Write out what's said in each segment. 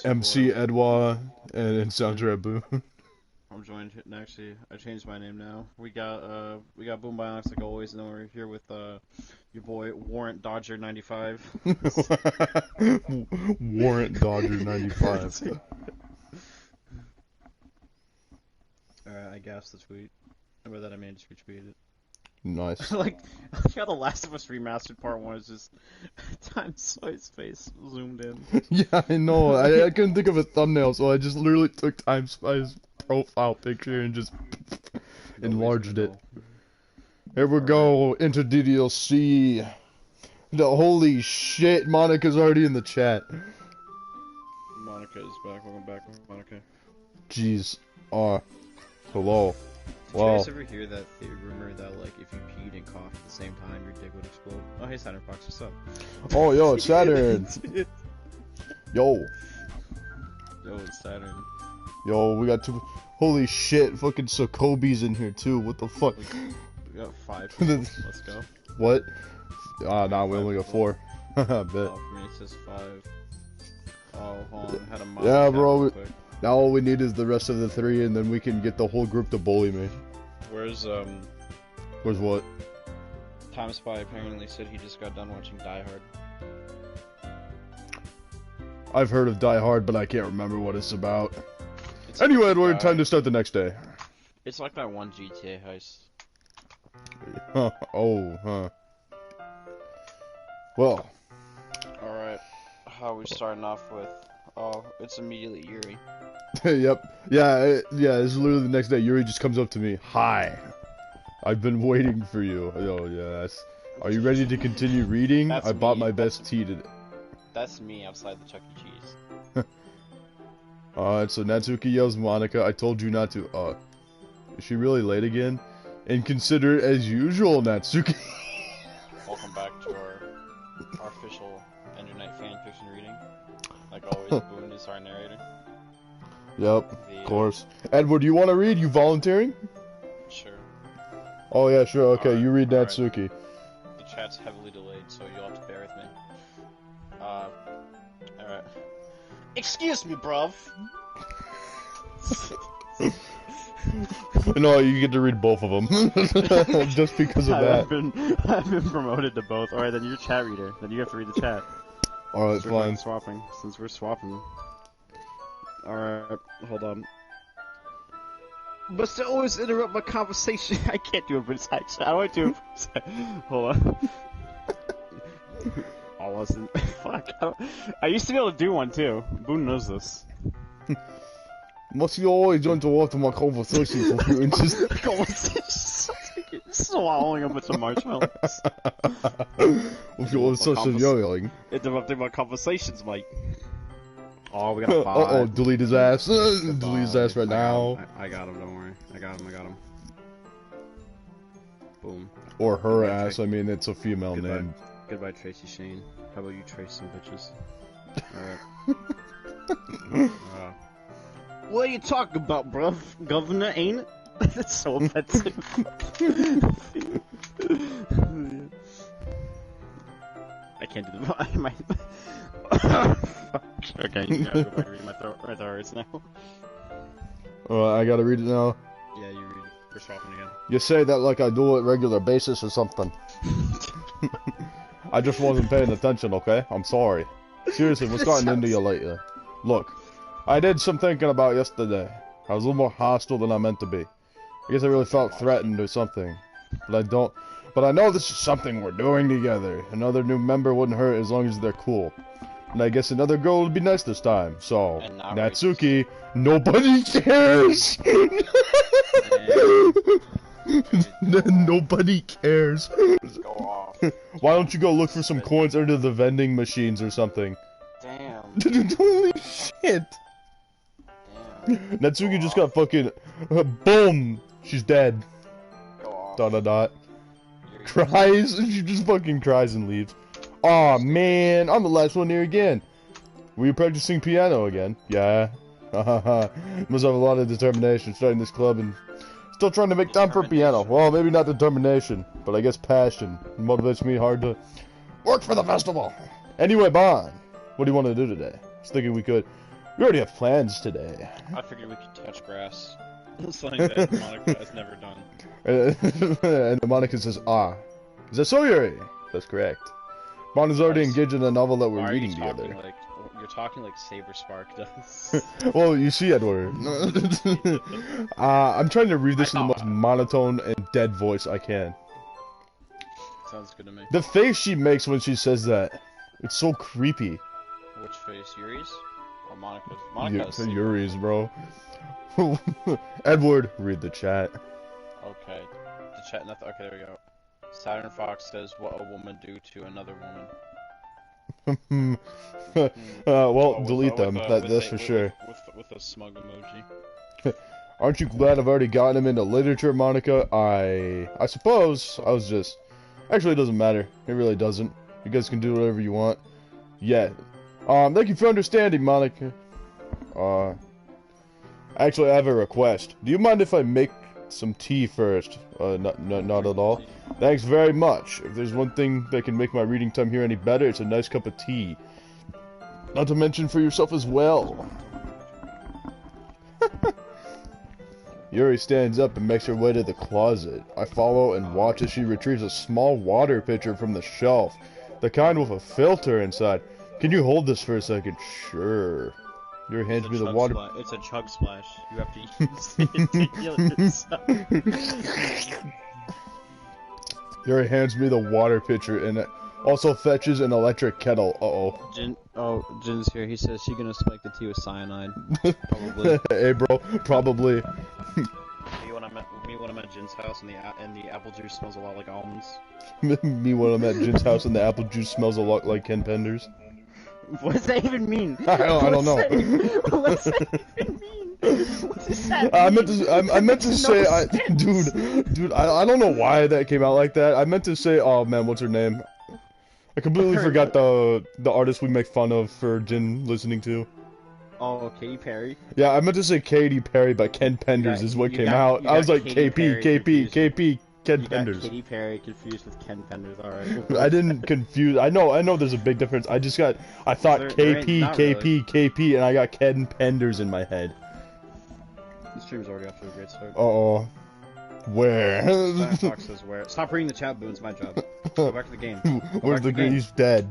MC Edwa and Sandra Boone. I'm joined. Actually, I changed my name now. We got Boom Bionics like always, and then we're here with your boy Warrant Dodger 95. Warrant Dodger 95. Alright, I gassed the tweet. And by that I mean just retweeted it. Nice. like how The Last of Us Remastered Part 1 is just Time Soy's face zoomed in. Yeah, I know. I couldn't think of a thumbnail, so I just literally took Time Spy's profile picture and just enlarged it. Here we go, into ddlc. Holy shit, Monica's already in the chat. Monica is back. Welcome back, Monica. Jeez. Hello. Did you guys ever hear that rumor that, like, if you peed and coughed at the same time, your dick would explode? Oh, hey, Saturn Fox, what's up? Oh, yo, it's Saturn. Yo. Yo, it's Saturn. Yo, we got two. Holy shit, fucking Sokobe's in here, too. What the fuck? We got 5 people. Let's go. What? Nah, we only got 4. I bet. Oh, for me it says 5. Oh, hold on. I had a mod Yeah, tab bro. real quick. Now all we need is the rest of the 3, and then we can get the whole group to bully me. Where's what? Time Spy apparently said he just got done watching Die Hard. I've heard of Die Hard, but I can't remember what it's about. It's Anyway, like, Edward, time to start the next day. It's like that one GTA heist. Huh. Oh, huh. Well. Alright, how are we starting off with? Oh, it's immediately Yuri. Yep. Yeah, this is literally the next day. Yuri just comes up to me. Hi. I've been waiting for you. Oh, yes. Are you ready to continue reading? I bought my best tea today. That's me outside the Chuck E. Cheese. Alright, so Natsuki yells Monica, I told you not to, is she really late again? And consider it as usual, Natsuki. Welcome back to our official End of Night fanfiction reading. Like always, Boone is our narrator. Yep, of course. Edward, do you want to read? You volunteering? Sure. Oh yeah, sure, okay, Right, you read right. Natsuki. The chat's heavily delayed, so you'll have to bear with me. Alright. Excuse me, bruv! No, you get to read both of them. Just because of that. I've been promoted to both. Alright, then you're chat reader. Then you have to read the chat. Alright, fine. Since we're swapping. Alright, hold on. Must always interrupt my conversation. I can't do it, but it's actually. How do I do it? Hold on. I wasn't. Fuck. I used to be able to do one too. Boone knows this. Must you always interrupt my conversations with you and just swallowing a bunch of marshmallows. with your such a yelling. Interrupting my conversations, mate. Oh, we got a 5. Uh-oh, delete his ass. Delete his ass right now. I got him, don't worry. I got him. Boom. Or her ass, I mean, it's a female Goodbye. name. Goodbye, Tracy Shane. How about you trace some bitches? Alright. What are you talking about, bruv? Governor, ain't it? That's so offensive. I can't do the Okay, you gotta go back and read my throat hurts now. I gotta read it now. Yeah, you read it. We're swapping again. You say that like I do it regular basis or something. I just wasn't paying attention, okay? I'm sorry. Seriously, what's gotten into you lately? Look, I did some thinking about yesterday. I was a little more hostile than I meant to be. I guess I really felt threatened or something. But I know this is something we're doing together. Another new member wouldn't hurt as long as they're cool. And I guess another girl would be nice this time. So, Natsuki, nobody cares! Nobody cares. Go off. Why don't you go look for some coins under the vending machines or something? Damn. Holy shit! Damn. Natsuki just got fucking... boom! She's dead. Go off. Dot dot dot. Cries? She just fucking cries and leaves. Aw, man, I'm the last one here again. Were you practicing piano again? Yeah. Hahaha. Must have a lot of determination starting this club and still trying to make time for piano. Well, maybe not determination, but I guess passion. It motivates me hard to work for the festival. Anyway, Bon, what do you want to do today? I was thinking we could We already have plans today. I figured we could touch grass. Something that Monica has never done. And Monica says, ah. Is that so, Yuri? That's correct. Monica's already engaged in a novel that we're reading together. Like, you're talking like Saber Spark does. Well, you see, Edward. I'm trying to read this in the most monotone and dead voice I can. Sounds good to me. The face she makes when she says that. It's so creepy. Which face? Yuri's? Or Monica's? Monica's. Yuri's, bro. Edward, read the chat. Okay. The chat, nothing. Okay, there we go. Saturn Fox says, what a woman do to another woman. Well, delete them, that's for sure. With a smug emoji. Aren't you glad I've already gotten him into literature, Monica? I suppose. I was just... Actually, it doesn't matter. It really doesn't. You guys can do whatever you want. Yeah. Thank you for understanding, Monica. Actually, I have a request. Do you mind if I make some tea first? Not at all. Thanks very much. If there's one thing that can make my reading time here any better, it's a nice cup of tea. Not to mention for yourself as well. Yuri stands up and makes her way to the closet. I follow and watch as she retrieves a small water pitcher from the shelf. The kind with a filter inside. Can you hold this for a second? Sure. Yuri hands me the water. It's a chug splash. You have to use it to heal yourself. Yuri hands me the water pitcher and it also fetches an electric kettle. Jin's here. He says she's gonna spike the tea with cyanide. Probably. Hey, bro. Probably. Me when I'm at Jin's house and the apple juice smells a lot like almonds. Me when I'm at Jin's house and the apple juice smells a lot like Ken Penders. What does that even mean? I don't know. What does that even mean? What does that mean? I meant to say, dude, I don't know why that came out like that. I meant to say, oh man, what's her name? I completely forgot the artist we make fun of for Jin listening to. Oh, Katy Perry? Yeah, I meant to say Katy Perry, but Ken Penders is what came out. I was like, KP, Ken Penders. Katy Perry confused with Ken Penders, alright. I didn't confuse. I know there's a big difference. I thought KP, and I got Ken Penders in my head. The stream's already off to a great start. Uh-oh. Where? Fox says where. Stop reading the chat, Boo. It's my job. Go back to the game. Where's the green? He's dead.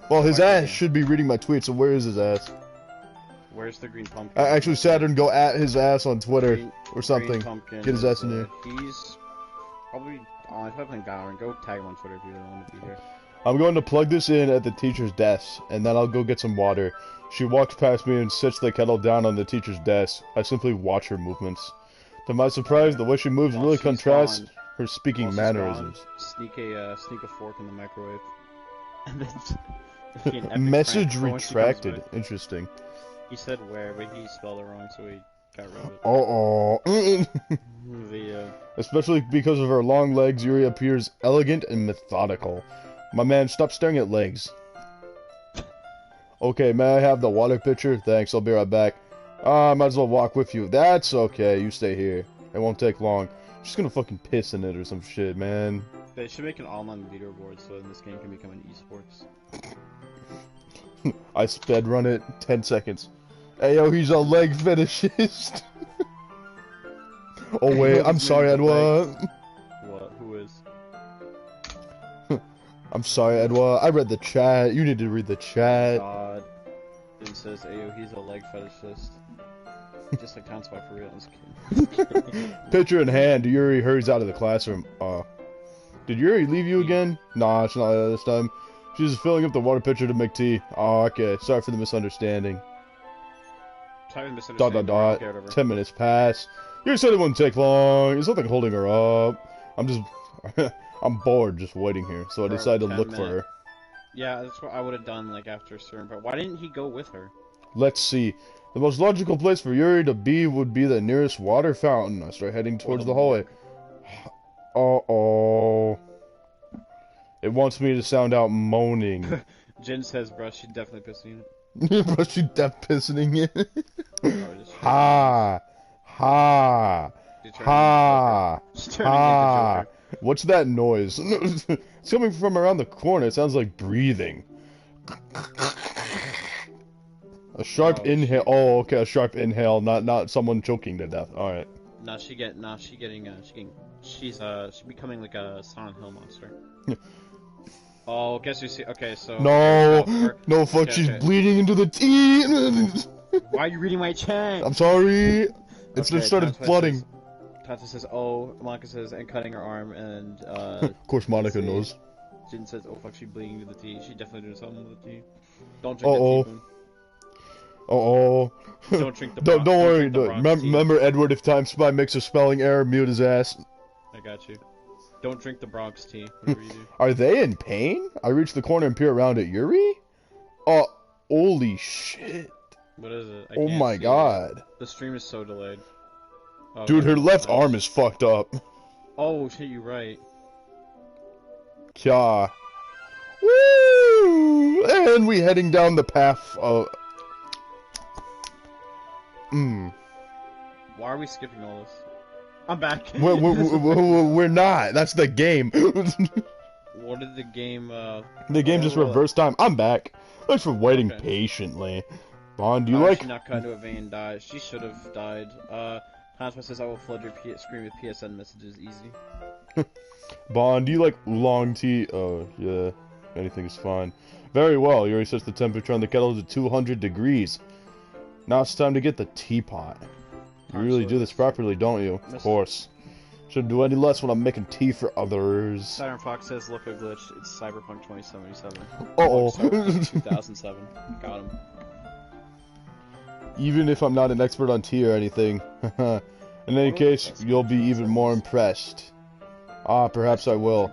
Well, his ass should be reading my tweet, so where is his ass? Where's the green pumpkin? Actually, Saturn, go at his ass on Twitter or something. Get his ass in here. He's probably... he's probably playing Valorant. Go tag him on Twitter if you really want to be here. I'm going to plug this in at the teacher's desk, and then I'll go get some water. She walks past me and sets the kettle down on the teacher's desk. I simply watch her movements. To my surprise, the way she moves really contrasts her speaking mannerisms. Sneak a fork in the microwave. Message retracted. Interesting. He said where, but he spelled it wrong, so he got rid of it. Especially because of her long legs, Yuri appears elegant and methodical. My man, stop staring at legs. Okay, may I have the water pitcher? Thanks, I'll be right back. Might as well walk with you. That's okay, you stay here. It won't take long. I'm just gonna fucking piss in it or some shit, man. They should make an online leaderboard so this game can become an esports. I sped run it 10 seconds. Hey yo, he's a leg fetishist. Oh wait, I'm sorry, Edward. What? Who is? I'm sorry, Edward. I read the chat. You need to read the chat. God. It says, Ayo, he's a leg fetishist. Just like Town Spy for real. Picture in hand, Yuri hurries out of the classroom. Did Yuri leave you again? Nah, it's not like that this time. She's filling up the water pitcher to make tea. Oh, okay. Sorry for the misunderstanding. 10 minutes pass. You said it wouldn't take long. It's nothing holding her up. I'm bored just waiting here, so I decided to look for her. Yeah, that's what I would have done, like, after a certain part. Why didn't he go with her? Let's see. The most logical place for Yuri to be would be the nearest water fountain. I start heading towards the hallway. Uh-oh. It wants me to sound out moaning. Jin says, bro, she's definitely pissing it. Bro, she's pissing it. Ha. Ha. Ha. Ha. What's that noise? It's coming from around the corner. It sounds like breathing. A sharp Oh, inhale. shit. Oh, okay, a sharp inhale, not someone choking to death. All right. She's becoming like a Silent Hill monster. Oh, guess you see. Okay, so No, okay, no, fuck, okay, she's okay. bleeding into the tea. Why are you reading my chat? I'm sorry. It's just Okay, started flooding. Tata says, oh, Monica says, and cutting her arm, and Of course, Monica knows. Jin says, oh fuck, she bleeding to the tea. She definitely doing something with the tea. Don't drink the Uh-oh. tea, Boom. Uh-oh. Don't drink the Don't worry. drink the Bronx tea. Remember, Edward, if Time Spy makes a spelling error, mute his ass. I got you. Don't drink the Bronx tea, whatever you do. Are they in pain? I reach the corner and peer around at Yuri? Oh, holy shit. What is it? I Oh can't my see god. it. The stream is so delayed. Oh, Dude, her no, left no. arm is fucked up. Oh shit, you're right. Kya. Woo! And we heading down the path of... Why are we skipping all this? I'm back. We're not. That's the game. What did the game, The game just reversed time. I'm back. Thanks for waiting Okay. patiently. Bond, do you How did like... she not cut into a vein and die? She should have died. Hansma says I will flood your screen with PSN messages easy. Bond, do you like oolong tea? Oh, yeah. Anything is fine. Very well. Yuri sets the temperature on the kettle to 200 degrees. Now it's time to get the teapot. You really do this properly, don't you? Of course. Shouldn't do any less when I'm making tea for others. Siren Fox says, look a glitch. It's Cyberpunk 2077. Uh-oh. Cyberpunk 2007. Got him. Even if I'm not an expert on tea or anything. In any case, you'll be even more impressed. Ah, perhaps I will.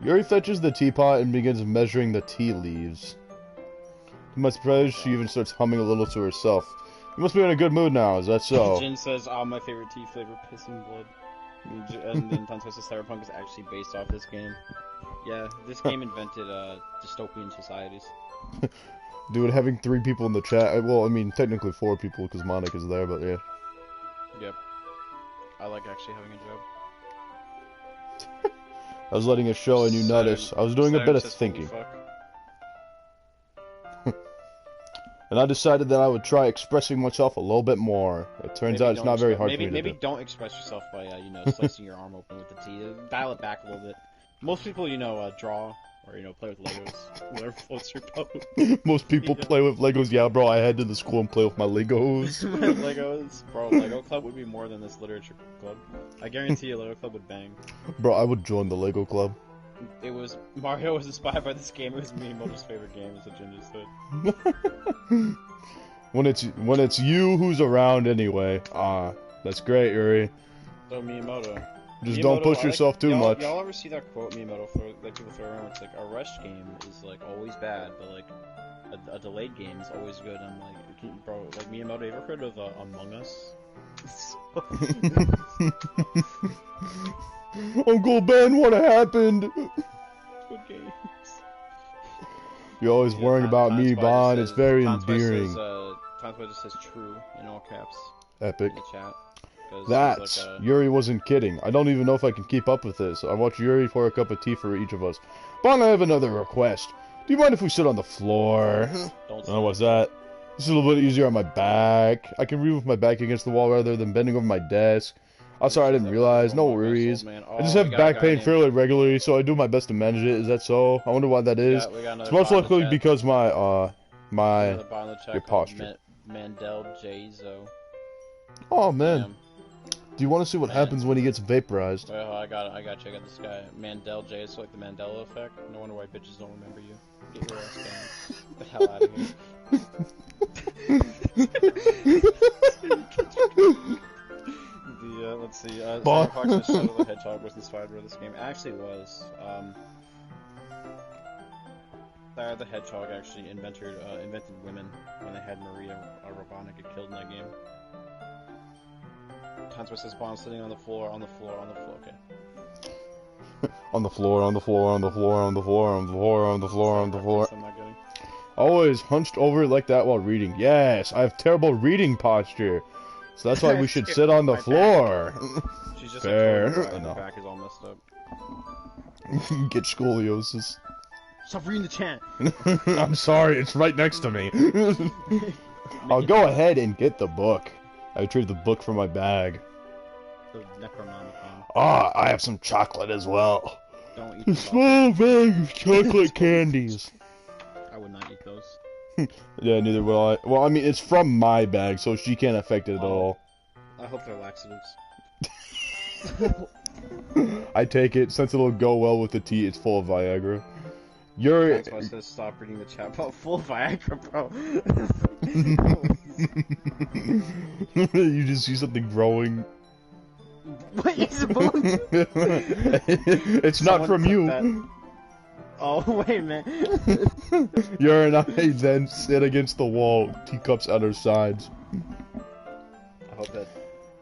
Yuri fetches the teapot and begins measuring the tea leaves. To my surprise, she even starts humming a little to herself. You must be in a good mood now, is that so? Jin says, oh, my favorite tea flavor, piss and blood. And then Tanto says Cyberpunk is actually based off this game. Yeah, this game invented dystopian societies. Dude, having 3 people in the chat, well, I mean, technically 4 people because Monica's there, but yeah. Yep. I like actually having a job. I was letting it show and you notice. I was doing a bit of thinking. And I decided that I would try expressing myself a little bit more. It turns out it's not very hard for me to do. Maybe don't express yourself by, slicing your arm open with the tea. Dial it back a little bit. Most people, draw or, play with Legos. Whatever floats your boat. Most people play with Legos. Yeah, bro, I head to the school and play with my Legos. Legos? Bro, Lego Club would be more than this literature club. I guarantee a Lego Club would bang. Bro, I would join the Lego Club. Mario was inspired by this game. It was Miyamoto's favorite game, as Jin just said. When it's you who's around anyway. Ah, that's great, Yuri. So Miyamoto. Just don't push yourself too much. Y'all ever see that quote Miyamoto people throw around? It's like, a rushed game is always bad, but a delayed game is always good. I'm like, bro, Miyamoto, you ever heard of Among Us? Uncle Ben, what happened? Good games. You're always worrying about me, Bond. It's very endearing. Tanspa just says true in all caps. Epic. In the chat. That's Yuri wasn't kidding. I don't even know if I can keep up with this. I watched Yuri pour a cup of tea for each of us. Bond, I have another request. Do you mind if we sit on the floor? Oh, what's that? This is a little bit easier on my back. I can read with my back against the wall rather than bending over my desk. I'm sorry, I didn't realize. No worries. I just have back pain fairly regularly, so I do my best to manage it. Is that so? I wonder why that is. It's most likely because my your posture. Mandel J-Zo. Oh man. Do you want to see what happens when he gets vaporized? Well, I gotta check out this guy. Mandel J is like the Mandela effect. No wonder why bitches don't remember you. Get your ass down. Get the hell out of here. Let's see. Fox just Shadow the Hedgehog was inspired by this game. It actually was. Sarah the Hedgehog actually invented women when they had Maria Ravana get killed in that game. Tanspa says Bond sitting on the floor, okay. On the floor. Always hunched over like that while reading. Yes, I have terrible reading posture. So that's why we should sit on the floor. She's just fair. No. Her back is all messed up. Get scoliosis. Stop reading the chat. I'm sorry, it's right next to me. I'll go ahead and get the book. I retrieved the book from my bag. The Necronomicon. Ah, I have some chocolate as well. Don't eat A the small bag of chocolate candies. I would not eat those. Yeah, neither will I. Well, I mean, it's from my bag, so she can't affect it at all. I hope they're laxatives. I take it, since it'll go well with the tea, it's full of Viagra. You're... That's why I said stop reading the chat about full Viagra, bro. You just see something growing. What is a balloon? It's not from you. That. Oh, wait a minute. You're and I then sit against the wall, teacups at our sides. I hope that...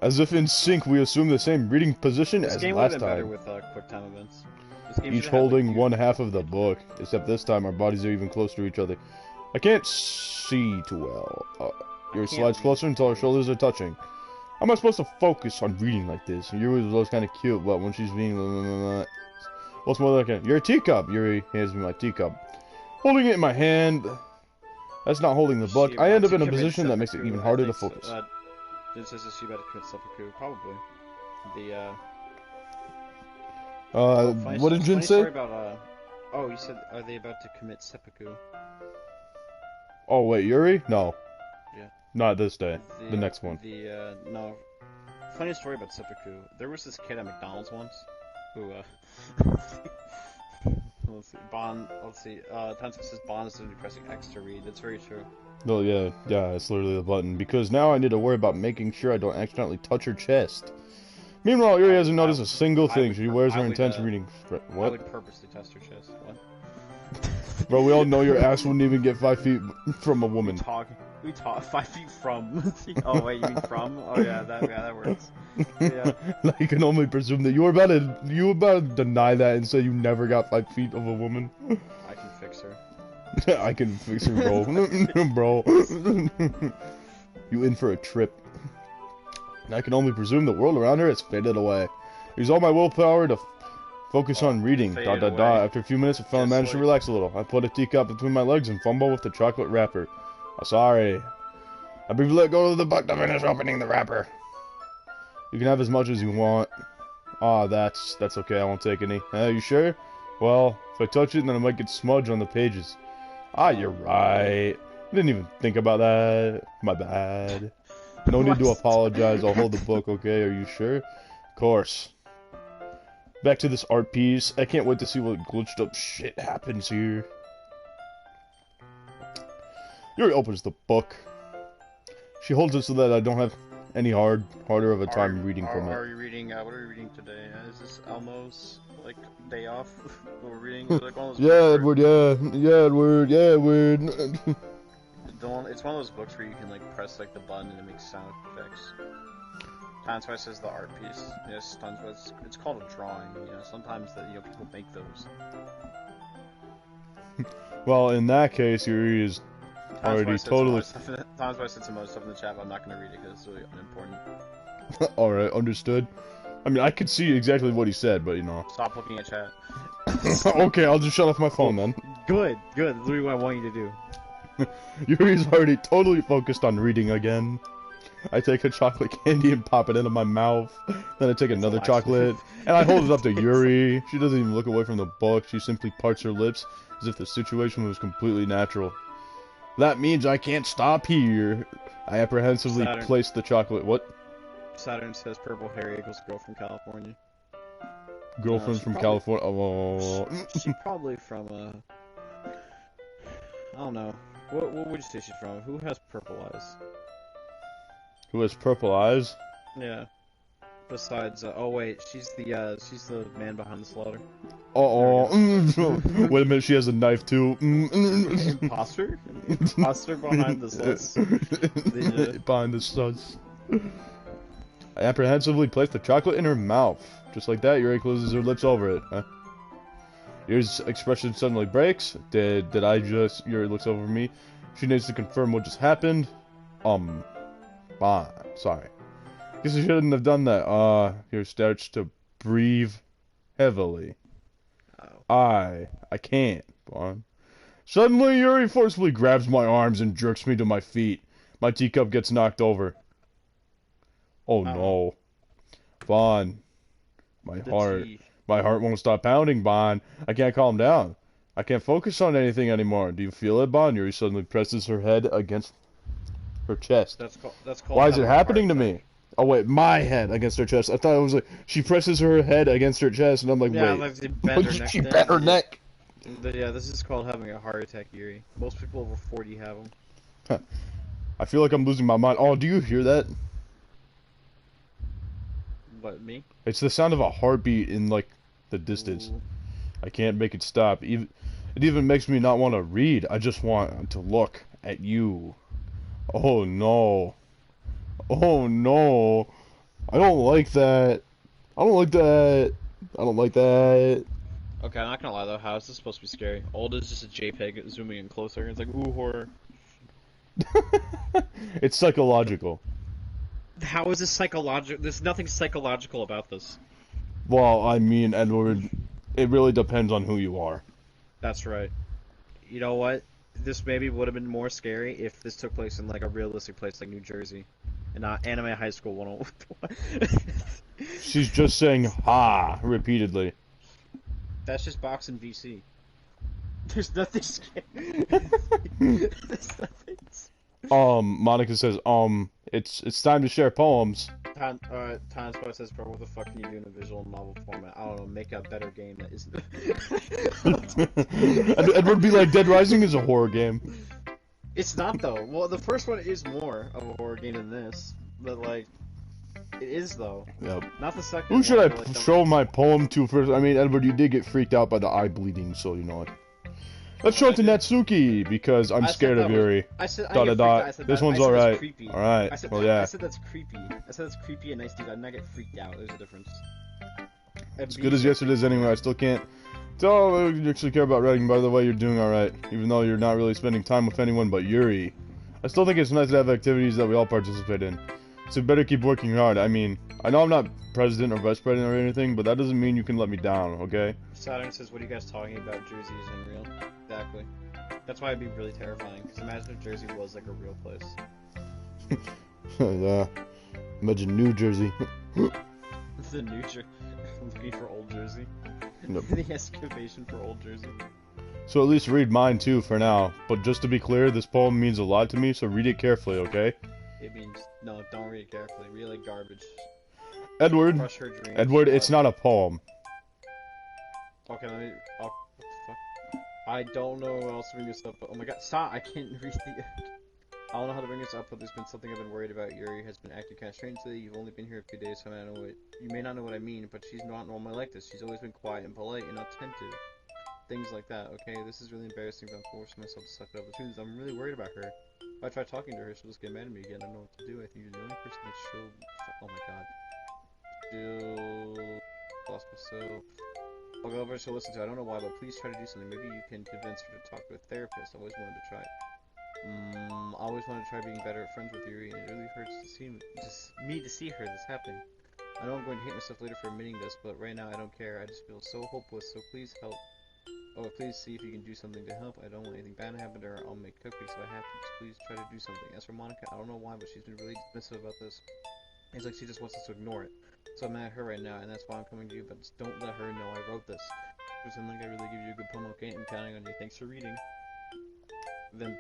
As if in sync, we assume the same reading position This as game last would have been better time. with quick time events. This game Each should have, holding like, one half of the book, except this time our bodies are even closer to each other. I can't see too well. Your slides closer until our shoulders are touching. How am I supposed to focus on reading like this? Yuri was kind of cute, but when she's being... What's more like it? You're a teacup! Yuri hands me my teacup. Holding it in my hand... That's not holding the book. I end up in a position that makes it even harder to focus. This is she about to commit seppuku, probably. What did Jin say? About, oh, you said, are they about to commit seppuku? Oh, wait, Yuri? No. Yeah. Not this day. The next one. No. Funny story about seppuku. There was this kid at McDonald's once, who, let's see, Tanska says Bond is pressing X to read. That's very true. Oh, yeah, it's literally the button. Because now I need to worry about making sure I don't accidentally touch her chest. Meanwhile, Yuri hasn't noticed a single thing. She wears her intense reading... What? I would purposely test her chest. What? Bro, we all know your ass wouldn't even get 5 feet from a woman. We talk 5 feet from. Oh wait, you mean from? Oh yeah, that works. Yeah. I can only presume that you were about to deny that and say you never got 5 feet of a woman. I can fix her. I can fix her, bro. Bro. You in for a trip. I can only presume the world around her has faded away. Use all my willpower to focus on reading. After a few minutes, I finally managed to relax a little. I put a teacup between my legs and fumble with the chocolate wrapper. Oh, sorry. I briefly let go of the book to finish opening the wrapper. You can have as much as you want. Ah, that's okay. I won't take any. You sure? Well, if I touch it, then I might get smudge on the pages. Ah, you're right. I didn't even think about that. My bad. No need to apologize. I'll hold the book, okay? Are you sure? Of course. Back to this art piece. I can't wait to see what glitched up shit happens here. Yuri opens the book. She holds it so that I don't have any harder of a time reading from it. Are you reading? What are we reading today? Is this Elmo's like day off? What we're reading? Like one of those yeah, Edward. Edward. It's one of those books where you can like press like the button and it makes sound effects. That's why it says the art piece. Yes, it's called a drawing. You know, sometimes people make those. Well, in that case, Yuri is already totally. Tom's why I said some other stuff in the chat, but I'm not gonna read it because it's really unimportant. Alright, understood. I mean, I could see exactly what he said, but you know. Stop looking at chat. Okay, I'll just shut off my phone then. Good. That's literally what I want you to do. Yuri's already totally focused on reading again. I take a chocolate candy and pop it into my mouth. Then I take another chocolate, and I hold it up to Yuri. She doesn't even look away from the book. She simply parts her lips as if the situation was completely natural. That means I can't stop here. I apprehensively place the chocolate. What? Saturn says purple hair equals girl from California. Girlfriend from California. Oh. She's probably from I don't know. What would you say she's from? Who has purple eyes? Who has purple eyes? Yeah. Besides, oh wait, she's the man behind the slaughter. Wait a minute, she has a knife too. Imposter? Imposter behind the studs. Behind the studs. I apprehensively place the chocolate in her mouth. Just like that, Yuri closes her lips over it. Huh? Yuri's expression suddenly breaks. Did I just... Yuri looks over me. She needs to confirm what just happened. Fine. Sorry. Guess I shouldn't have done that. Yuri starts to breathe heavily. I can't, Bond. Suddenly, Yuri forcefully grabs my arms and jerks me to my feet. My teacup gets knocked over. Oh no. Vaughn. My heart won't stop pounding, Bon. I can't calm down. I can't focus on anything anymore. Do you feel it, Bon? Yuri suddenly presses her head against her chest. That's called Why is it happening to me? Oh wait, my head against her chest. I thought it was like she presses her head against her chest, and I'm like, yeah, wait. like she bent her neck. She bent her neck. Yeah, this is called having a heart attack, Yuri. Most people over 40 have them. Huh. I feel like I'm losing my mind. Oh, do you hear that? What, me? It's the sound of a heartbeat in like the distance. Ooh. I can't make it stop. It even makes me not want to read. I just want to look at you. Oh no. Oh no. I don't like that. I don't like that. I don't like that. Okay, I'm not gonna lie though, how is this supposed to be scary? Old is just a JPEG zooming in closer, and it's like, ooh, horror. It's psychological. How is this psychological? There's nothing psychological about this. Well, I mean, Edward, it really depends on who you are. That's right. You know what? This maybe would have been more scary if this took place in like a realistic place like New Jersey, and not Anime High School 101. She's just saying "ha" repeatedly. That's just boxing VC. There's nothing scary. There's nothing. Monica says, it's time to share poems. Time Spot says, bro, what the fuck can you do in a visual novel format? I don't know, make a better game that isn't. Edward be like, Dead Rising is a horror game. It's not though. Well, the first one is more of a horror game than this, but like, it is though. Yep. Not the second. Who should one, I like, show my poem to first? I mean, Edward, you did get freaked out by the eye bleeding, so you know it. Let's show it to Natsuki because I'm scared of Yuri. I said, This one's alright. Alright. Well, yeah. I said that's creepy. I said that's creepy and nice, dude. I did not get freaked out. There's a difference. As good as yesterday's anyway. I still can't tell you actually care about writing. By the way, you're doing alright, even though you're not really spending time with anyone but Yuri. I still think it's nice to have activities that we all participate in. So you better keep working hard. I mean, I know I'm not president or vice president or anything, but that doesn't mean you can let me down, okay? Saturn says, what are you guys talking about? Jersey isn't real. Exactly. That's why it'd be really terrifying, because imagine if Jersey was like a real place. Yeah. Imagine New Jersey. The New Jersey. Looking for old Jersey. Nope. The excavation for old Jersey. So at least read mine too for now. But just to be clear, this poem means a lot to me, so read it carefully, okay? It means, no, don't read it carefully. Read it like garbage. Edward, Crush her dreams. Edward, it's not a poem. Okay, let me, oh, what the fuck? I don't know what else to bring this up, but oh my god, stop! I can't read the I don't know how to bring this up, but there's been something I've been worried about. Yuri has been acting kind of strangely. You've only been here a few days, so I don't know what, you may not know what I mean, but she's not normally like this. She's always been quiet and polite and attentive. Things like that, okay? This is really embarrassing, but I'm forcing myself to suck it up. The truth is, I'm really worried about her. If I try talking to her, she'll just get mad at me again. I don't know what to do. I think you're the only person that she'll... Oh my god. Still... Lost myself. I'll go over, she'll listen to it. I don't know why, but please try to do something. Maybe you can convince her to talk to a therapist. I always wanted to try it. I always wanted to try being better at friends with Yuri, and it really hurts to see me to see her this happening. I know I'm going to hate myself later for admitting this, but right now I don't care. I just feel so hopeless, so please help. Oh, please see if you can do something to help. I don't want anything bad to happen to her. I'll make cupcakes if I have to. Just please try to do something. As for Monica, I don't know why, but she's been really dismissive about this. It's like she just wants us to ignore it. So I'm mad at her right now, and that's why I'm coming to you, but just don't let her know I wrote this. Pretend like I really give you a good poem, okay? I'm counting on you. Thanks for reading. Then,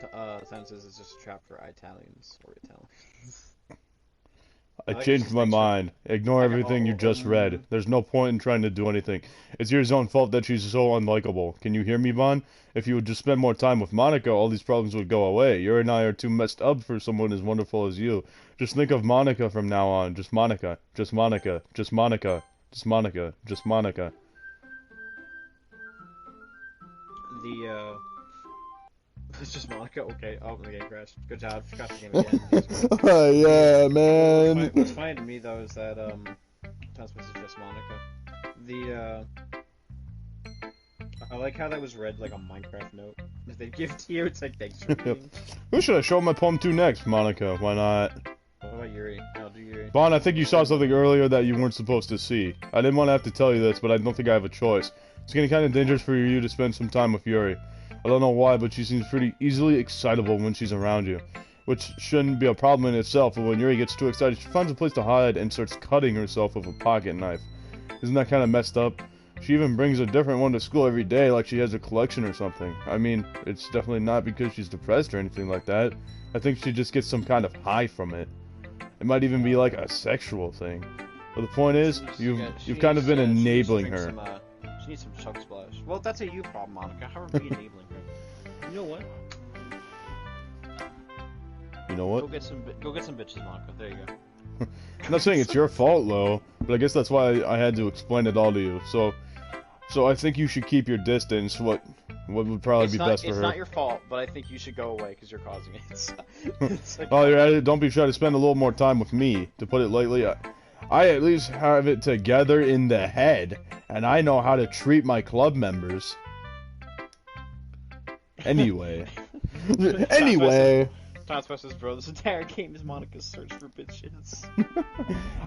Simon says it's just a trap for Italians, or Italians. I changed my mind. Ignore everything you just read. There's no point in trying to do anything. It's your own fault that she's so unlikable. Can you hear me, Vaughn? If you would just spend more time with Monica, all these problems would go away. You and I are too messed up for someone as wonderful as you. Just think of Monica from now on. Just Monica. Just Monica. Just Monica. Just Monica. Just Monica. It's just Monica? Okay. Oh, the game crashed. Good job. Crashed the game again. Yeah, man. What's funny to me, though, is that, Tasmas is just Monica. I like how that was read like a Minecraft note. If they give to you, it's like, thanks for reading. Who should I show my poem to next? Monica. Why not? What about Yuri? No, do Yuri. Vaughn, I think you saw something earlier that you weren't supposed to see. I didn't want to have to tell you this, but I don't think I have a choice. It's getting kind of dangerous for you to spend some time with Yuri. I don't know why, but she seems pretty easily excitable when she's around you. which shouldn't be a problem in itself, but when Yuri gets too excited, she finds a place to hide and starts cutting herself with a pocket knife. Isn't that kind of messed up? She even brings a different one to school every day like she has a collection or something. I mean, it's definitely not because she's depressed or anything like that. I think she just gets some kind of high from it. It might even be like a sexual thing. But the point is, you've kind of been enabling her. She needs some chug splash. Well, that's a you problem, Monica. How are we enabling her? You know what? You know what? Go get some bitches, Monica. There you go. I'm not saying it's your fault, though, but I guess that's why I had to explain it all to you. So I think you should keep your distance. What would probably be best for her? It's not your fault, but I think you should go away because you're causing it. It's like, oh, you're at it. Don't be shy to spend a little more time with me. To put it lightly, I at least have it together in the head, and I know how to treat my club members. Anyway. Anyway. Tom's says, bro, this entire game is Monica's search for bitches.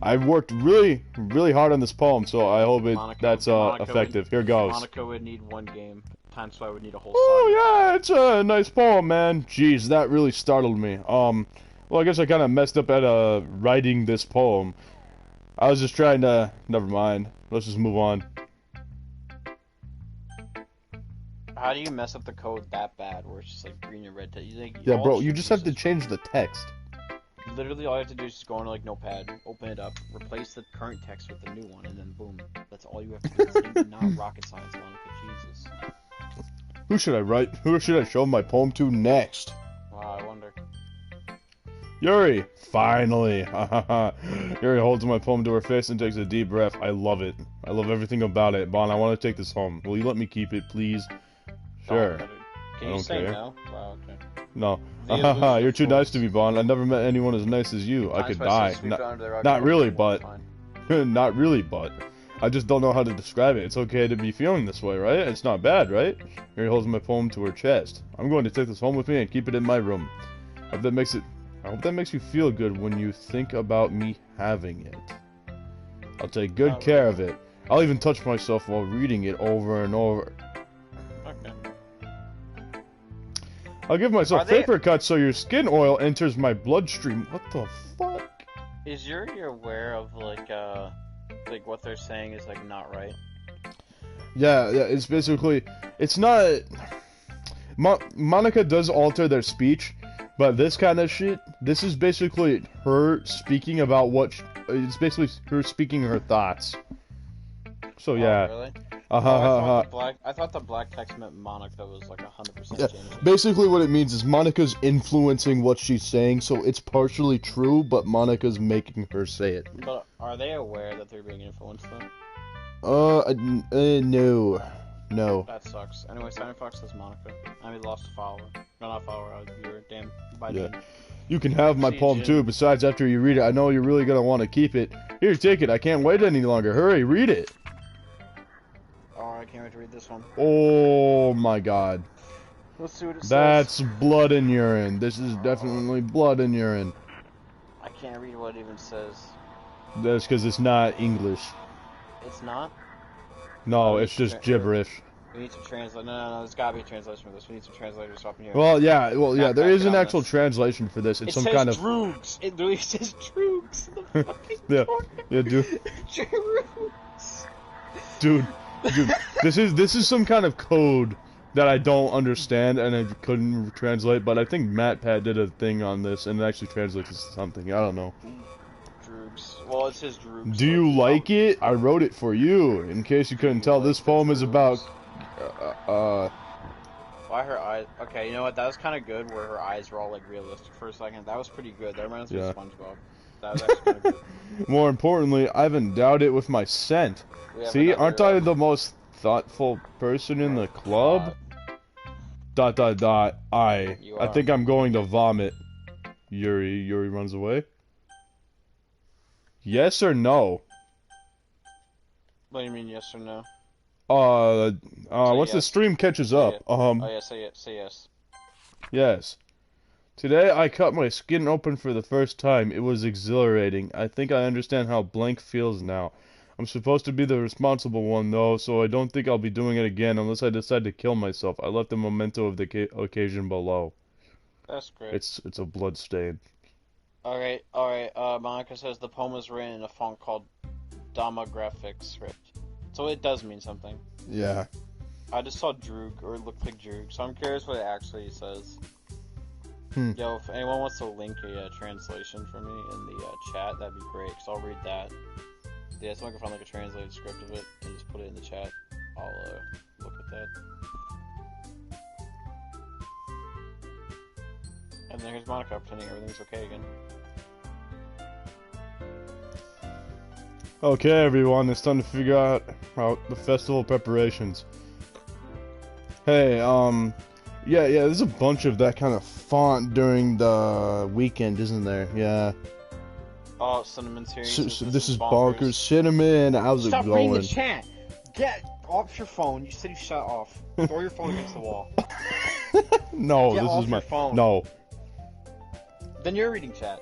I've worked really, really hard on this poem, so I hope that's effective. Here goes. Monica would need one game. Times I would need a whole Oh, yeah, it's a nice poem, man. Jeez, that really startled me. Well, I guess I kind of messed up at, writing this poem. I was just trying to... Never mind. Let's just move on. How do you mess up the code that bad where it's just like green and red text? Yeah, bro, you just have to change the text. Literally, all you have to do is just go into like Notepad, open it up, replace the current text with the new one, and then boom. That's all you have to do. It's not rocket science, Monica. Jesus. Who should I write? Who should I show my poem to next? Wow, I wonder. Yuri! Finally! Yuri holds my poem to her face and takes a deep breath. I love it. I love everything about it. Bon, I want to take this home. Will you let me keep it, please? Sure. Can you say no? Wow, okay. No. You're too nice to me, Bon. I never met anyone as nice as you. I could die. Not really, but... Not really, but... I just don't know how to describe it. It's okay to be feeling this way, right? It's not bad, right? Yuri holds my poem to her chest. I'm going to take this home with me and keep it in my room. I hope that makes you feel good when you think about me having it. I'll take good care of it. I'll even touch myself while reading it over and over. Okay. I'll give myself paper cuts so your skin oil enters my bloodstream. What the fuck? Is Yuri aware of like what they're saying is like not right? Yeah, it's basically, it's not, Monica does alter their speech, but this kind of shit, this is basically her speaking about it's basically her speaking her thoughts. So yeah. Oh, really? I thought the black text meant Monica was like 100% yeah, basically what it means is Monica's influencing what she's saying, so it's partially true, but Monica's making her say it. But are they aware that they're being influenced though? No. No. That sucks. Anyway, Simon Fox says Monica. I mean, lost a follower. No, not follower, viewer. Damn. Bye, yeah. dude. You can have my poem too, besides after you read it, I know you're really gonna want to keep it. Here, take it. I can't wait any longer. Hurry, read it. Oh, I can't wait to read this one. Oh my god. Let's see what it says. That's blood and urine. This is definitely blood and urine. I can't read what it even says. That's because it's not English. It's not? No, it's just gibberish. We need to translate. No, there's gotta be a translation for this. We need some translators up in here. Well, yeah, there is an actual translation for this. It's some kind of. Droogs. It literally says Droogs. The fucking yeah, dude. Droogs. Dude, this is some kind of code that I don't understand and I couldn't translate. But I think MatPat did a thing on this and it actually translates to something. I don't know. Droogs. Well, it says Droogs. Do you like it? I wrote it for you. In case you couldn't tell, this poem is about. Why her eyes? Okay, you know what? That was kind of good. Where her eyes were all like realistic for a second. That was pretty good. That reminds me of SpongeBob. That was actually kind of good. More importantly, I've endowed it with my scent. See, aren't I the most thoughtful person in the club? ... I think I'm going to vomit. Yuri runs away. Yes or no? What do you mean, yes or no? Once the stream catches up, Oh yeah, say yes. Yes. Today I cut my skin open for the first time. It was exhilarating. I think I understand how blank feels now. I'm supposed to be the responsible one though, so I don't think I'll be doing it again unless I decide to kill myself. I left a memento of the occasion below. That's great. It's a blood stain. Alright, Monica says the poem was written in a font called Damographic script. So it does mean something. Yeah. I just saw Droog, or it looked like Droog, so I'm curious what it actually says. Yo, if anyone wants to link a translation for me in the chat, that'd be great, because I'll read that. Yeah, someone can find like a translated script of it, and just put it in the chat. I'll look at that. And then here's Monica pretending everything's okay again. Okay, everyone, it's time to figure out the festival preparations. Hey, yeah, there's a bunch of that kind of font during the weekend, isn't there? Yeah. Oh, Cinnamon's here. This is bonkers. Cinnamon, how's it going? Stop reading the chat! Get off your phone. You said you shut off. Throw your phone against the wall. No, Get this off is my your phone. No. Then you're reading chat.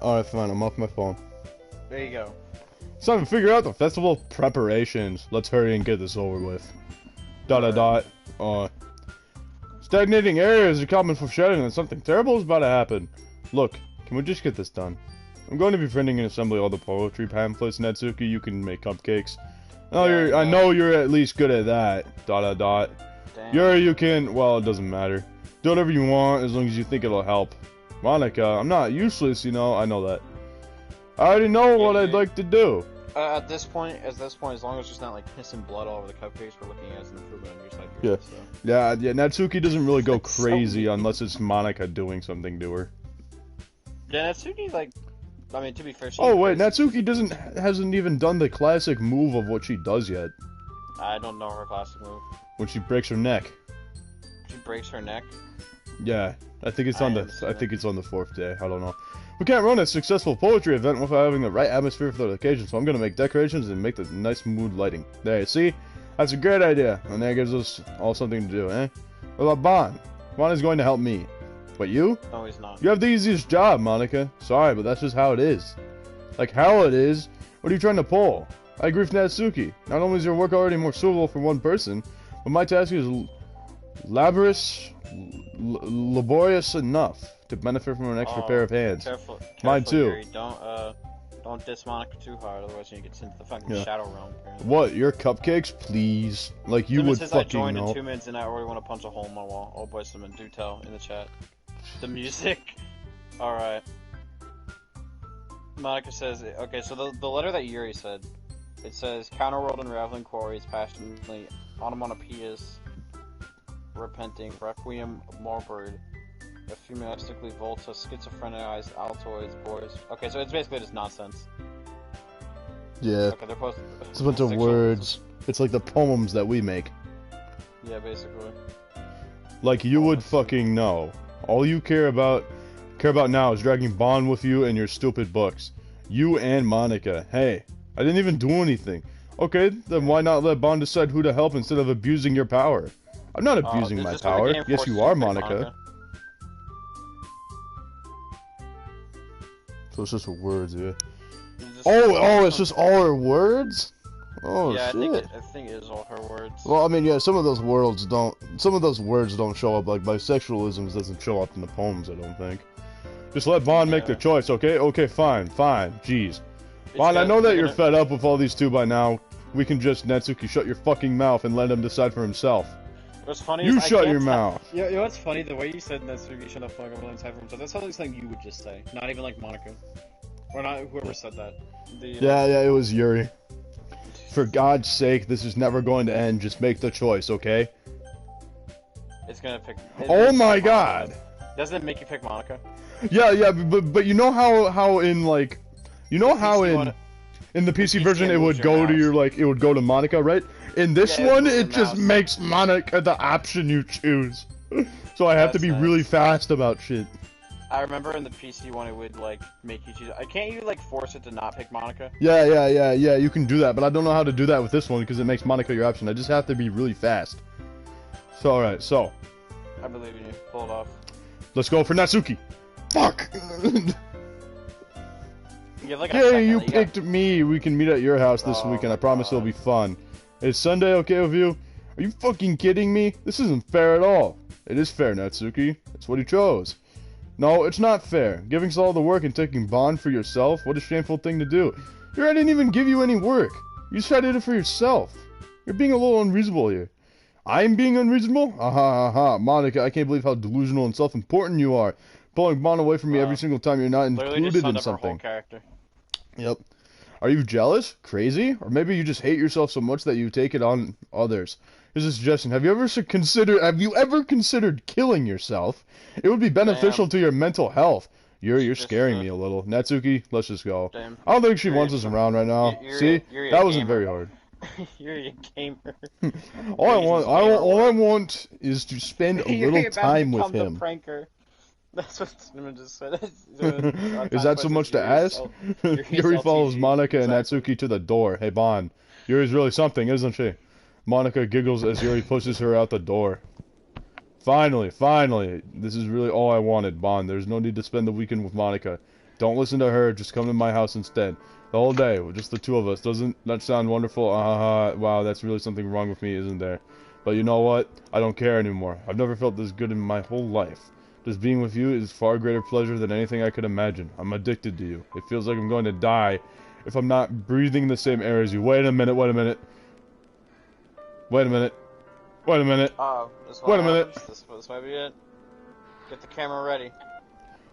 Alright, fine, I'm off my phone. There you go. It's time to figure out the festival preparations. Let's hurry and get this over with. ... Stagnating areas are common for shedding and something terrible is about to happen. Look, can we just get this done? I'm going to be printing and assembling all the poetry pamphlets, Natsuki. You can make cupcakes. Oh, Yeah, I know you're at least good at that. ... Damn. Yuri, you can... Well, it doesn't matter. Do whatever you want as long as you think it'll help. Monica, I'm not useless, you know. I know that. I already know what I'd like to do. At this point, as long as it's not like pissing blood all over the cupcakes, we're looking at as an improvement on your side. Yeah. So. Yeah, Natsuki doesn't really go That's so crazy weird. unless it's Monica doing something to her. Yeah, Natsuki, like, I mean, to be fair, she Oh wait, Natsuki hasn't even done the classic move of what she does yet. I don't know her classic move. When she breaks her neck. She breaks her neck. Yeah, I think it's I on haven't seen I think it's on the 4th day. I don't know. We can't run a successful poetry event without having the right atmosphere for the occasion, so I'm gonna make decorations and make the nice mood lighting. There, see? That's a great idea, and that gives us all something to do, eh? What about Bon? Bon is going to help me. But you? No, he's not. You have the easiest job, Monica. Sorry, but that's just how it is. Like how it is? What are you trying to pull? I agree with Natsuki. Not only is your work already more suitable for one person, but my task is laborious enough to benefit from an extra pair of hands. Careful, Mine too. Yuri. Don't diss Monica too hard, otherwise you get sent to the fucking Shadow Realm. Apparently. What? Your cupcakes, please? Like you would says I fucking joined know. in 2 minutes and I already want to punch a hole in my wall. Oh boy, someone do tell in the chat. The music. All right. Monica says, okay, so the letter that Yuri said, it says, Counterworld unraveling quarries, passionately, onomatopoeias, repenting, requiem, morbid, euphemistically volta, schizophrenized, altoids, boys. Okay, so it's basically just nonsense. Yeah. Okay, they're supposed to, It's a bunch of words. It's like the poems that we make. Yeah, basically. Like you would fucking know. All you care about now is dragging Bon with you and your stupid books. You and Monica. Hey, I didn't even do anything. Okay, then why not let Bon decide who to help instead of abusing your power? I'm not abusing my power. Yes, you are, Monica. So it's just words, yeah. Oh, it's just all her words? Oh, yeah, shit. I think it is all her words. Well, I mean, yeah, some of those words don't show up, like bisexualism doesn't show up in the poems, I don't think. Just let Bon make the choice, okay? Okay, fine, jeez. Bon, I know that you're fed up with all these two by now. We can just, Natsuki, shut your fucking mouth and let him decide for himself. What's funny You is shut your mouth. You know what's funny? The way you said Natsuki shut the fuck up and let him decide for himself, that's probably something you would just say. Not even like Monica. Or not whoever said that. Yeah, it was Yuri. For God's sake, this is never going to end. Just make the choice, okay? It's gonna pick... Oh my god! Doesn't it make you pick Monica? Yeah, but you know how in, like... You know how in the PC version it would go to your, like, it would go to Monica, right? In this one, it just makes Monica the option you choose. So I have to be really fast about shit. I remember in the PC one it would, like, make you choose... Can't you, like, force it to not pick Monica? Yeah, you can do that, but I don't know how to do that with this one because it makes Monica your option. I just have to be really fast. So, alright, so. I believe in you. Pull it off. Let's go for Natsuki. Fuck! Hey, you picked me. We can meet at your house this weekend. I promise it'll be fun. Is Sunday okay with you? Are you fucking kidding me? This isn't fair at all. It is fair, Natsuki. It's what he chose. No, it's not fair. Giving all the work and taking bond for yourself? What a shameful thing to do. Here, I didn't even give you any work. You just tried to do it for yourself. You're being a little unreasonable here. I'm being unreasonable? Ha. Monica, I can't believe how delusional and self-important you are. Pulling Bond away from me every single time you're not included in something. Character. Yep. Are you jealous? Crazy? Or maybe you just hate yourself so much that you take it on others. Here's a suggestion. Have you ever considered killing yourself? It would be beneficial to your mental health. You're scaring me a little. Natsuki, let's just go. Damn. I don't think she wants us around right now. See? That wasn't very hard. You're a gamer. All I want is to spend a little time with him. Pranker. That's what Cinnamon just said. Is that so much to ask? Yuri follows Monica and Natsuki to the door. Hey, Bon. Yuri's really something, isn't she? Monica giggles as Yuri pushes her out the door. Finally. This is really all I wanted, Bon. There's no need to spend the weekend with Monica. Don't listen to her. Just come to my house instead. The whole day, just the two of us. Doesn't that sound wonderful? Wow, that's really something wrong with me, isn't there? But you know what? I don't care anymore. I've never felt this good in my whole life. Just being with you is far greater pleasure than anything I could imagine. I'm addicted to you. It feels like I'm going to die if I'm not breathing the same air as you. Wait a minute. Oh, this might be it. Get the camera ready.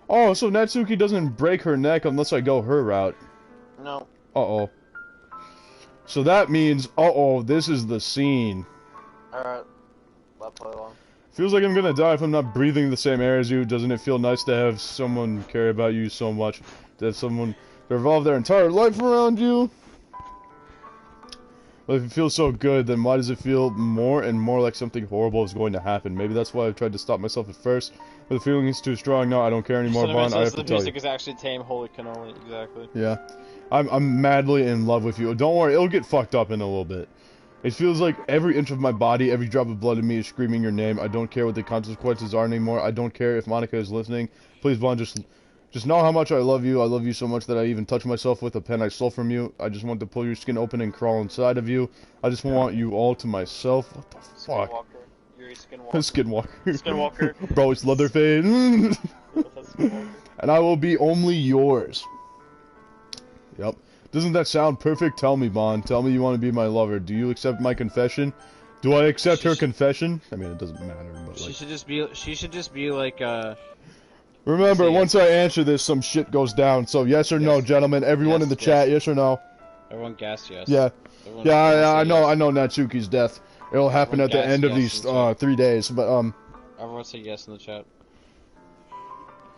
Oh, so Natsuki doesn't break her neck unless I go her route. No. Uh-oh. So that means, this is the scene. Alright. Let's play along. Feels like I'm gonna die if I'm not breathing the same air as you. Doesn't it feel nice to have someone care about you so much? To have someone revolve their entire life around you? Well, if it feels so good, then why does it feel more and more like something horrible is going to happen? Maybe that's why I've tried to stop myself at first. But the feeling is too strong. No, I don't care anymore, Bon. I have to tell you. The music is actually tame. Holy cannoli. Exactly. Yeah. I'm madly in love with you. Don't worry, it'll get fucked up in a little bit. It feels like every inch of my body, every drop of blood in me is screaming your name. I don't care what the consequences are anymore. I don't care if Monica is listening. Please, Bon, just know how much I love you. I love you so much that I even touch myself with a pen I stole from you. I just want to pull your skin open and crawl inside of you. I just want you all to myself. What the fuck? Skinwalker. You're a Skinwalker. Skinwalker. Bro, it's Leatherface. And I will be only yours. Yep. Doesn't that sound perfect? Tell me, Bon. Tell me you want to be my lover. Do you accept my confession? Do I accept her confession? I mean, it doesn't matter, but like... She should just be like, Remember, once I answer this, some shit goes down. So yes or no, gentlemen. Everyone in the chat, yes or no? Everyone guessed yes. Yeah. I know Natsuki's death. It'll happen at the end of these 3 days, but Everyone say yes in the chat.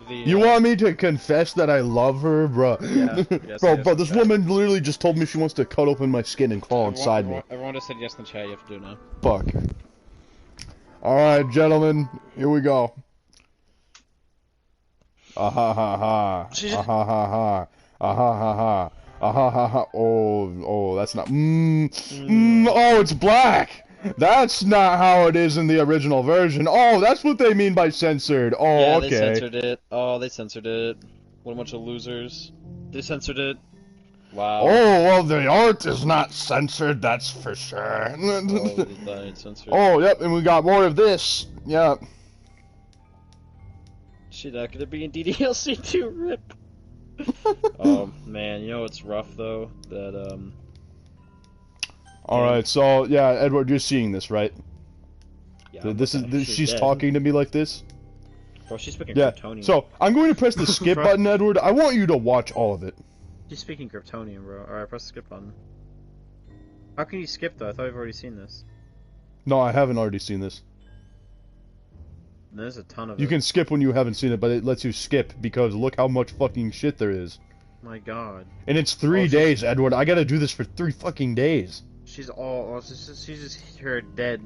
You want me to confess that I love her, bro? Yeah, bro, this woman literally just told me she wants to cut open my skin and crawl inside me. Everyone just said yes in the chat. You have to do it now. Fuck. All right, gentlemen, here we go. Ah ha ha ha. Ah ha ha ha. Ah ha ha ha. Ah ha ha ha. Oh, that's not. Oh, it's black. That's not how it is in the original version. Oh, that's what they mean by censored. Oh, yeah, okay. They censored it. Oh, they censored it. What a bunch of losers. They censored it. Wow. Oh, well, the art is not censored, that's for sure. Oh, yep, and we got more of this. Yep. Shit, that could be in ddlc too, rip. Oh, man, you know what's rough, though? That, Alright, so, yeah, Edward, you're seeing this, right? Yeah, she's talking to me like this? Bro, she's speaking Kryptonian. So, I'm going to press the skip button, Edward. I want you to watch all of it. She's speaking Kryptonian, bro. Alright, press the skip button. How can you skip, though? I thought you've already seen this. No, I haven't already seen this. There's a ton of You can skip when you haven't seen it, but it lets you skip because look how much fucking shit there is. My god. And it's 3 days, Edward. I gotta do this for 3 fucking days. She's just her dead.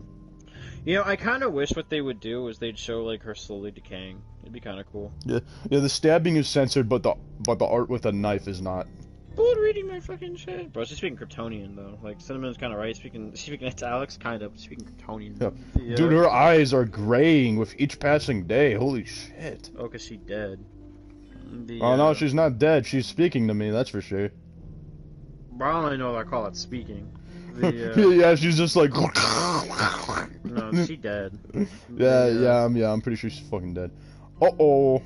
You know, I kind of wish what they would do is they'd show like her slowly decaying. It'd be kind of cool. Yeah, the stabbing is censored, but the art with a knife is not. Bullet reading my fucking shit, bro. She's speaking Kryptonian though. Like Cinnamon's kind of right. Speaking to Alex, kind of speaking Kryptonian. Yeah. Dude, her eyes are graying with each passing day. Holy shit. Oh, cause she dead. Oh no, she's not dead. She's speaking to me. That's for sure. Bro, I don't really know what I call it speaking. Yeah, she's just like. No, she dead. Yeah, I'm pretty sure she's fucking dead. Uh-oh.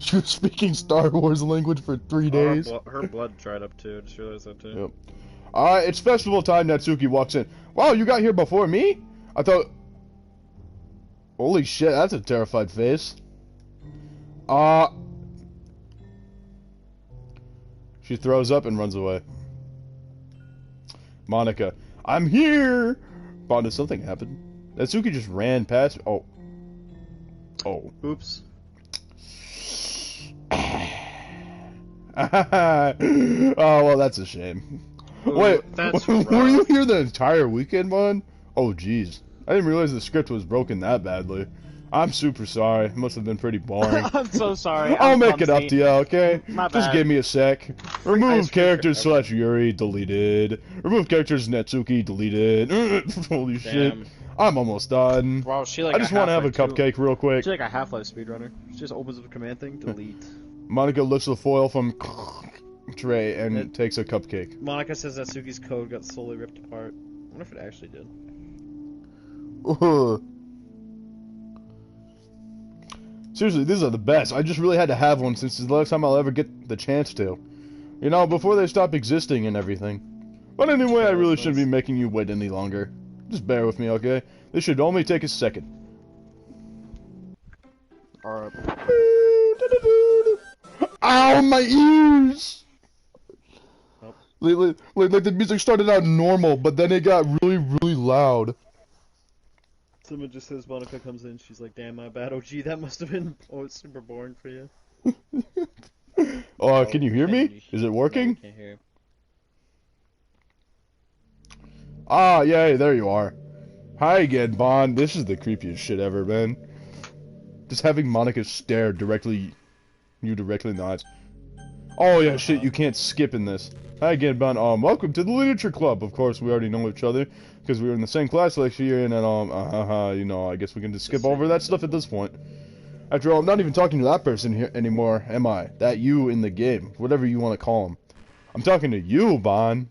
She was speaking Star Wars language for 3 days. Her blood dried up too. I just realized that too. Yep. Alright, it's festival time. Natsuki walks in. Wow, you got here before me? I thought... Holy shit, that's a terrified face. She throws up and runs away. Monica. I'm here! Bon, did something happen? Natsuki just ran past... Oh. Oh. Oops. Oh, well, that's a shame. Ooh, Wait, that's were rough. you here the entire weekend, Bon? Oh, jeez. I didn't realize the script was broken that badly. I'm super sorry. It must have been pretty boring. I'm so sorry. I'll I'm make it up clumsy. to you, okay? My Just bad. give me a sec. Remove ice cream characters forever. / Yuri, deleted. Remove characters Natsuki, deleted. Holy shit. Damn. I'm almost done. Wow, she like I just want to have a cupcake real quick. She's like a Half-Life speedrunner. She just opens up a command thing, delete. Monica lifts the foil from tray and takes a cupcake. Monica says that Suki's code got slowly ripped apart. I wonder if it actually did. Seriously, these are the best. I just really had to have one since it's the last time I'll ever get the chance to. You know, before they stop existing and everything. But anyway, I really shouldn't be making you wait any longer. Just bear with me, okay? This should only take a second. Alright. Ow, my ears! Oh. Like the music started out normal, but then it got really, really loud. Someone just says Monica comes in, she's like, damn, my bad. Oh, gee, that must have been it's super boring for you. Can you hear me? Is it working? No, I can't hear. Ah, yay, there you are. Hi again, Bond. This is the creepiest shit ever, man. Just having Monica stare you directly in the eyes. Oh yeah, shit, you can't skip in this. Hi again, Bond. Welcome to the Literature Club. Of course, we already know each other, because we were in the same class last year, and then, you know, I guess we can just skip over that stuff at this point. After all, I'm not even talking to that person here anymore, am I? That you in the game, whatever you want to call him. I'm talking to you, Bond.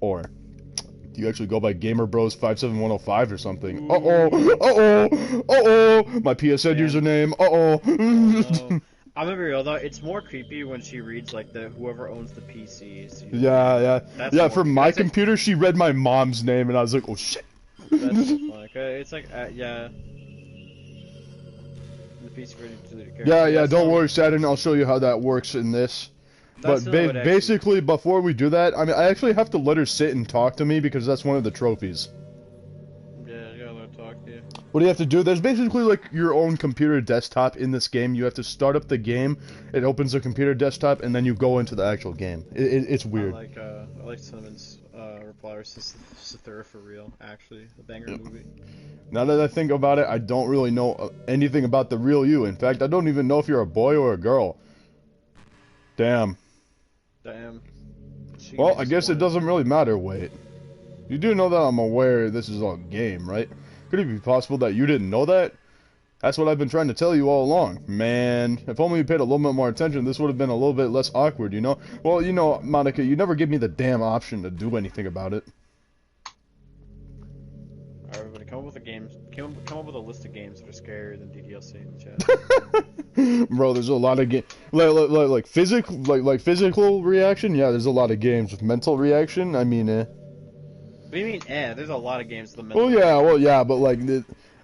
Or... do you actually go by Gamer Bros 57105 or something? My PSN username. No. I'm gonna be real though, it's more creepy when she reads like the whoever owns the PCs. Yeah. That's Yeah, more- for my that's it. computer, she read my mom's name, and I was like, oh shit. That's so funny. It's like, yeah. The PC ready to delete a character. Yeah, That's don't not- worry, Saturn. I'll show you how that works in this. that's But not what actually- basically, before we do that, I mean, I actually have to let her sit and talk to me because that's one of the trophies. Yeah, you gotta let her talk to you. What do you have to do? There's basically like your own computer desktop in this game. You have to start up the game. It opens a computer desktop, and then you go into the actual game. It's weird. I like Cinnamon's reply to Cythera for real, actually. A banger movie. Now that I think about it, I don't really know anything about the real you. In fact, I don't even know if you're a boy or a girl. Damn. Damn. She Well, gets I guess it disappointed. doesn't really matter. Wait. You do know that I'm aware this is a game, right? Could it be possible that you didn't know that? That's what I've been trying to tell you all along. Man, if only you paid a little bit more attention, this would have been a little bit less awkward, you know? Well, you know, Monica, you never give me the damn option to do anything about it. Alright, everybody, come up with a game. Come up with a list of games that are scarier than DDLC in the chat. Bro, there's a lot of games. Like physical reaction? Yeah, there's a lot of games. With mental reaction? I mean, What do you mean, There's a lot of games with the mental. Well, yeah, but like,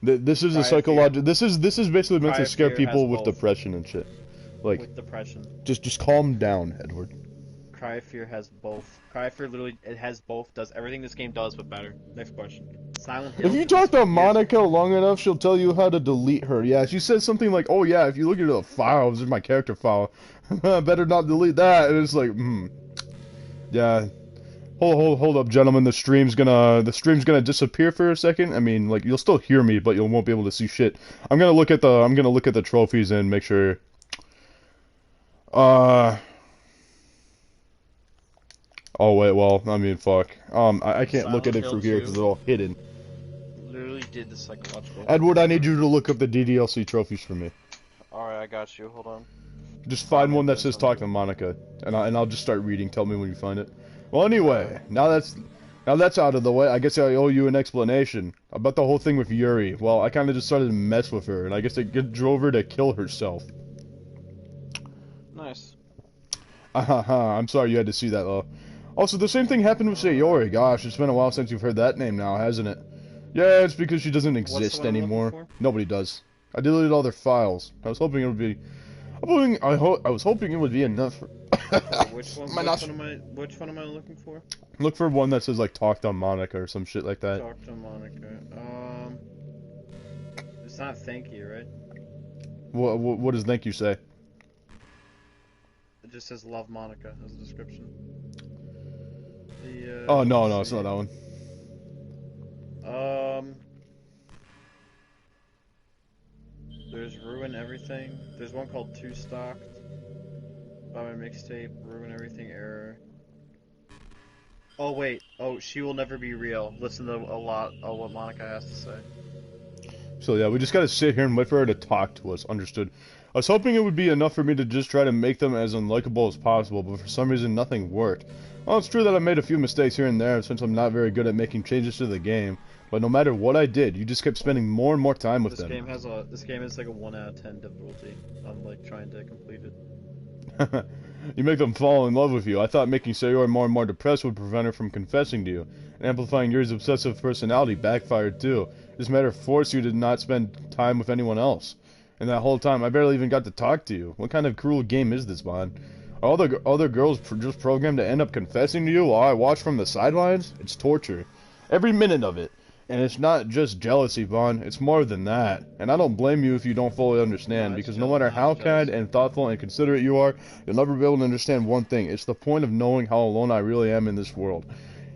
this is a Cry of psychological. This is basically meant Cry to of scare Fear people has with both. depression and shit. Like, With depression. just calm down, Edward. Cry of Fear has both. Cry of Fear literally, it has both, does everything this game does, but better. Next question. Silent Hill. If you talk to Monica long enough, she'll tell you how to delete her. Yeah, she says something like, "Oh yeah, if you look at the file, this is my character file. Better not delete that." And it's like, yeah. Hold up, gentlemen. The stream's gonna disappear for a second. I mean, like, you'll still hear me, but you won't be able to see shit. I'm gonna look at the trophies and make sure. Oh wait, well, I mean, fuck. I can't look at it Silent from Hill here 2. because it's all hidden. Literally did the psychological. Edward, I need you to look up the DDLC trophies for me. Alright, I got you. Hold on. Just find one that says "Talk to Monica," and I'll just start reading. Tell me when you find it. Well, anyway, now that's out of the way. I guess I owe you an explanation about the whole thing with Yuri. Well, I kind of just started to mess with her, and I guess it drove her to kill herself. Nice. I'm sorry you had to see that, though. Also, the same thing happened with Sayori. Gosh, it's been a while since you've heard that name now, hasn't it? Yeah, it's because she doesn't What's the exist one I'm looking anymore. for? Nobody does. I deleted all their files. I was hoping it would be... I was hoping it would be enough for... Which one? My nostril. Which one am I looking for? Look for one that says, like, Talk to Monica or some shit like that. Talk to Monica. It's not thank you, right? What does thank you say? It just says love Monica as a description. Oh, no, it's not that one. There's Ruin Everything. There's one called Two Stocked. Buy my mixtape. Ruin Everything error. Oh wait. Oh, She Will Never Be Real. Listen to a lot of what Monica has to say. So yeah, we just gotta sit here and wait for her to talk to us. Understood. I was hoping it would be enough for me to just try to make them as unlikable as possible, but for some reason nothing worked. Well, it's true that I made a few mistakes here and there since I'm not very good at making changes to the game, but no matter what I did, you just kept spending more and more time with them. This game is like a 1 out of 10 difficulty. I'm like trying to complete it. You make them fall in love with you. I thought making Sayori more and more depressed would prevent her from confessing to you. And amplifying Yuri's obsessive personality backfired too. This matter forced you to not spend time with anyone else. And that whole time, I barely even got to talk to you. What kind of cruel game is this, Bond? Are all the other girls just programmed to end up confessing to you while I watch from the sidelines? It's torture. Every minute of it. And it's not just jealousy, Vaughn. It's more than that. And I don't blame you if you don't fully understand, because no matter how kind and thoughtful and considerate you are, you'll never be able to understand one thing. It's the point of knowing how alone I really am in this world.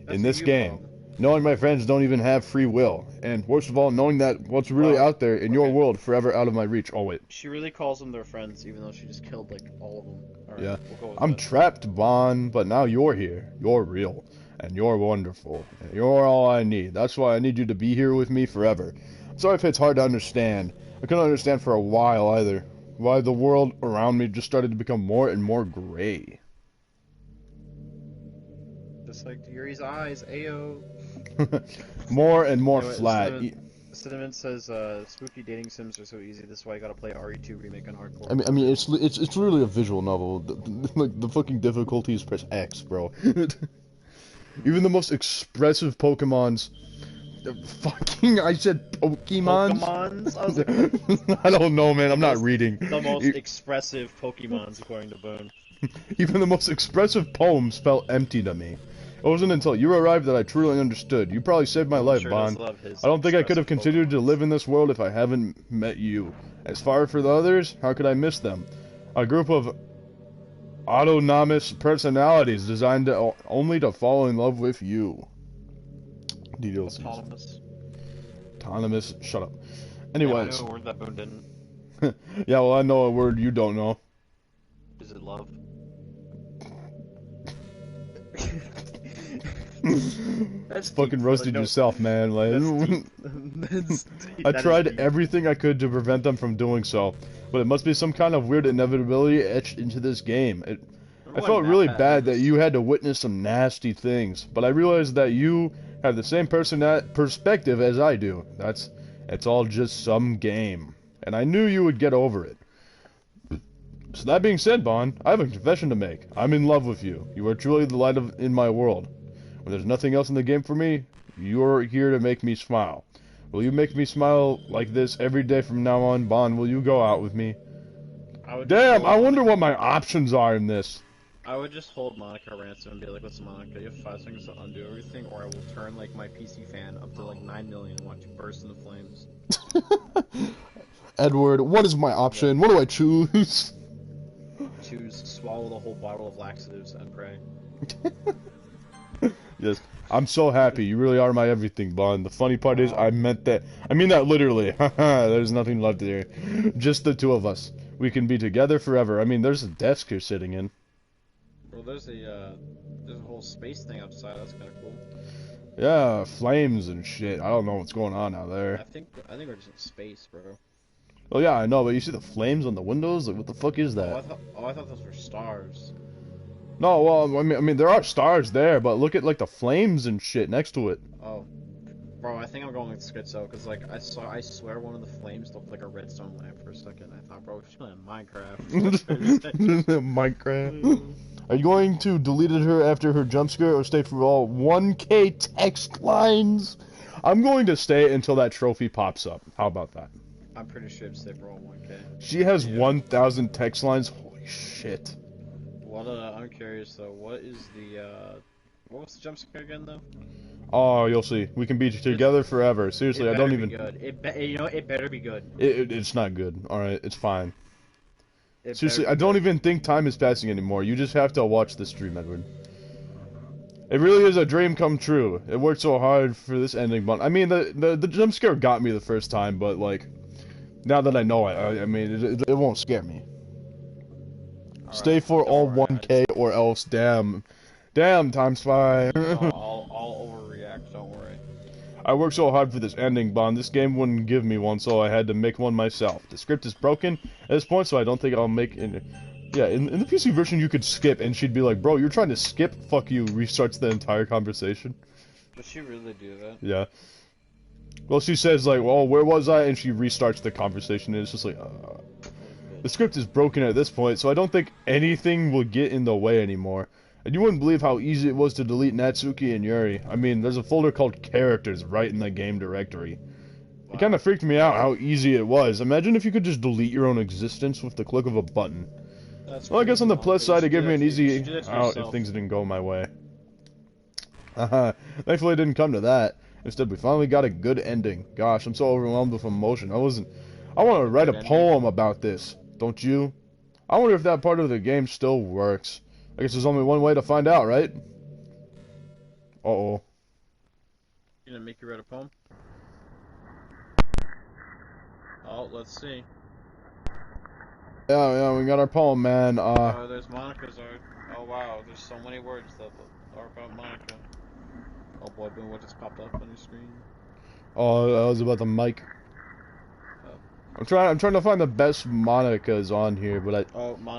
In this game. Knowing my friends don't even have free will. And worst of all, knowing that what's really out there in your world forever out of my reach. Oh, wait. She really calls them their friends, even though she just killed, like, all of them. All right, Yeah. we'll go with I'm that. trapped, Vaughn, but now you're here. You're real. And you're wonderful. And you're all I need. That's why I need you to be here with me forever. I'm sorry if it's hard to understand. I couldn't understand for a while either. Why the world around me just started to become more and more gray. Just like Yuri's eyes, ayo. More and more Anyway, flat. Cinnamon says, spooky dating sims are so easy, this is why you gotta play RE2 Remake on hardcore. I mean, it's literally a visual novel. Like the fucking difficulty is press X, bro. Even the most expressive Pokemons. I said Pokemons. Pokemons? I was like, I don't know, man. I'm not reading. the most expressive Pokemons, according to Boone. Even the most expressive poems felt empty to me. It wasn't until you arrived that I truly understood. You probably saved my life, Bond. I don't think I could have continued to live in this world if I haven't met you. As far for the others, how could I miss them? A group of autonomous personalities designed only to fall in love with you. ddlc. Autonomous. Shut up. Anyways. Yeah, I know a word that Boone didn't. Yeah, well, I know a word you don't know. Is it love? That's fucking roasted yourself, man. Like, I tried everything I could to prevent them from doing so, but it must be some kind of weird inevitability etched into this game. I felt really bad that you had to witness some nasty things, but I realized that you have the same perspective as I do. It's all just some game, and I knew you would get over it. So that being said, Bond, I have a confession to make. I'm in love with you. You are truly the light in my world. When there's nothing else in the game for me, you're here to make me smile. Will you make me smile like this every day from now on, Bond? Will you go out with me? Damn, I wonder what my options are in this. I would just hold Monica ransom and be like, listen, Monica, you have 5 seconds to undo everything, or I will turn, like, my PC fan up to, like, 9 million and watch you burst into flames. Edward, what is my option? What do I choose? Choose swallow the whole bottle of laxatives and pray. Yes, I'm so happy. You really are my everything, Bond. The funny part is, I meant that. I mean that literally. There's nothing left here. Just the two of us. We can be together forever. I mean, there's a desk you're sitting in. Well, there's a whole space thing outside. That's kind of cool. Yeah, flames and shit. I don't know what's going on out there. I think we're just in space, bro. Oh yeah, I know, but you see the flames on the windows? Like, what the fuck is that? I thought those were stars. No, well, I mean, there are stars there, but look at like the flames and shit next to it. Oh. Bro, I think I'm going with schizo, because, like, I swear one of the flames looked like a redstone lamp for a second. I thought, bro, she's playing Minecraft. Minecraft. Are you going to delete her after her jump scare or stay for all 1K text lines? I'm going to stay until that trophy pops up. How about that? I'm pretty sure it's stay for all 1K. She has 1,000 text lines. Holy shit. What, I'm curious, though, what was the jump scare again, though? Oh, you'll see. We can be together forever. Seriously, I don't even... Good. You know, it better be good. It's not good. Alright, it's fine. It Seriously, I don't even think time is passing anymore. You just have to watch the stream, Edward. It really is a dream come true. It worked so hard for this ending, but... I mean, the jump scare got me the first time, but, like... Now that I know it, I mean, it won't scare me. All Stay right, for all worry, 1K or else, damn. Damn, times 5. I'll overreact, don't worry. I worked so hard for this ending, Bond. This game wouldn't give me one, so I had to make one myself. The script is broken at this point, so I don't think I'll make it. Yeah, in the PC version, you could skip, and she'd be like, bro, you're trying to skip? Fuck you, restarts the entire conversation. Does she really do that? Yeah. Well, she says, like, well, where was I? And she restarts the conversation, and it's just like, The script is broken at this point, so I don't think anything will get in the way anymore. And you wouldn't believe how easy it was to delete Natsuki and Yuri. I mean, there's a folder called Characters right in the game directory. Wow. It kind of freaked me out how easy it was. Imagine if you could just delete your own existence with the click of a button. Well, I guess on the plus side, it gave me an easy out if things didn't go my way. Thankfully, it didn't come to that. Instead, we finally got a good ending. Gosh, I'm so overwhelmed with emotion. I want to write a poem about this. Don't you? I wonder if that part of the game still works. I guess there's only one way to find out, right? Uh-oh. You gonna make you write a poem? Oh, let's see. Yeah, we got our poem, man. Oh, there's Monica's art. Oh, wow, there's so many words that are about Monica. Oh boy, boom, what just popped up on your screen? Oh, that was about the mic. I'm trying to find the best Monicas on here, but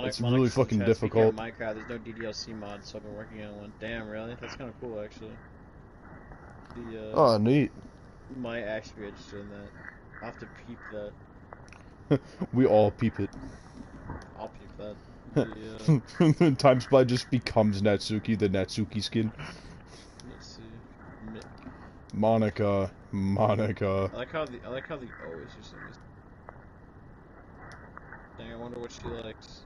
it's really fucking difficult. Minecraft, there's no ddlc mod, so I've been working on one. Damn, really? That's kind of cool, actually. Oh, neat. Might actually be interested in that. I'll have to peep that. We all peep it. I'll peep that. Time Spy just becomes Natsuki, the Natsuki skin. Let's see. Monica. I like how the O is used in this. Dang, I wonder what she likes.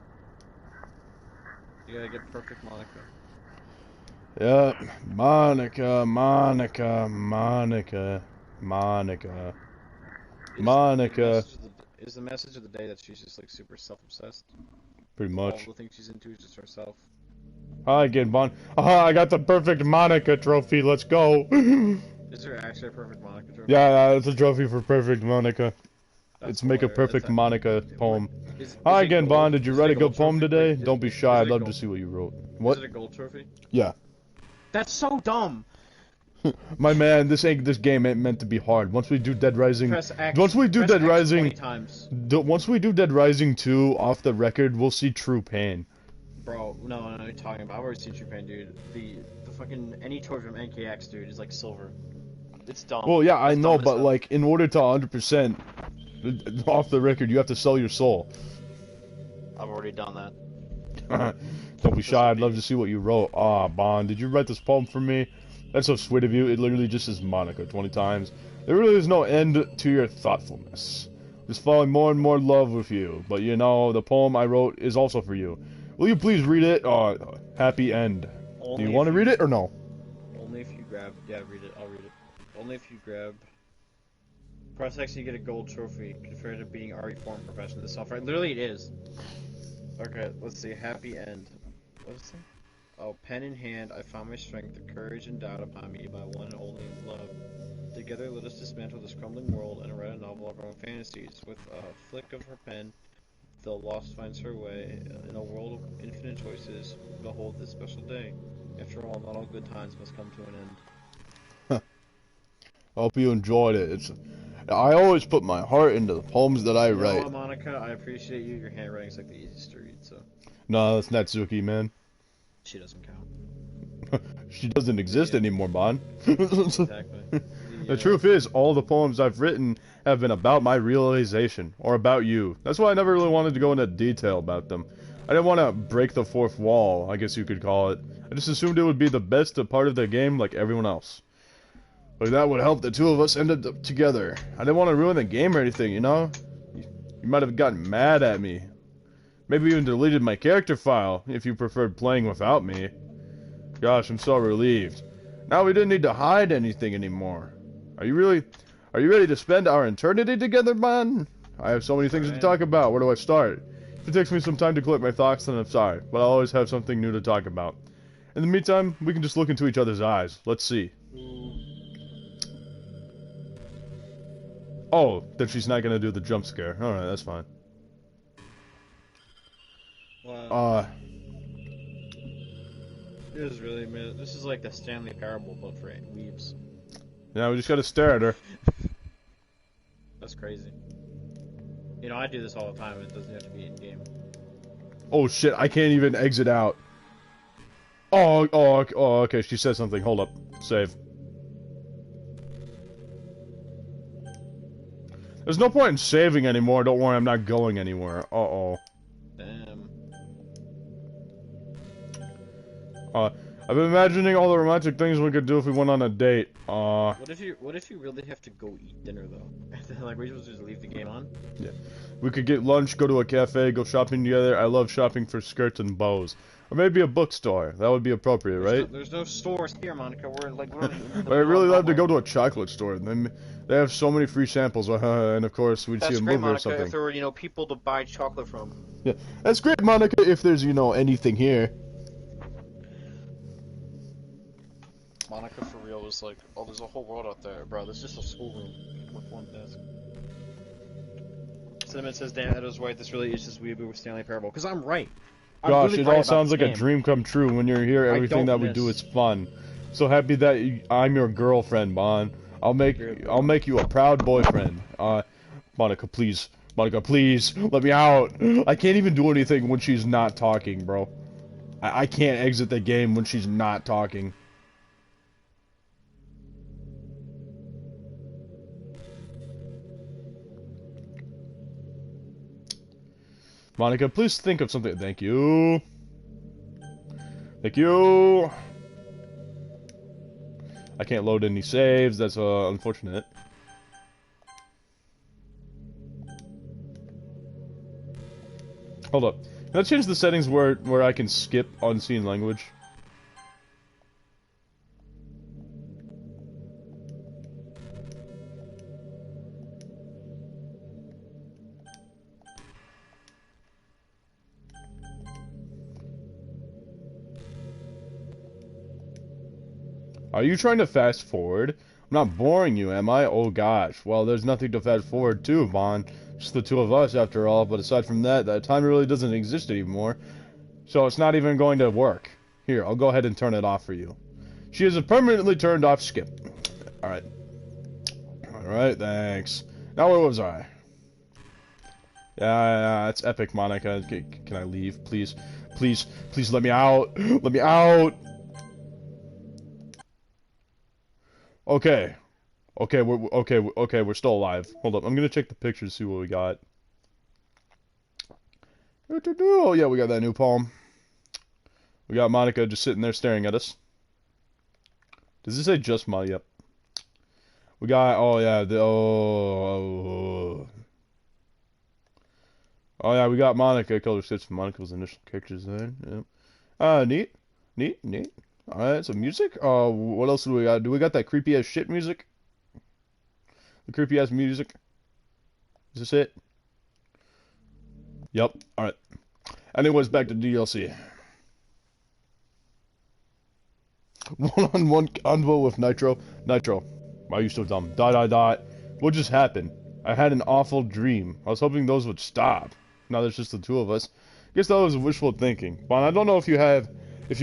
You gotta get perfect Monica. Yeah, Monica. Is the message of the day that she's just like super self-obsessed? Pretty much. All the things she's into is just herself. Hi again, Bon. I got the perfect Monica trophy. Let's go. Is there actually a perfect Monica trophy? Yeah, it's a trophy for perfect Monica. It's make a perfect Monica poem. Is Hi again, gold? Bond. Did you write a good poem today? Is, Don't be shy. I'd love gold? to see what you wrote. What? Is it a gold trophy? Yeah. That's so dumb. My man, this game ain't meant to be hard. Once we do Dead Rising, Press X, once we do press Dead X Rising, 20 times. Once we do Dead Rising 2 off the record, we'll see true pain. Bro, no, you're talking about. I've already seen true pain, dude. The fucking any toy from NKX, dude, is like silver. It's dumb. Well, yeah, I know, but like in order to 100% off the record, you have to sell your soul. I've already done that. Don't be shy. I'd love to see what you wrote. Ah, Bond, did you write this poem for me? That's so sweet of you. It literally just says Monica 20 times. There really is no end to your thoughtfulness. Just falling more and more in love with you. But you know, the poem I wrote is also for you. Will you please read it? Happy end. Do you want to read it or no? Only if you grab. Yeah, read it. I'll read it. Only if you grab. Press X, you get a gold trophy. Compared to being RE form professional. This software. Literally, it is. Okay, let's see. Happy end. What is it? Oh, pen in hand, I found my strength, the courage endowed upon me by one and only love. Together, let us dismantle this crumbling world and write a novel of our own fantasies. With a flick of her pen, the lost finds her way. In a world of infinite choices, behold this special day. After all, not all good times must come to an end. I hope you enjoyed it. I always put my heart into the poems that I write. You know what, Monica, I appreciate you. Your handwriting's like the easiest to read, so. No, that's Natsuki, man. She doesn't count. She doesn't exist anymore, Bon. Exactly. The truth is, all the poems I've written have been about my realization, or about you. That's why I never really wanted to go into detail about them. I didn't want to break the fourth wall, I guess you could call it. I just assumed it would be the best part of the game like everyone else. But that would help the two of us end up together. I didn't want to ruin the game or anything, you know? You might have gotten mad at me. Maybe even deleted my character file, if you preferred playing without me. Gosh, I'm so relieved. Now we didn't need to hide anything anymore. Are you ready to spend our eternity together, man? I have so many things to talk about. Where do I start? If it takes me some time to collect my thoughts, then I'm sorry. But I'll always have something new to talk about. In the meantime, we can just look into each other's eyes. Let's see. Oh, then she's not gonna do the jump scare. Alright, that's fine. Wow. This is like the Stanley Parable, but for weebs. Yeah, we just gotta stare at her. That's crazy. You know, I do this all the time. It doesn't have to be in game. Oh shit! I can't even exit out. Oh, okay. She said something. Hold up. Save. There's no point in saving anymore. Don't worry, I'm not going anywhere. Uh-oh. Damn. I've been imagining all the romantic things we could do if we went on a date. What if you really have to go eat dinner though? Like, we're supposed to just leave the game on? Yeah. We could get lunch, go to a cafe, go shopping together. I love shopping for skirts and bows. Or maybe a bookstore. That would be appropriate, right? There's no stores here, Monica. We're like, I'd really love to go to a chocolate store. They have so many free samples, and of course we'd see a movie or something. If there were, people to buy chocolate from. Yeah, that's great, Monica. If there's, anything here. Monica, for real, was like, oh, there's a whole world out there, bro. This is just a schoolroom with one desk. Cinnamon says, Dan, Edo's right. This really is just Weeaboo with Stanley Parable. Because I'm right. Gosh, it all sounds like a dream come true when you're here. Everything that we do is fun. So happy that I'm your girlfriend, Mon. I'll make you a proud boyfriend. Monica, please, let me out. I can't even do anything when she's not talking, bro. I can't exit the game when she's not talking. Monica, please think of something. Thank you. Thank you. I can't load any saves. That's unfortunate. Hold up. Can I change the settings where I can skip unseen language? Are you trying to fast forward? I'm not boring you, am I? Oh gosh. Well, there's nothing to fast forward to, Vaughn. Just the two of us, after all. But aside from that, that time really doesn't exist anymore. So it's not even going to work. Here, I'll go ahead and turn it off for you. She is a permanently turned off skip. Alright. Alright, thanks. Now where was I? Yeah, it's epic, Monica. Can I leave, please? Please let me out. Let me out. Okay, we're still alive. Hold up, I'm gonna check the pictures, see what we got. Oh yeah, we got that new poem. We got Monica just sitting there staring at us. Does it say just Monica? Yep. We got, oh yeah, oh yeah, we got Monica, color sketch from Monica's initial characters there. Yep. Neat. Alright, so music? What else do we got? Do we got that creepy ass shit music? The creepy ass music? Is this it? Yep, alright. Anyways, back to DLC. One-on-one convo with Nitro. Nitro, why are you so dumb? ... What just happened? I had an awful dream. I was hoping those would stop. Now there's just the two of us. Guess that was wishful thinking. Bon, I don't know if you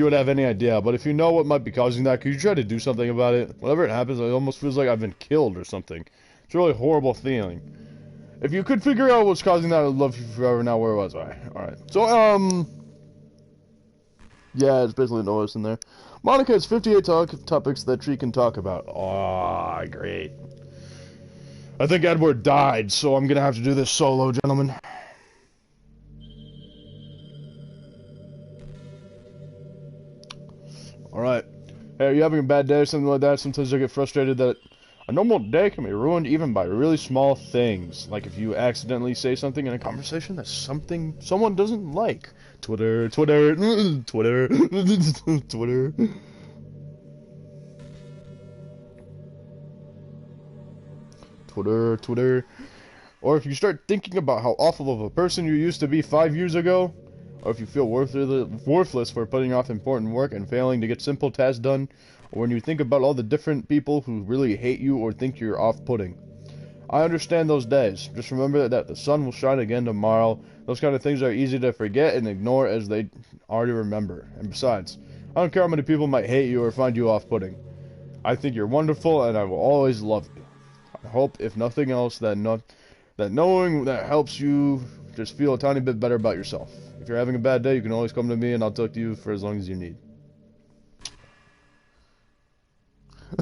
would have any idea, but if you know what might be causing that, could you try to do something about it? Whenever it happens, it almost feels like I've been killed or something. It's a really horrible feeling. If you could figure out what's causing that, I'd love you forever. Now, where was I? Alright. So, yeah, it's basically noise in there. Monica has 58 topics that she can talk about. Aw, great. I think Edward died, so I'm gonna have to do this solo, gentlemen. Alright. Hey, are you having a bad day or something like that? Sometimes I get frustrated that a normal day can be ruined even by really small things. Like if you accidentally say something in a conversation that's someone doesn't like. Twitter, Twitter, Twitter, Twitter. Twitter, Twitter. Or if you start thinking about how awful of a person you used to be 5 years ago, or if you feel worthless for putting off important work and failing to get simple tasks done, or when you think about all the different people who really hate you or think you're off-putting. I understand those days. Just remember that the sun will shine again tomorrow. Those kind of things are easy to forget and ignore as they already remember. And besides, I don't care how many people might hate you or find you off-putting. I think you're wonderful and I will always love you. I hope, if nothing else, that knowing that helps you just feel a tiny bit better about yourself. If you're having a bad day, you can always come to me and I'll talk to you for as long as you need.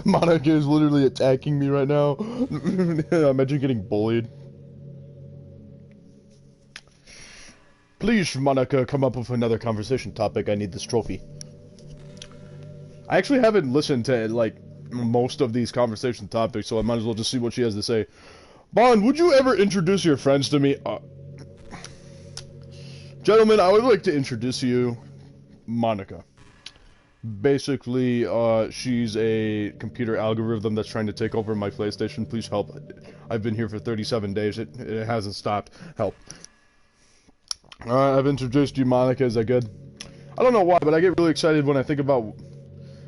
Monica is literally attacking me right now. Imagine getting bullied. Please, Monica, come up with another conversation topic. I need this trophy. I actually haven't listened to, like, most of these conversation topics, so I might as well just see what she has to say. Bond, would you ever introduce your friends to me? Gentlemen, I would like to introduce you, Monica. Basically, she's a computer algorithm that's trying to take over my PlayStation. Please help. I've been here for 37 days. It hasn't stopped. Help. Alright, I've introduced you, Monica. Is that good? I don't know why, but I get really excited when I think about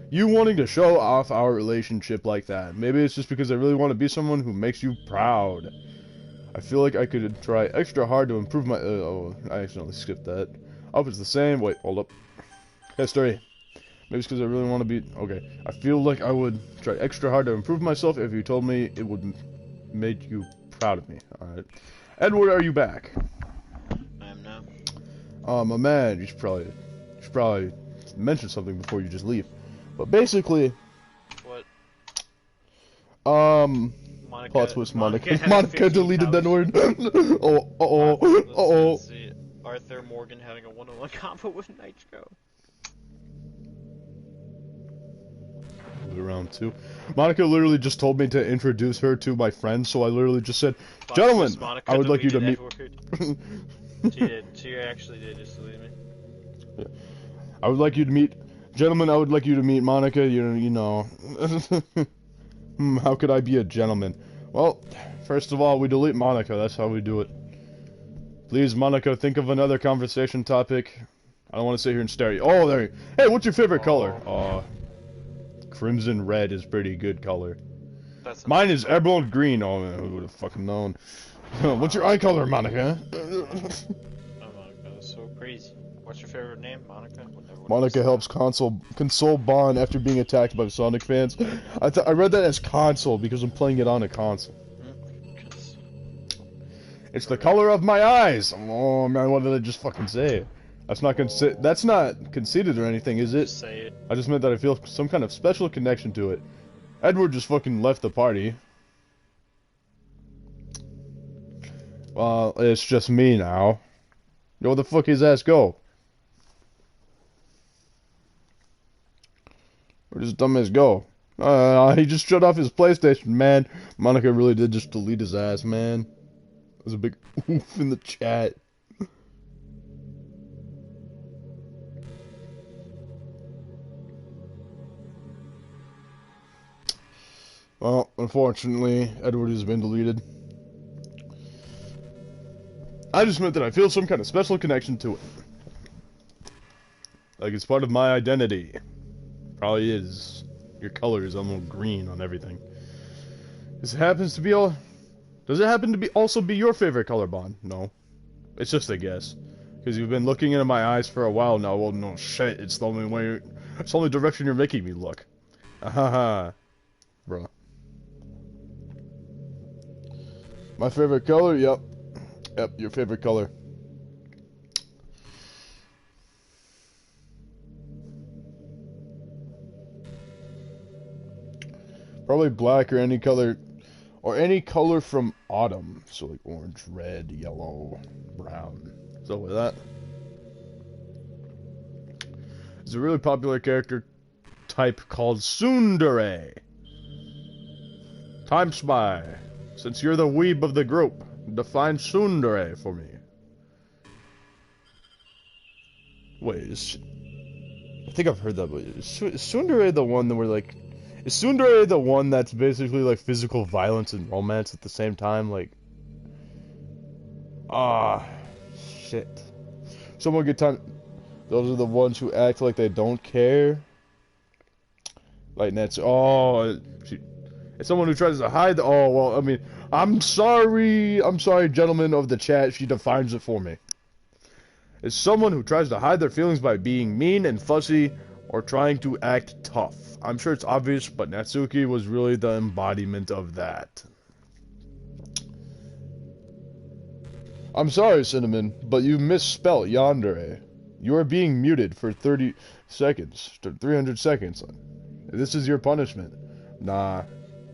you wanting to show off our relationship like that. Maybe it's just because I really want to be someone who makes you proud. I feel like I could try extra hard to improve my... oh, I accidentally skipped that. I hope it's the same. Wait, hold up. History. Maybe it's because I really want to be... Okay. I feel like I would try extra hard to improve myself if you told me it would make you proud of me. Alright. Edward, are you back? I am now. My man, you should probably mention something before you just leave. But basically... What? Plot twist, Monica deleted that word. Arthur Morgan having a one-on-one combo with Nitro. Round 2. Monica literally just told me to introduce her to my friends, so I literally just said, gentlemen, I would like you to meet... She actually did just delete me. Yeah. I would like you to meet... Gentlemen, I would like you to meet Monica, you know... How could I be a gentleman? Well, first of all, we delete Monica, that's how we do it. Please, Monica, think of another conversation topic. I don't want to sit here and stare at you. Oh, there you... Hey, what's your favorite color? Crimson red is pretty good color. Mine is emerald green. Oh, man, who would have fucking known? What's your eye color, Monica? Oh, Monica, that's so crazy. What's your favorite name, Monica? Monica helps console Bond after being attacked by Sonic fans. I read that as console because I'm playing it on a console. It's the color of my eyes. Oh man, what did I just fucking say? That's not conceited or anything, is it? Just say it. I just meant that I feel some kind of special connection to it. Edward just fucking left the party. Well, it's just me now. Yo, where the fuck his ass go? Where does dumbass go? He just shut off his PlayStation, man. Monica really did just delete his ass, man. There's a big oof in the chat. Well, unfortunately, Edward has been deleted. I just meant that I feel some kind of special connection to it. Like it's part of my identity. Probably is. Your color is almost green on everything. Does it happen to be also be your favorite color, Bond? No. It's just a guess. Because you've been looking into my eyes for a while now. Well, no shit. It's the only direction you're making me look. Haha. Bruh. My favorite color? Yep. Yep, your favorite color. Probably black or any color. Or any color from autumn. So like orange, red, yellow, brown. So with that. It's a really popular character type called Tsundere. Time Spy. Since you're the weeb of the group, define Tsundere for me. Wait, I think I've heard that, but is Tsundere the one that we're like... Is Tsundere the one that's basically like physical violence and romance at the same time? Like... Shit. Someone get time... Those are the ones who act like they don't care. Like that's... Oh... It's someone who tries to hide the... Oh, well, I mean... I'm sorry, gentlemen of the chat, she defines it for me. It's someone who tries to hide their feelings by being mean and fussy or trying to act tough. I'm sure it's obvious, but Natsuki was really the embodiment of that. I'm sorry, Cinnamon, but you misspelt yandere. You are being muted for 30 seconds, 300 seconds. This is your punishment. Nah,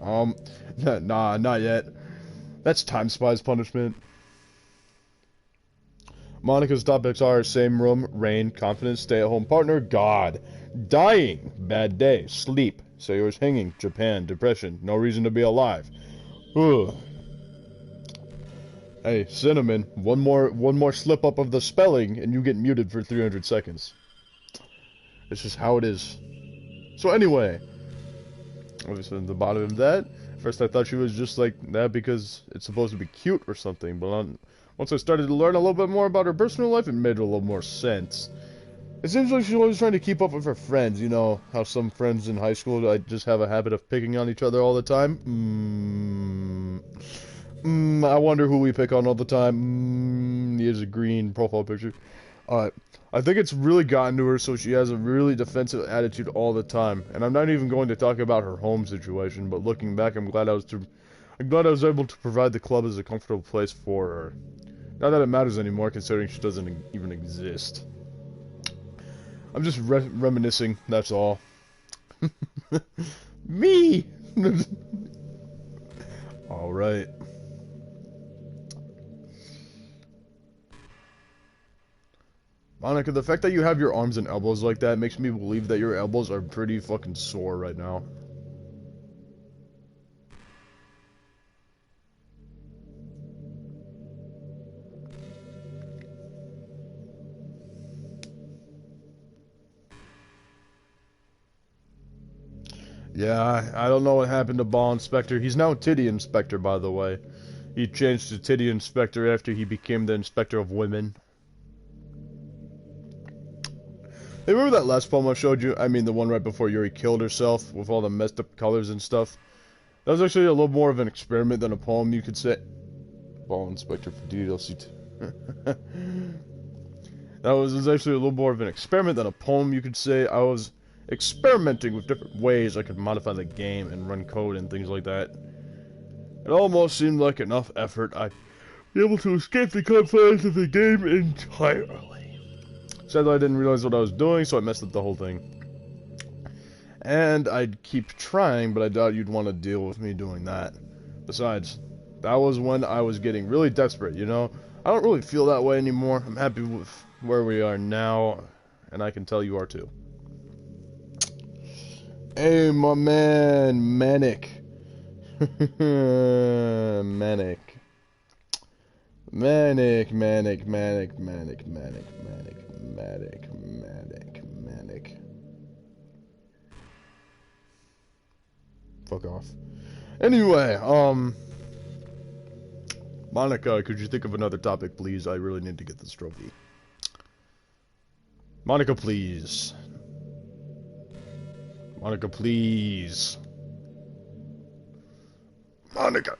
not yet. That's Time Spy's punishment. Monica's topics are same room, rain, confidence, stay-at-home partner, God, dying, bad day, sleep, sailors hanging, Japan, depression, no reason to be alive. Ugh. Hey, Cinnamon, one more slip up of the spelling and you get muted for 300 seconds. It's just how it is. So anyway, obviously at the bottom of that, first I thought she was just like that because it's supposed to be cute or something, but once I started to learn a little bit more about her personal life, it made a little more sense. It seems like she's always trying to keep up with her friends. You know how some friends in high school just have a habit of picking on each other all the time? I wonder who we pick on all the time. Here's a green profile picture. I think it's really gotten to her, so she has a really defensive attitude all the time. And I'm not even going to talk about her home situation, but looking back, I'm glad I was able to provide the club as a comfortable place for her. Not that it matters anymore, considering she doesn't even exist. I'm just reminiscing, that's all. Me! Alright. Monica, the fact that you have your arms and elbows like that makes me believe that your elbows are pretty fucking sore right now. Yeah, I don't know what happened to Ball Inspector. He's now Titty Inspector, by the way. He changed to Titty Inspector after he became the Inspector of Women. Hey, remember that last poem I showed you? I mean, the one right before Yuri killed herself with all the messed up colors and stuff? That was actually a little more of an experiment than a poem, you could say. Ball Inspector for ddlc. That was actually a little more of an experiment than a poem, you could say. I was experimenting with different ways I could modify the game and run code and things like that. It almost seemed like enough effort I'd be able to escape the confines of the game entirely. Sadly, I didn't realize what I was doing, so I messed up the whole thing. And I'd keep trying, but I doubt you'd want to deal with me doing that. Besides, that was when I was getting really desperate, you know? I don't really feel that way anymore. I'm happy with where we are now, and I can tell you are too. Hey, my man, Manic. Manic. Manic, manic, manic, manic, manic, manic, manic, manic, manic. Fuck off. Anyway, Monica, could you think of another topic, please? I really need to get this trophy. Monica, please. Monica, please. Monica.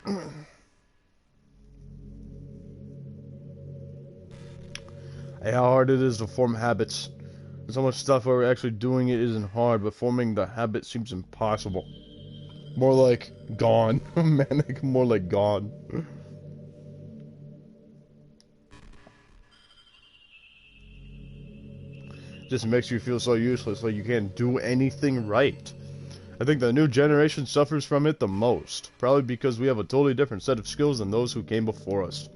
Hey, how hard it is to form habits. There's so much stuff where actually doing it isn't hard, but forming the habit seems impossible. More like gone. Manic, more like gone. Just makes you feel so useless, like you can't do anything right. I think the new generation suffers from it the most, probably because we have a totally different set of skills than those who came before us.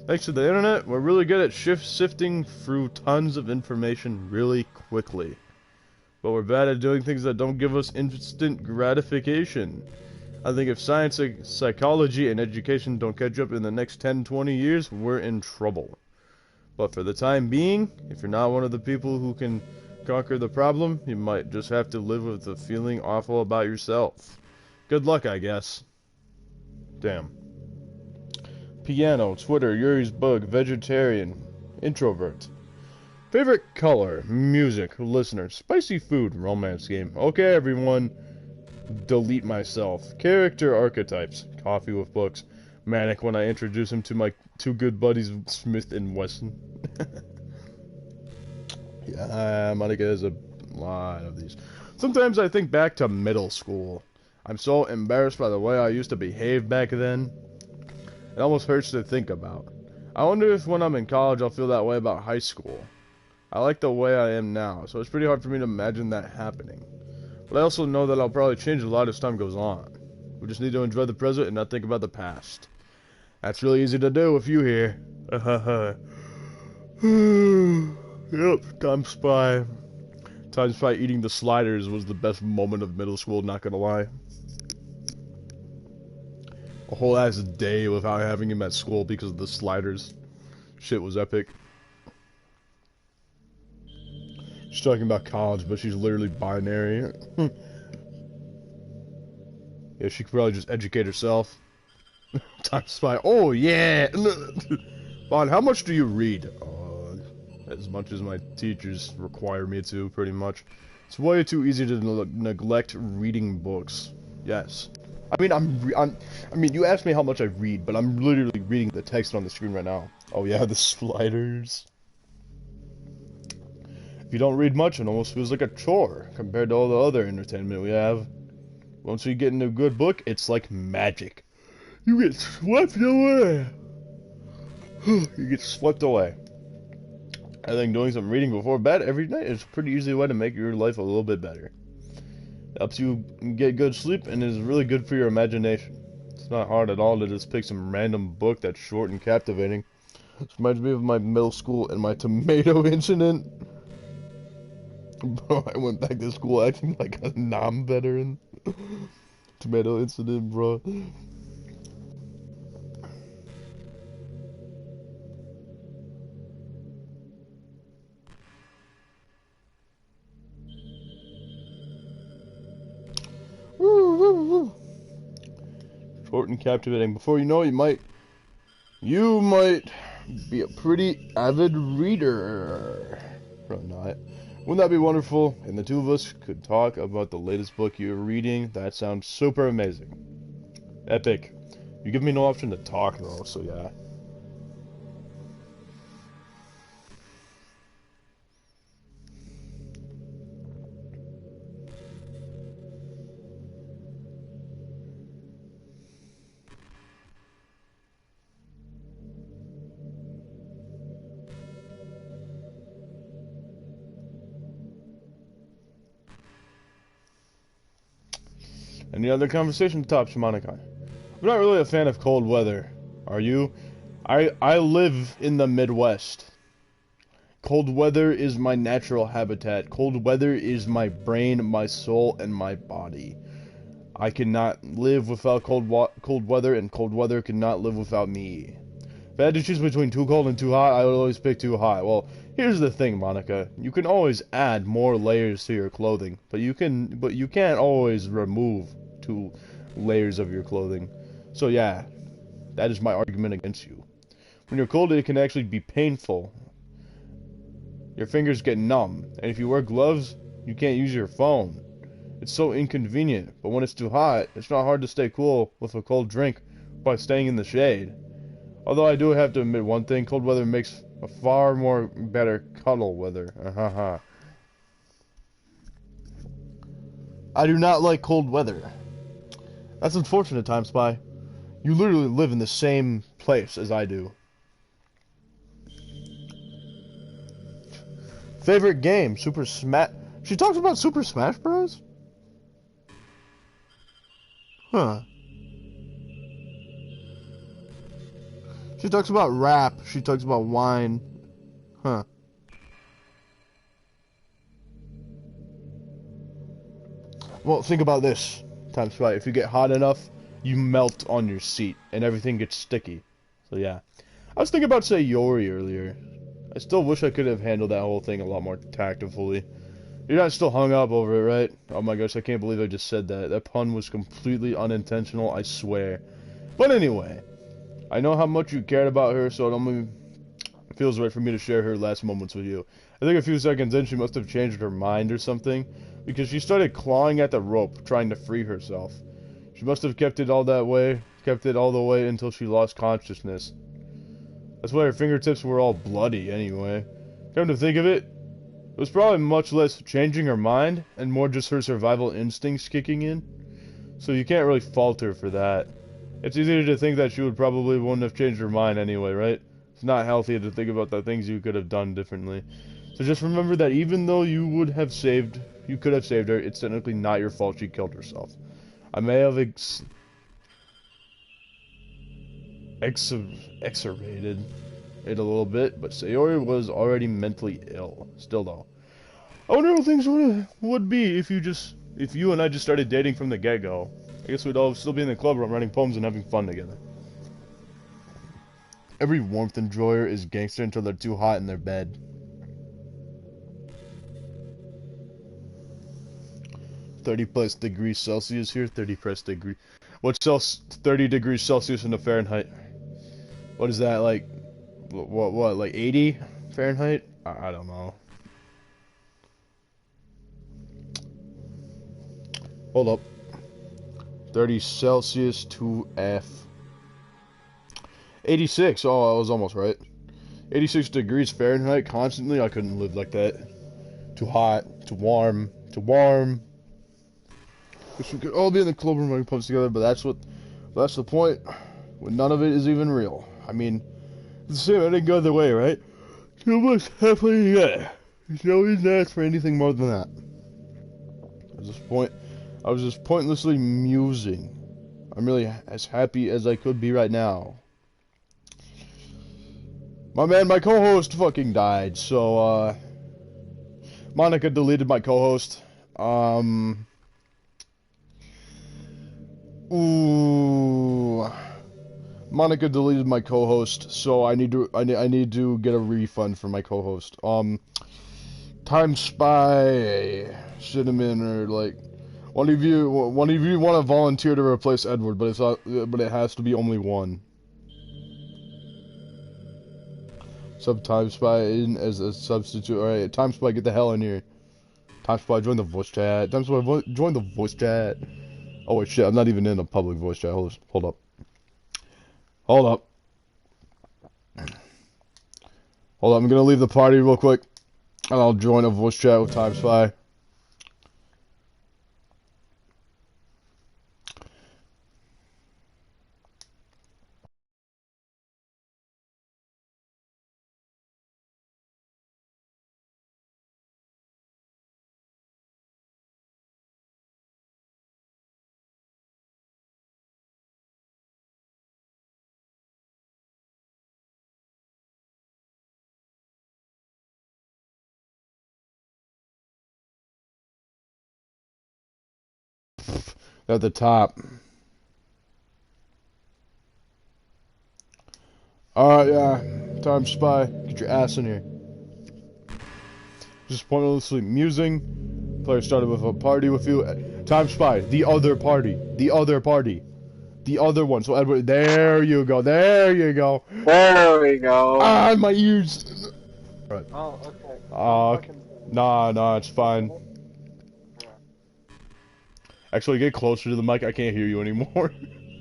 Thanks to the internet, we're really good at sifting through tons of information really quickly. But we're bad at doing things that don't give us instant gratification. I think if science, psychology, and education don't catch up in the next 10-20 years, we're in trouble. But for the time being, if you're not one of the people who can conquer the problem, you might just have to live with the feeling awful about yourself. Good luck, I guess. Damn. Piano, Twitter, Yuri's bug, vegetarian, introvert. Favorite color, music, listener, spicy food, romance game. Okay, everyone, delete myself. Character archetypes, coffee with books. Manic when I introduce him to my two good buddies, Smith and Wesson. Yeah, Monica has a lot of these. Sometimes I think back to middle school. I'm so embarrassed by the way I used to behave back then. It almost hurts to think about. I wonder if when I'm in college I'll feel that way about high school. I like the way I am now, so it's pretty hard for me to imagine that happening. But I also know that I'll probably change a lot as time goes on. We just need to enjoy the present and not think about the past. That's really easy to do with you here. Yep, Time Spy. Time Spy eating the sliders was the best moment of middle school, not gonna lie. A whole ass day without having him at school because of the sliders. Shit was epic. She's talking about college, but she's literally binary. Yeah, she could probably just educate herself. Time Spy. Oh, yeah! Bon, how much do you read? As much as my teachers require me to, pretty much. It's way too easy to neglect reading books. Yes. I mean, you asked me how much I read, but I'm literally reading the text on the screen right now. Oh yeah, the sliders. If you don't read much, it almost feels like a chore compared to all the other entertainment we have. Once you get into a good book, it's like magic. You get swept away. You get swept away. I think doing some reading before bed every night is a pretty easy way to make your life a little bit better. It helps you get good sleep and is really good for your imagination. It's not hard at all to just pick some random book that's short and captivating. This reminds me of my middle school and my tomato incident. Bro, I went back to school acting like a non-veteran. Tomato incident, bro. Short and captivating. Before you know it, you might be a pretty avid reader. Or not. Wouldn't that be wonderful? And the two of us could talk about the latest book you're reading. That sounds super amazing. Epic. You give me no option to talk though, so yeah. Any other conversation topics, Monica? I'm not really a fan of cold weather. Are you? I live in the Midwest. Cold weather is my natural habitat. Cold weather is my brain, my soul, and my body. I cannot live without cold weather, and cold weather cannot live without me. If I had to choose between too cold and too hot, I would always pick too hot. Well, here's the thing, Monica. You can always add more layers to your clothing, but you can't always remove 2 layers of your clothing. So yeah, that is my argument against you. When you're cold, it can actually be painful. Your fingers get numb, and if you wear gloves, you can't use your phone. It's so inconvenient, but when it's too hot, it's not hard to stay cool with a cold drink by staying in the shade. Although I do have to admit one thing, cold weather makes a far more better cuddle weather. I do not like cold weather. That's unfortunate, Time Spy. You literally live in the same place as I do. Favorite game, Super Smash. She talks about Super Smash Bros? Huh. She talks about rap. She talks about wine. Huh. Well, think about this. Times right. If you get hot enough, you melt on your seat, and everything gets sticky. So yeah. I was thinking about Sayori earlier. I still wish I could have handled that whole thing a lot more tactfully. You're not still hung up over it, right? Oh my gosh, I can't believe I just said that. That pun was completely unintentional, I swear. But anyway, I know how much you cared about her, so it only feels right for me to share her last moments with you. I think a few seconds in, she must have changed her mind or something, because she started clawing at the rope, trying to free herself. She must have kept it all the way until she lost consciousness. That's why her fingertips were all bloody, anyway. Come to think of it, it was probably much less changing her mind, and more just her survival instincts kicking in. So you can't really fault her for that. It's easier to think that she wouldn't have changed her mind anyway, right? It's not healthy to think about the things you could have done differently. So just remember that even though you could have saved her, it's technically not your fault she killed herself. I may have exacerbated it a little bit, but Sayori was already mentally ill. Still though. I wonder how things would be if you and I just started dating from the get-go. I guess we'd all still be in the club room writing poems and having fun together. Every warmth enjoyer is gangster until they're too hot in their bed. 30+ degrees Celsius here, 30+ degree. What's 30 degrees Celsius in the Fahrenheit? What is that, like, what, like 80 Fahrenheit? I don't know. Hold up. 30 Celsius to F. 86. Oh, I was almost right. 86 degrees Fahrenheit constantly. I couldn't live like that. Too hot. Too warm. Too warm. Wish we could all be in the club room running pubs together, but that's the point. When none of it is even real. I mean, it's the same. I didn't go the way, right? Too much happening yet. There's no reason to ask for anything more than that. At this point, I was just pointlessly musing. I'm really as happy as I could be right now. My co-host fucking died, so, Monica deleted my co-host. Monica deleted my co-host, so I need to get a refund for my co-host. Time Spy, Cinnamon, or like one of you want to volunteer to replace Edward, but it has to be only one. Sub Time Spy in as a substitute. All right, Time Spy, get the hell in here. Time Spy, join the voice chat. Time Spy, join the voice chat. Oh wait, shit, I'm not even in a public voice chat. Hold up. Hold up. I'm gonna leave the party real quick, and I'll join a voice chat with Time Spy. At the top. Alright, yeah. Time Spy, get your ass in here. Just pointlessly musing. Player started with a party with you. Time Spy, the other party. The other party. The other one. So Edward, there you go. There you go. There we go. Ah, my ears. Right. Oh, okay. Nah, it's fine. Actually, get closer to the mic. I can't hear you anymore.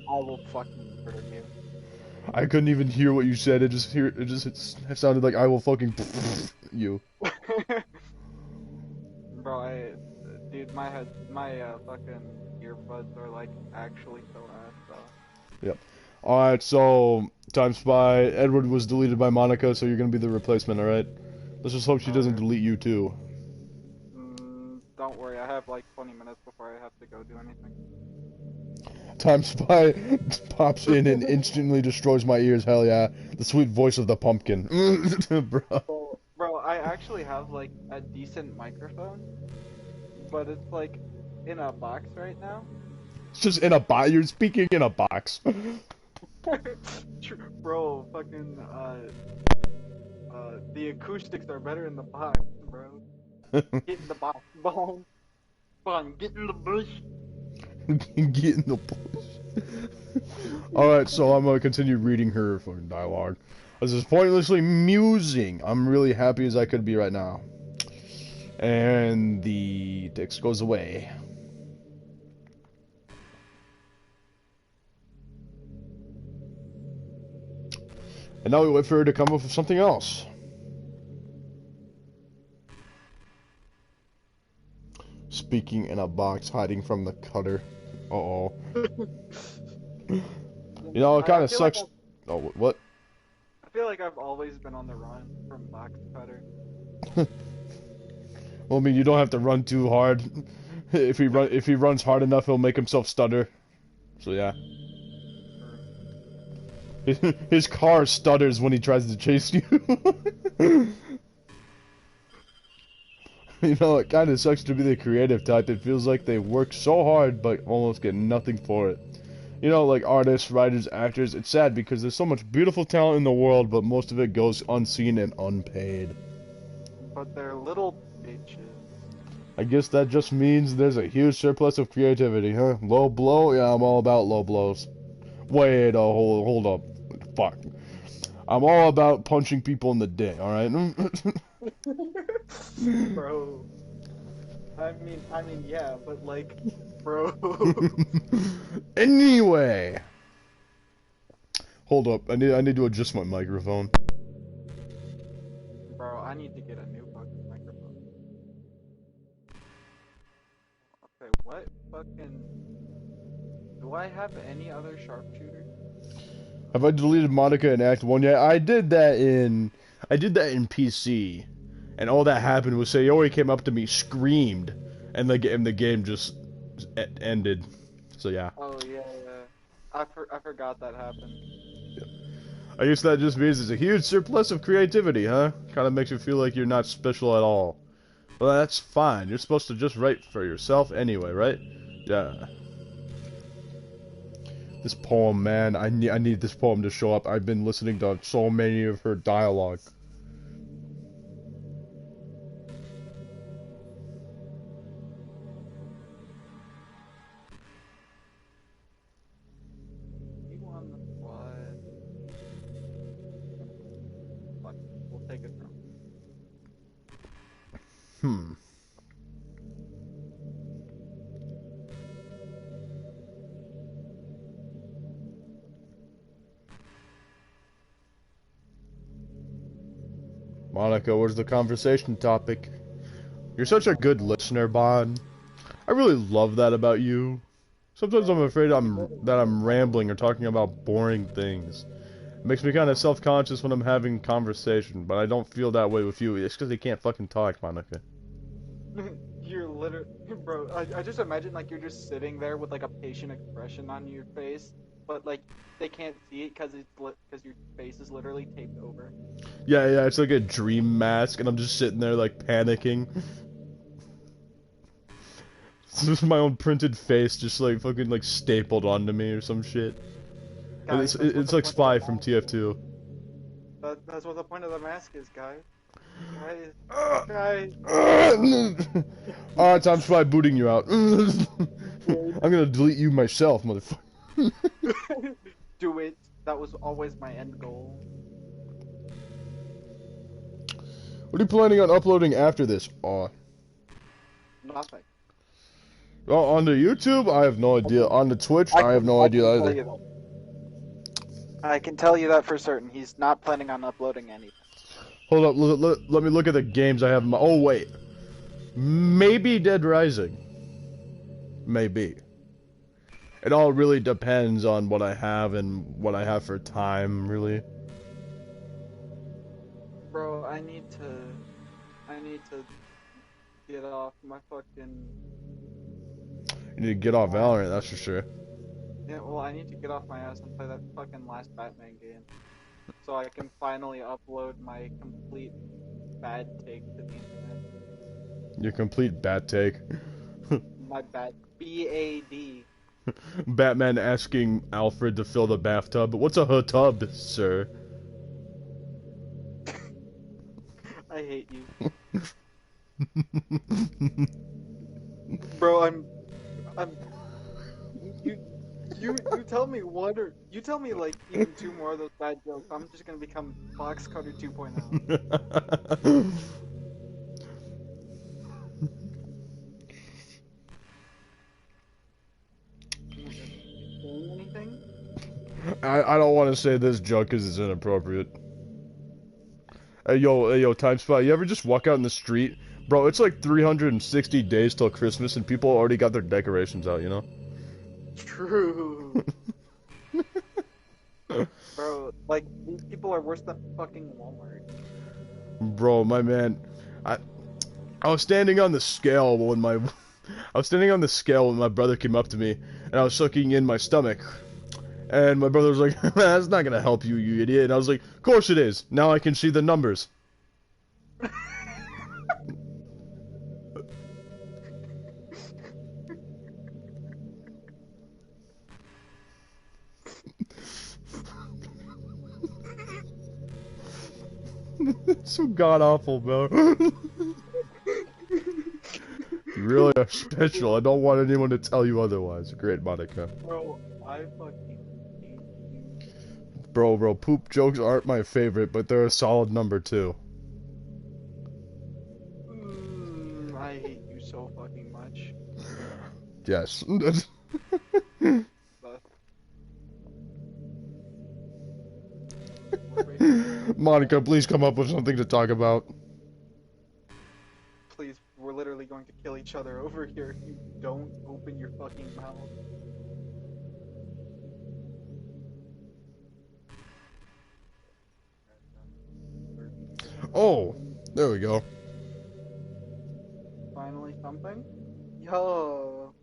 I will fucking murder you. I couldn't even hear what you said. It sounded like I will fucking you. Bro, dude, my fucking earbuds are like actually so ass, bro. Yep. Alright, so, Time Spy, Edward was deleted by Monica, so you're gonna be the replacement, alright? Let's just hope she doesn't delete you too. Don't worry, I have like 20 minutes before I have to go do anything. Time Spy pops in and instantly destroys my ears. Hell yeah. The sweet voice of the pumpkin. Bro. Bro, I actually have like a decent microphone, but it's like in a box right now. It's just in a box. You're speaking in a box. Bro, fucking the acoustics are better in the box, bro. Get in the box, Bon. Bon, get in the bush. Get in the bush. Alright, so I'm gonna continue reading her fucking dialogue. This is pointlessly musing. I'm really happy as I could be right now. And the text goes away. And now we wait for her to come up with something else. Speaking in a box, hiding from the cutter. Uh-oh. You know, it kind of sucks. Like Oh, what? I feel like I've always been on the run from box cutter. Well, I mean, you don't have to run too hard. If he runs hard enough, he'll make himself stutter. So yeah. His car stutters when he tries to chase you. You know, it kind of sucks to be the creative type. It feels like they work so hard, but almost get nothing for it. You know, like artists, writers, actors, it's sad because there's so much beautiful talent in the world, but most of it goes unseen and unpaid. But they're little bitches. I guess that just means there's a huge surplus of creativity, huh? Low blow? Yeah, I'm all about low blows. Wait, hold up. Fuck. I'm all about punching people in the dick, alright? Bro. I mean, yeah, but like, bro. Anyway. Hold up, I need to adjust my microphone. Bro, I need to get a new fucking microphone. Okay, what fucking... Do I have any other sharpshooter? Have I deleted Monica in Act 1 yet? I did that in PC. And all that happened was Sayori came up to me, screamed, and the game just ended. So yeah. Oh yeah, I forgot that happened. I guess that just means there's a huge surplus of creativity, huh? Kind of makes you feel like you're not special at all. Well, that's fine. You're supposed to just write for yourself anyway, right? Yeah. This poem, man, I need this poem to show up. I've been listening to so many of her dialogue. You on the quad? Fuck, we'll take it from. Monica, where's the conversation topic? You're such a good listener, Bon. I really love that about you. Sometimes I'm afraid that I'm rambling or talking about boring things. It makes me kind of self-conscious when I'm having conversation, but I don't feel that way with you. It's because they can't fucking talk, Monica. You're literally, bro. I just imagine like you're just sitting there with like a patient expression on your face, but like they can't see it because your face is literally taped over. Yeah, it's like a dream mask, and I'm just sitting there like panicking. It's just my own printed face, just like fucking like stapled onto me or some shit. And Guys, it's like Spy from TF2. That's what the point of the mask is, guys. Guys. Time Spy booting you out. I'm gonna delete you myself, motherfucker. Do it. That was always my end goal. What are you planning on uploading after this? Nothing. Well, onto YouTube, I have no idea. On the Twitch, I have no idea either. I can tell you that for certain. He's not planning on uploading anything. Hold up, let me look at the games I have in my... Oh, wait. Maybe Dead Rising. Maybe. It all really depends on what I have and what I have for time, really. Bro, I need to get off my fucking... You need to get off Valorant, that's for sure. Yeah, well, I need to get off my ass and play that fucking last Batman game, so I can finally upload my complete bad take to the internet. Your complete bat take. My bad BAD. Batman asking Alfred to fill the bathtub. What's a tub, sir? I hate you, bro. I'm. You, you tell me one or you tell me like even two more of those bad jokes. I'm just gonna become Box Cutter 2.0. Saying anything? I don't want to say this joke because it's inappropriate. Hey yo, Time Spot, you ever just walk out in the street? Bro, it's like 360 days till Christmas and people already got their decorations out, you know? True. Bro, like these people are worse than fucking Walmart. Bro, my man, I was standing on the scale when my I was standing on the scale when my brother came up to me and I was sucking in my stomach. And my brother was like, that's not gonna help you, you idiot. And I was like, of course it is. Now I can see the numbers. It's so god awful, bro. You really are special. I don't want anyone to tell you otherwise. Great, Monica. Bro, I fucking hate you. Bro, poop jokes aren't my favorite, but they're a solid number two. I hate you so fucking much. Yes. But Monica, please come up with something to talk about. please, we're literally going to kill each other over here if you don't open your fucking mouth. Oh, there we go. Finally something? Yo.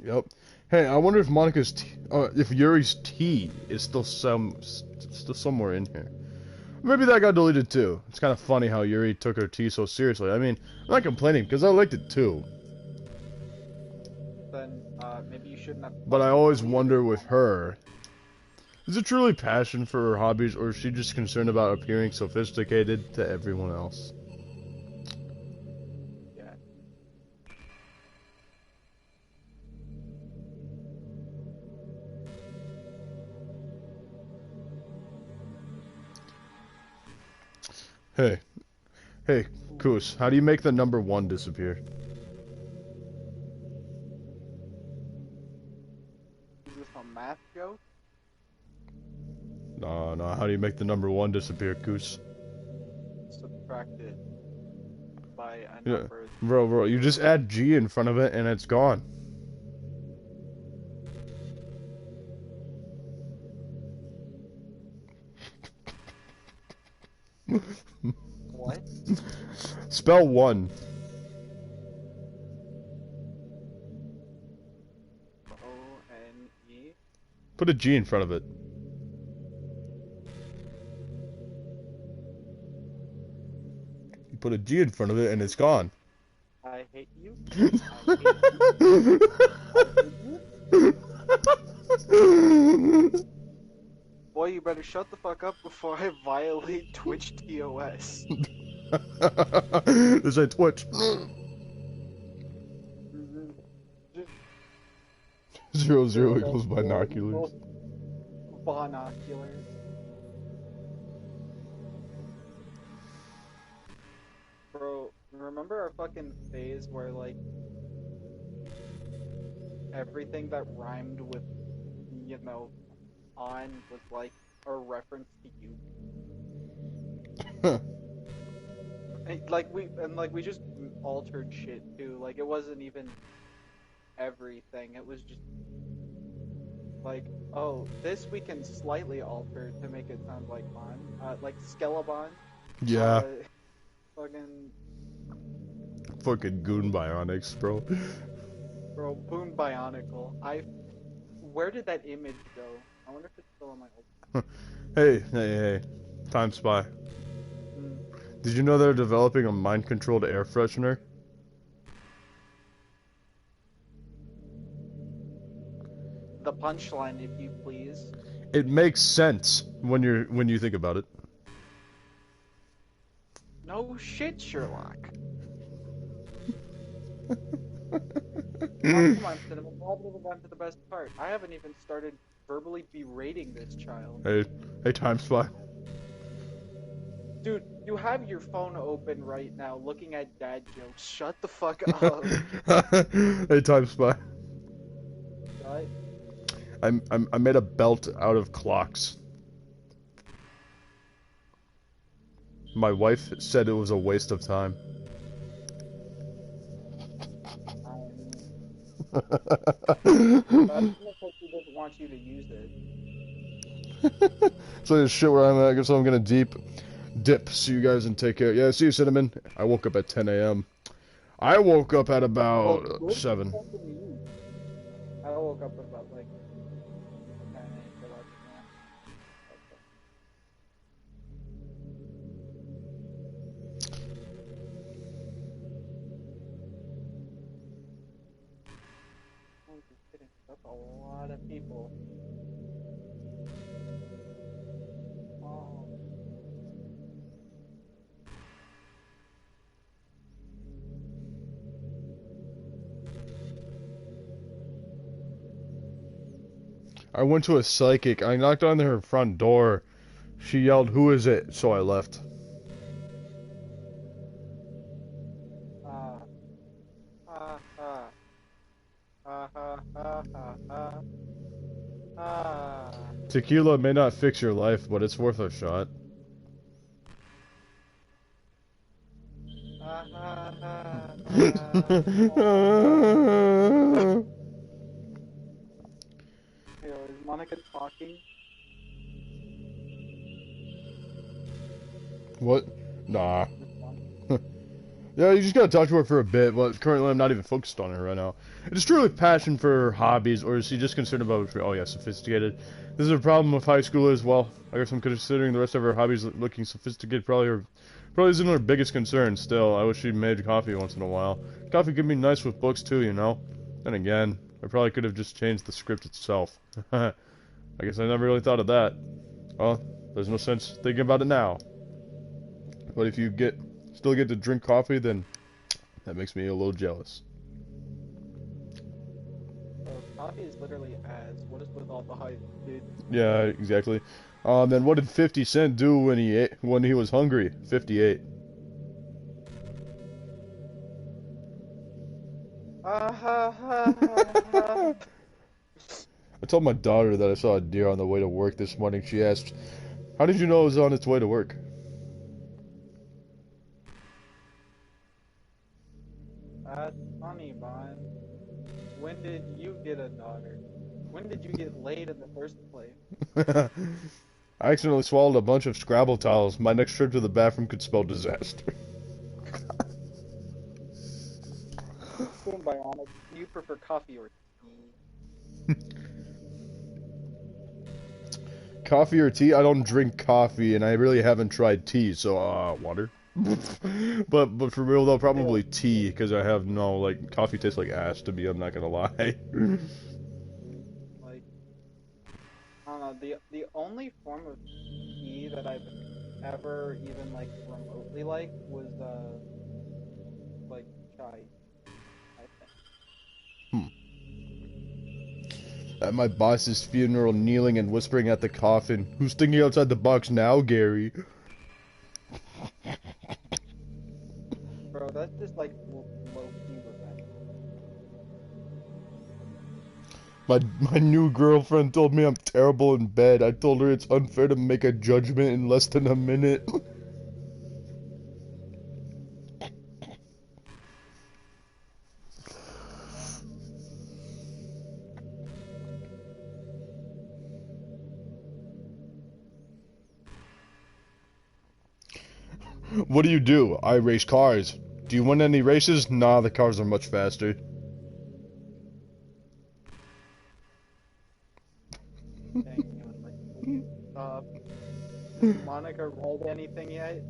Yep. Hey, I wonder if Monica's if Yuri's tea is still somewhere in here. Maybe that got deleted too. It's kind of funny how Yuri took her tea so seriously. I mean, I'm not complaining because I liked it too. Then, maybe you shouldn't have. But I always wonder with her, is it truly passion for her hobbies or is she just concerned about appearing sophisticated to everyone else? Yeah. Hey, Koos, how do you make the number 1 disappear? Is this a math joke? No, how do you make the number 1 disappear, Koos? Subtracted by a Yeah, number. bro, you just add G in front of it and it's gone. What? Spell 1. O-N-E? Put a G in front of it. You put a G in front of it and it's gone. I hate you. I hate you. Boy, you better shut the fuck up before I violate Twitch TOS. There's a Twitch. 0 equals binoculars. Binoculars. Bro, remember our fucking phase where, like, everything that rhymed with, you know, on was, like, a reference to you? We just altered shit, too. Like, it wasn't even everything. It was just like, oh, this we can slightly alter to make it sound like Bon. Like Skelebon. Yeah. Fucking Fucking Goon Bionics, bro. Bro, Boon Bionicle. where did that image go? I wonder if it's still on my old. Hey. Time Spy. Hmm. Did you know they're developing a mind-controlled air freshener? The punchline, if you please. It makes sense when you think about it. No shit, Sherlock. Oh, come on, Cinnamon. We haven't even gotten to the best part. I haven't even started verbally berating this child. Hey, Time Spy. Dude, you have your phone open right now looking at dad jokes. Shut the fuck up. Hey, Time Spy. Right? I made a belt out of clocks. My wife said it was a waste of time. That's because he doesn't want you to use it. So this shit where I'm at, I guess I'm gonna dip. See you guys and take care. Yeah, see you, Cinnamon. I woke up at 10 a.m. I woke up at about 7. I woke up at about like 10, 11. That's a lot of people. Oh. I went to a psychic. I knocked on her front door. She yelled, "Who is it?" So I left. Tequila may not fix your life, but it's worth a shot. Is Monica talking? What? Nah. Yeah, you just gotta talk to her for a bit, but currently I'm not even focused on her right now. It is truly passion for her hobbies, or is she just concerned about, oh yeah, sophisticated? This is a problem with high schoolers. Well, I guess I'm considering the rest of her hobbies looking sophisticated. Probably isn't her biggest concern. Still, I wish she made coffee once in a while. Coffee could be nice with books too, you know? Then again, I probably could have just changed the script itself. I guess I never really thought of that. Well, there's no sense thinking about it now. But if you still get to drink coffee, then that makes me a little jealous. Coffee is literally ass. What is with all the hype, dude? Yeah, exactly. Then what did 50 Cent do when he was hungry? 58. I told my daughter that I saw a deer on the way to work this morning. She asked, "How did you know it was on its way to work?" That's funny, Bon. When did you get a daughter? When did you get laid in the first place? I accidentally swallowed a bunch of Scrabble tiles. My next trip to the bathroom could spell disaster. Being bionic, do you prefer coffee or tea? Coffee or tea? I don't drink coffee, and I really haven't tried tea, so, water. but for real though, probably tea, because I have coffee tastes like ass to me, I'm not gonna lie. Like, I don't know, the only form of tea that I've ever even, like, remotely liked was, like, chai, I think. At my boss's funeral, kneeling and whispering at the coffin, "Who's thinking outside the box now, Gary?" Bro, that's just, like, low-key revenge. My new girlfriend told me I'm terrible in bed. I told her it's unfair to make a judgment in less than a minute. What do? I race cars. Do you win any races? Nah, the cars are much faster. Hang on, like, has Monica rolled anything yet?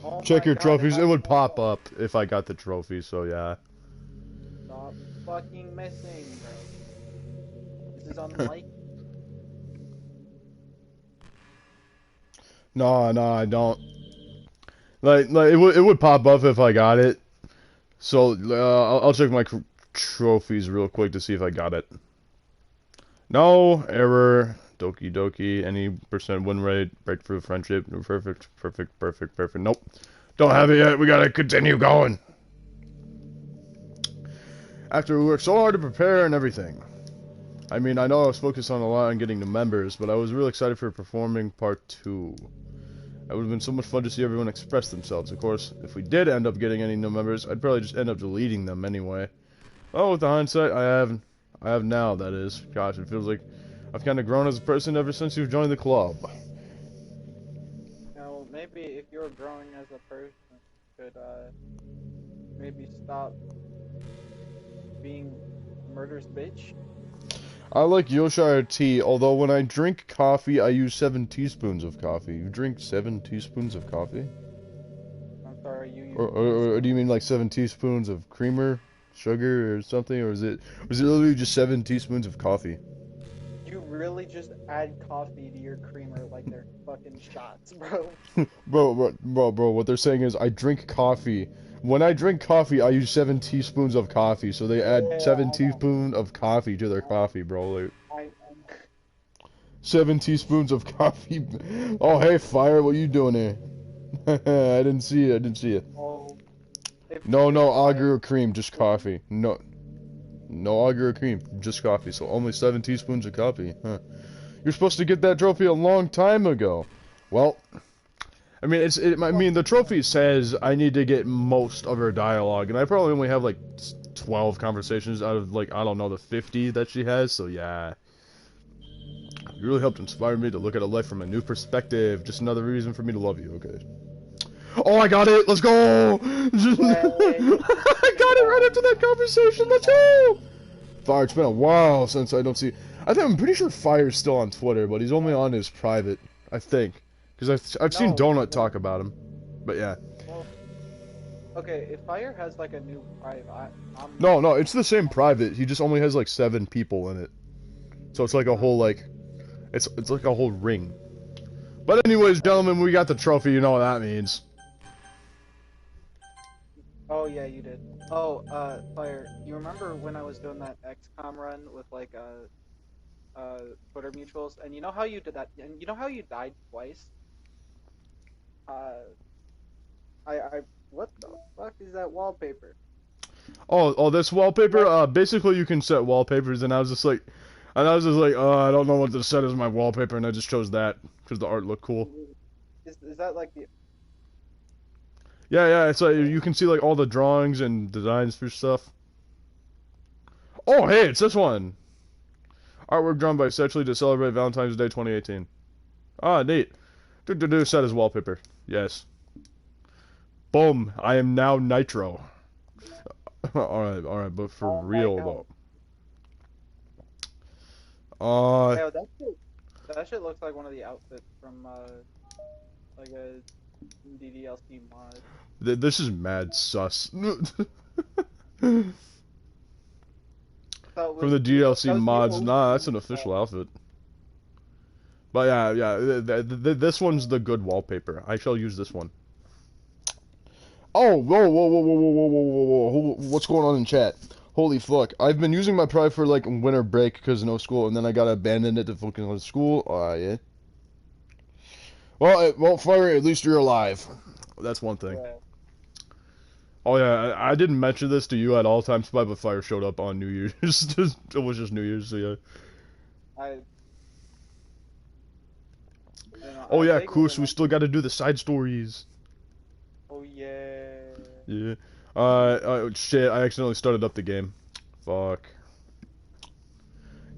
Oh Check my your God, trophies. It has would pop Monica- up if I got the trophy, so yeah. Stop fucking missing, bro. This is unlike. No, no, I don't. Like it would pop up if I got it. So I'll check my trophies real quick to see if I got it. No error. Doki doki. Any percent win rate. Breakthrough friendship. Perfect. Perfect. Perfect. Perfect. Nope. Don't have it yet. We gotta continue going. After we worked so hard to prepare and everything. I mean, I know I was focused on a lot on getting the members, but I was really excited for performing part 2. It would have been so much fun to see everyone express themselves. Of course, if we did end up getting any new members, I'd probably just end up deleting them anyway. Oh, with the hindsight I have now, that is. Gosh, it feels like I've kind of grown as a person ever since you've joined the club. Now, maybe if you're growing as a person, you could maybe stop being a murderous bitch. I like Yorkshire tea, although when I drink coffee, I use 7 teaspoons of coffee. You drink 7 teaspoons of coffee? I'm sorry, you. Or do you mean like 7 teaspoons of creamer, sugar, or something? Or is it literally just 7 teaspoons of coffee? You really just add coffee to your creamer like they're fucking shots, bro. Bro, what they're saying is I drink coffee. When I drink coffee, I use 7 teaspoons of coffee, so they add 7 teaspoons of coffee to their coffee, bro. Like, I 7 teaspoons of coffee. Oh, hey, Fire, what you doing here? I didn't see it. oh, No, if auger or cream, just coffee. No auger or cream, just coffee. So only 7 teaspoons of coffee. Huh. You're supposed to get that trophy a long time ago. Well, I mean, I mean, the trophy says I need to get most of her dialogue, and I probably only have like 12 conversations out of like, I don't know, the 50 that she has. So yeah, you really helped inspire me to look at a life from a new perspective. Just another reason for me to love you. Okay. Oh, I got it! Let's go! I got it right after that conversation. Let's go! Fire, it's been a while since I don't see. I'm pretty sure Fire's still on Twitter, but he's only on his private. I think, because I've seen Donut talk about him. But yeah. Well, okay, if Fire has like a new private, I'm. No, it's the same private. He just only has like 7 people in it, so it's like a whole like, it's like a whole ring. But anyways, gentlemen, we got the trophy. You know what that means. Oh yeah, you did. Oh, Fire, you remember when I was doing that XCOM run with like Twitter mutuals, and you know how you did that, and you know how you died twice? What the fuck is that wallpaper? Oh, this wallpaper. Basically, you can set wallpapers, and I was just like, I don't know what to set as my wallpaper, and I just chose that because the art looked cool. Is that like the? Yeah, it's like you can see like all the drawings and designs for stuff. Oh, hey, it's this one. Artwork drawn by Setchley to celebrate Valentine's Day 2018. Ah, neat. Set as wallpaper. Yes. Boom. I am now Nitro. Alright, but for real though. Yo, that shit looks like one of the outfits from like a ddlc mod. This is mad sus. From the DLC mods, nah, that's an official outfit. But yeah, this one's the good wallpaper. I shall use this one. Oh, whoa, what's going on in chat? Holy fuck, I've been using my Pride for like winter break because no school, and then I gotta abandon it to focus on school. Yeah. Well, Fire, at least you're alive. That's one thing. Yeah. Oh yeah, I didn't mention this to you at all times, but Fire showed up on New Year's. It was just New Year's, so yeah. Oh yeah, Koos, we still gotta do the side stories. Oh yeah. Yeah. Shit, I accidentally started up the game. Fuck.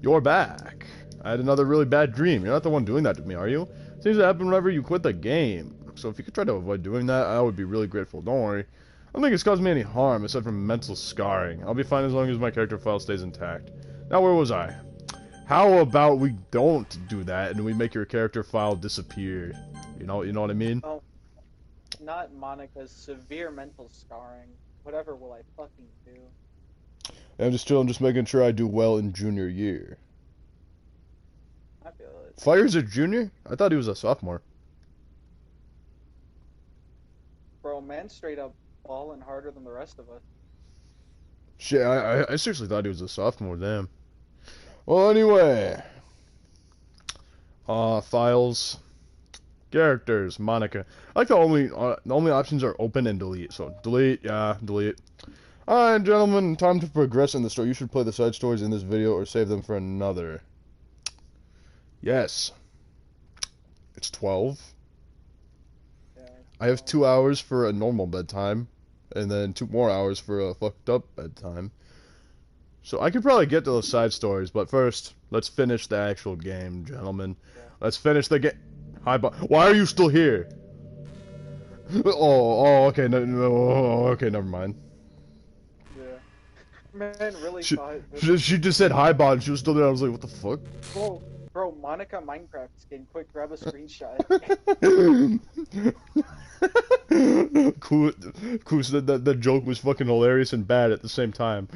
You're back. I had another really bad dream. You're not the one doing that to me, are you? Seems to happen whenever you quit the game. So if you could try to avoid doing that, I would be really grateful. Don't worry. I don't think it's caused me any harm, aside from mental scarring. I'll be fine as long as my character file stays intact. Now, where was I? How about we don't do that and we make your character file disappear? You know what I mean? Oh, not Monica's severe mental scarring. Whatever will I fucking do? I'm just making sure I do well in junior year. I feel it. Fire's a junior? I thought he was a sophomore. Bro, man's straight up balling harder than the rest of us. Shit, I seriously thought he was a sophomore, damn. Well, anyway. Files. Characters, Monica. I like the only options are open and delete. So, delete, yeah, delete. Alright, gentlemen, time to progress in the story. You should play the side stories in this video or save them for another. Yes. It's 12. Yeah, I have 2 hours for a normal bedtime, and then 2 more hours for a fucked up bedtime. So I could probably get to those side stories, but first, let's finish the actual game, gentlemen. Yeah. Let's finish the game. Hi, why are you still here? Oh, okay, okay, never mind. Yeah. Man really She thought... she just said hi, bot, and she was still there. I was like, what the fuck? Bro, Monica Minecraft skin. Quick, grab a screenshot. Cool, so that joke was fucking hilarious and bad at the same time.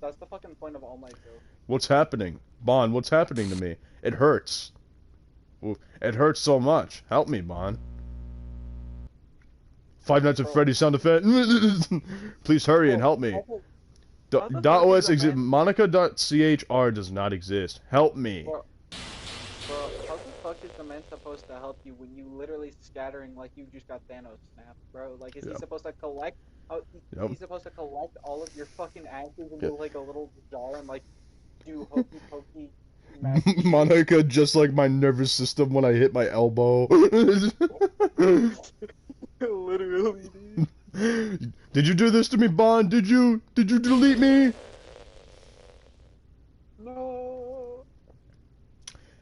That's the fucking point of all my jokes. What's happening? Bon, what's happening to me? It hurts. It hurts so much. Help me, Bon. Five Nights at Freddy's sound effect. Please hurry and help me. .os exist. Monica.chr does not exist. Help me. Bro, how the fuck is the man supposed to help you when you literally scattering like you just got Thanos snapped, bro? Like, is he supposed to collect? He's supposed to collect all of your fucking ashes into like a little jar and like do hokey pokey. Monica, just like my nervous system when I hit my elbow. Literally, dude. Did you do this to me, Bond? Did you delete me? No.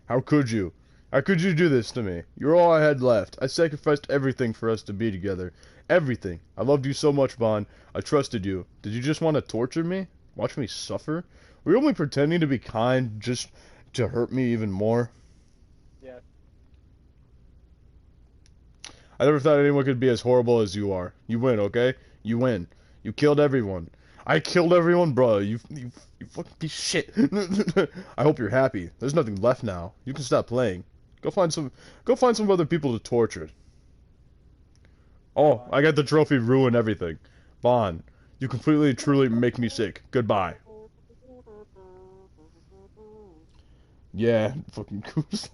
How could you? How could you do this to me? You're all I had left. I sacrificed everything for us to be together. Everything. I loved you so much, Bond. I trusted you. Did you just want to torture me? Watch me suffer? Were you only pretending to be kind just to hurt me even more? Yeah. I never thought anyone could be as horrible as you are. You win, okay? You win. You killed everyone. I killed everyone, bro. You fucking piece of shit. I hope you're happy. There's nothing left now. You can stop playing. Go find some other people to torture. Oh, I got the trophy. Ruin everything. Bon, you completely, truly make me sick. Goodbye. Yeah, fucking goose.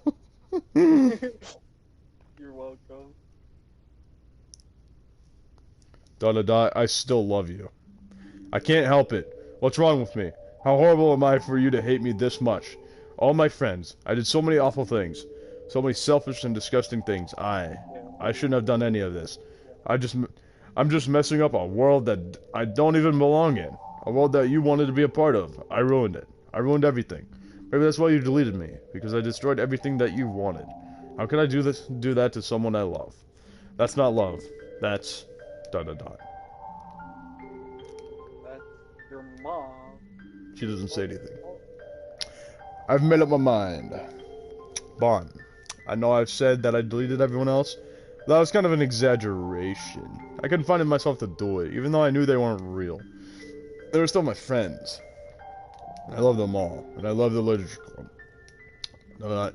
You're welcome. ... I still love you. I can't help it. What's wrong with me? How horrible am I for you to hate me this much? All my friends. I did so many awful things. So many selfish and disgusting things. I shouldn't have done any of this. I'm just messing up a world that I don't even belong in. A world that you wanted to be a part of. I ruined it. I ruined everything. Maybe that's why you deleted me. Because I destroyed everything that you wanted. How can I do that to someone I love? That's not love. That's... ... That's your mom. She doesn't say anything. I've made up my mind. Bon, I know I've said that I deleted everyone else. That was kind of an exaggeration. I couldn't find it myself to do it, even though I knew they weren't real. They were still my friends. I love them all, and I love the literature club. No,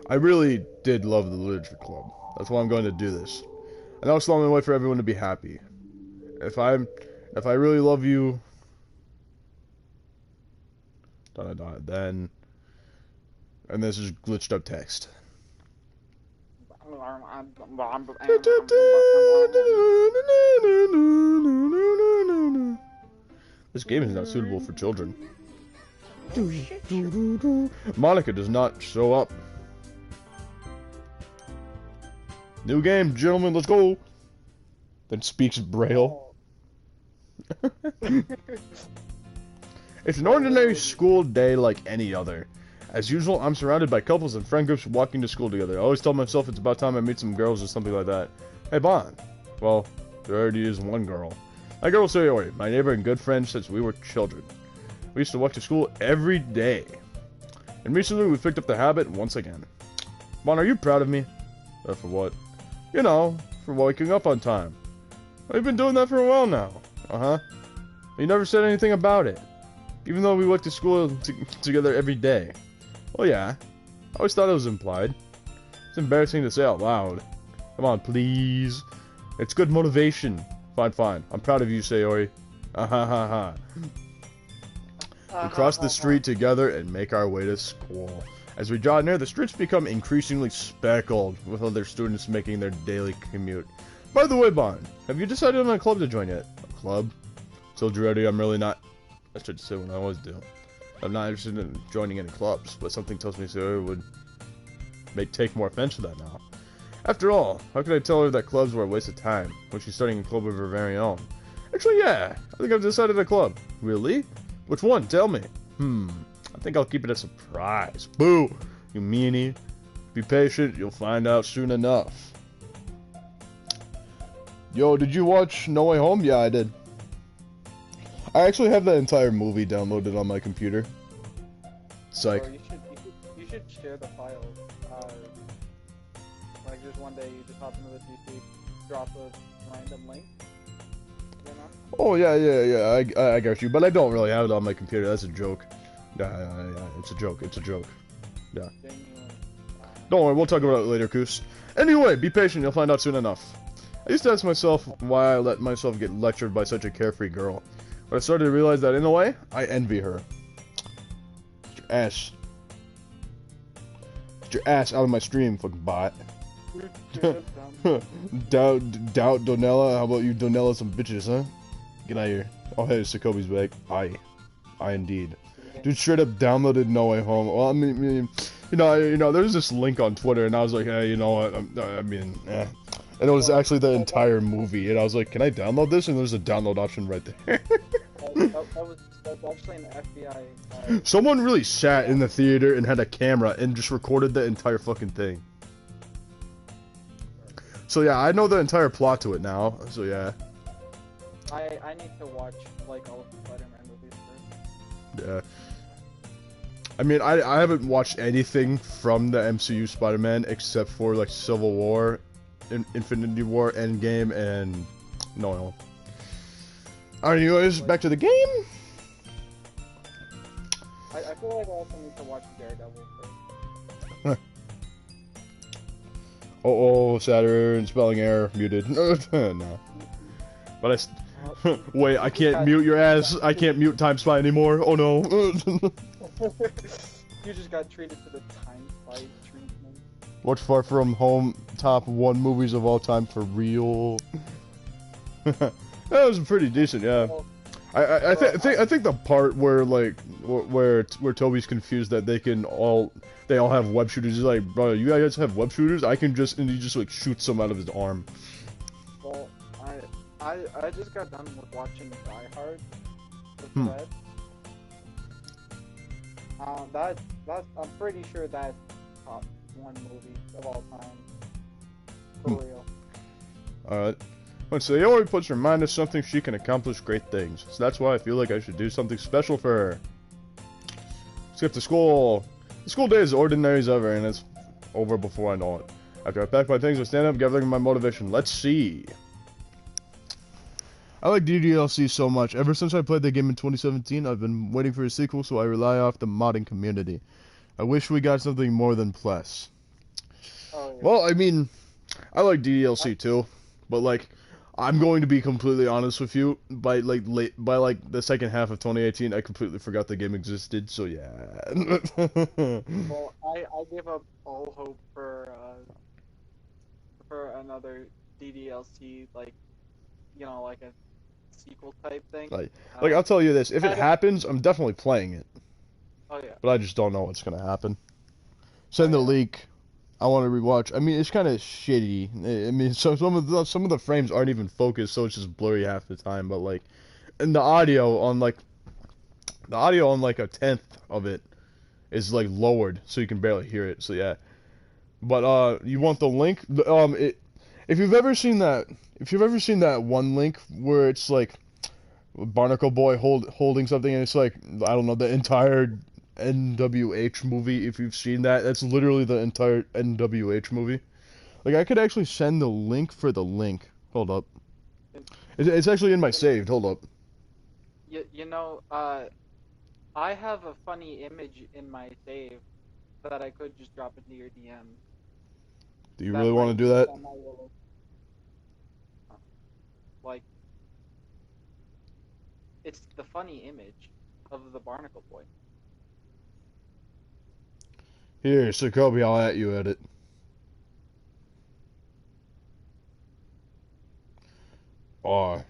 I really did love the literature club. That's why I'm going to do this. I know it's the only way for everyone to be happy. If I really love you, then, and this is glitched up text. This game is not suitable for children. Monica does not show up. New game, gentlemen, let's go. Then speaks Braille. It's an ordinary school day like any other. As usual, I'm surrounded by couples and friend groups walking to school together. I always tell myself it's about time I meet some girls or something like that. Hey, Bon. Well, there already is one girl. That girl was Sayori, my neighbor and good friend since we were children. We used to walk to school every day. And recently we've picked up the habit once again. Bon, are you proud of me? For what? You know, for waking up on time. We've been doing that for a while now. Uh-huh. You never said anything about it. Even though we went to school together every day. Well, yeah. I always thought it was implied. It's embarrassing to say out loud. Come on, please. It's good motivation. Fine, fine. I'm proud of you, Sayori. Ha. We cross the street together and make our way to school. As we draw near, the streets become increasingly speckled with other students making their daily commute. By the way, Bon, have you decided on a club to join yet? A club? Told you already, I'm really not... I should say what I always do. I'm not interested in joining any clubs, but something tells me Sayori would take more offense to that now. After all, how could I tell her that clubs were a waste of time when she's starting a club of her very own? Actually, yeah, I think I've decided a club. Really? Which one? Tell me. I think I'll keep it a surprise. Boo! You meanie. Be patient, you'll find out soon enough. Yo, did you watch No Way Home? Yeah, I did. I actually have that entire movie downloaded on my computer. Psych. Or you should share the file. Like just one day you just hop into the PC, drop a random link. You know? Oh yeah. I got you, but I don't really have it on my computer. That's a joke. Yeah. It's a joke. Yeah. Don't worry, we'll talk about it later, Koos. Anyway, be patient. You'll find out soon enough. I used to ask myself why I let myself get lectured by such a carefree girl. But I started to realize that, in a way, I envy her. Get your ass. Get your ass out of my stream, fucking bot. doubt Donella. How about you Donella some bitches, huh? Get out of here. Oh, hey, Sokobi's back. I indeed. Dude, straight up downloaded No Way Home. Well, I mean, you know, there's this link on Twitter, and I was like, hey, you know what? And it was actually the entire movie, and I was like, can I download this? And there's a download option right there. That's actually an FBI. Someone really sat in the theater and had a camera and just recorded the entire fucking thing. So yeah, I know the entire plot to it now. So yeah. I need to watch like all of the Spider-Man movies first. Yeah. I mean, I haven't watched anything from the MCU Spider-Man except for like Civil War, Infinity War, Endgame, and no. Alright, anyways, back to the game. I feel like I also need to watch Daredevil first. Oh, Saturn, spelling error, muted. No. But wait, I can't mute your ass. I can't mute Time Spy anymore. Oh no. You just got treated to the Time Spy treatment. What's Far From Home top 1 movies of all time for real? That was pretty decent, yeah. I think the part where like where Toby's confused that they all have web shooters is like, bro, you guys have web shooters? I can just, and he just like shoots some out of his arm. Well, I just got done with watching Die Hard with Red. I'm pretty sure that's top 1 movie of all time. For real. Alright. When Sayori puts her mind to something, she can accomplish great things. So that's why I feel like I should do something special for her. Let's get to school. The school day is ordinary as ever, and it's over before I know it. After I pack my things, I stand up, gathering my motivation. Let's see. I like ddlc so much. Ever since I played the game in 2017, I've been waiting for a sequel, so I rely off the modding community. I wish we got something more than Pless. Oh, yeah. Well, I mean, I like ddlc too, but like, I'm going to be completely honest with you. By the second half of 2018, I completely forgot the game existed. So yeah. Well, I give up all hope for another ddlc, like, you know, like a sequel type thing. Like I'll tell you this: if it happens, I'm definitely playing it. Oh yeah. But I just don't know what's gonna happen. Send the leak. I want to rewatch. I mean, it's kind of shitty. I mean, some of the frames aren't even focused, so it's just blurry half the time. But like, and the audio on like a tenth of it is like lowered, so you can barely hear it. So yeah. But you want the link? If you've ever seen that one link where it's like Barnacle Boy holding something, and it's like, I don't know, the entire NWH movie, if you've seen that. That's literally the entire NWH movie. Like, I could actually send the link for the link. Hold up. It's actually in my saved. Hold up. You know, I have a funny image in my save that I could just drop into your DM. Do you really want to do that? Like, it's the funny image of the barnacle boy. Here, Sir Kobe, I'll at you at it. I'm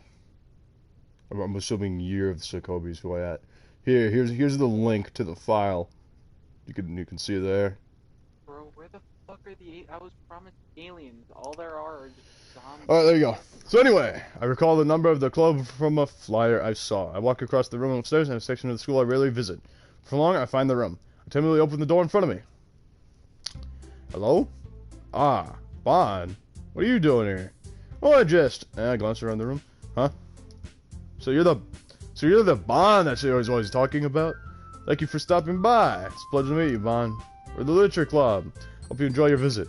assuming year of Sir Kobe's who I at. Here's the link to the file. You can see it there. Bro, where the fuck are the? I was promised aliens. All there are just zombies. Alright, there you go. So anyway, I recall the number of the club from a flyer I saw. I walk across the room upstairs in a section of the school I rarely visit. For long, I find the room. I timidly open the door in front of me. Hello? Ah, Bon. What are you doing here? Oh, I glance around the room. Huh? So you're the Bon that she was always talking about? Thank you for stopping by. It's a pleasure to meet you, Bon. We're the Literature Club. Hope you enjoy your visit.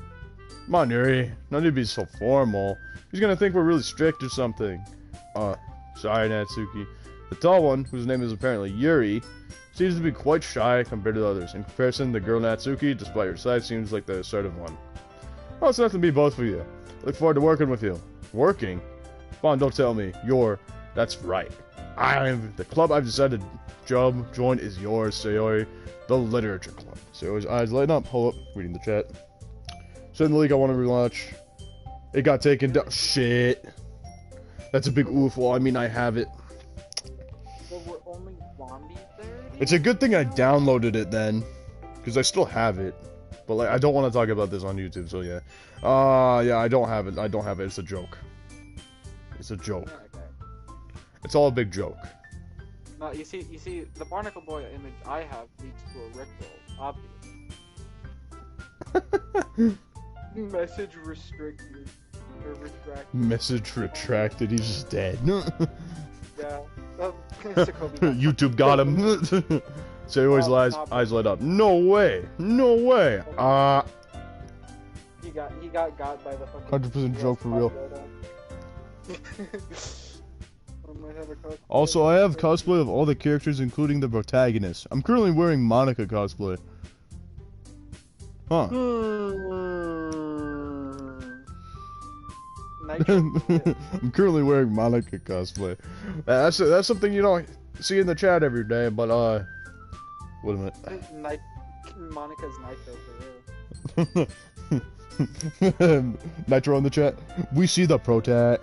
Come on, Yuri. No need to be so formal. He's gonna think we're really strict or something. Sorry, Natsuki. The tall one, whose name is apparently Yuri, seems to be quite shy compared to others. In comparison, the girl Natsuki, despite her size, seems like the assertive one. Well, it's nice to meet both of you. I look forward to working with you. Working? Bon, don't tell me. That's right. The club I've decided to join is yours, Sayori. The Literature Club. Sayori's eyes light up. Hold up. Reading the chat. Send the leak I want to relaunch. It got taken down. Shit. That's a big oof. Well, I mean, I have it. But we're only zombies there? It's a good thing I downloaded it then. Because I still have it. But, like, I don't want to talk about this on YouTube, so yeah. Yeah, I don't have it. It's a joke. It's a joke. Yeah, okay. It's all a big joke. No, you see, the barnacle boy image I have leads to a Rickroll, obvious. Message restricted. Or retracted. Message retracted. He's just dead. Yeah. YouTube got him. Sayori's eyes light up. No way. No way. He got by the fucking 100% joke for real. Also, I have cosplay of all the characters, including the protagonist. I'm currently wearing Monica cosplay. Huh. I'm currently wearing Monica cosplay. That's something you don't see in the chat every day, but wait a minute. Monica's Nitro for real. Nitro in the chat. We see the protat.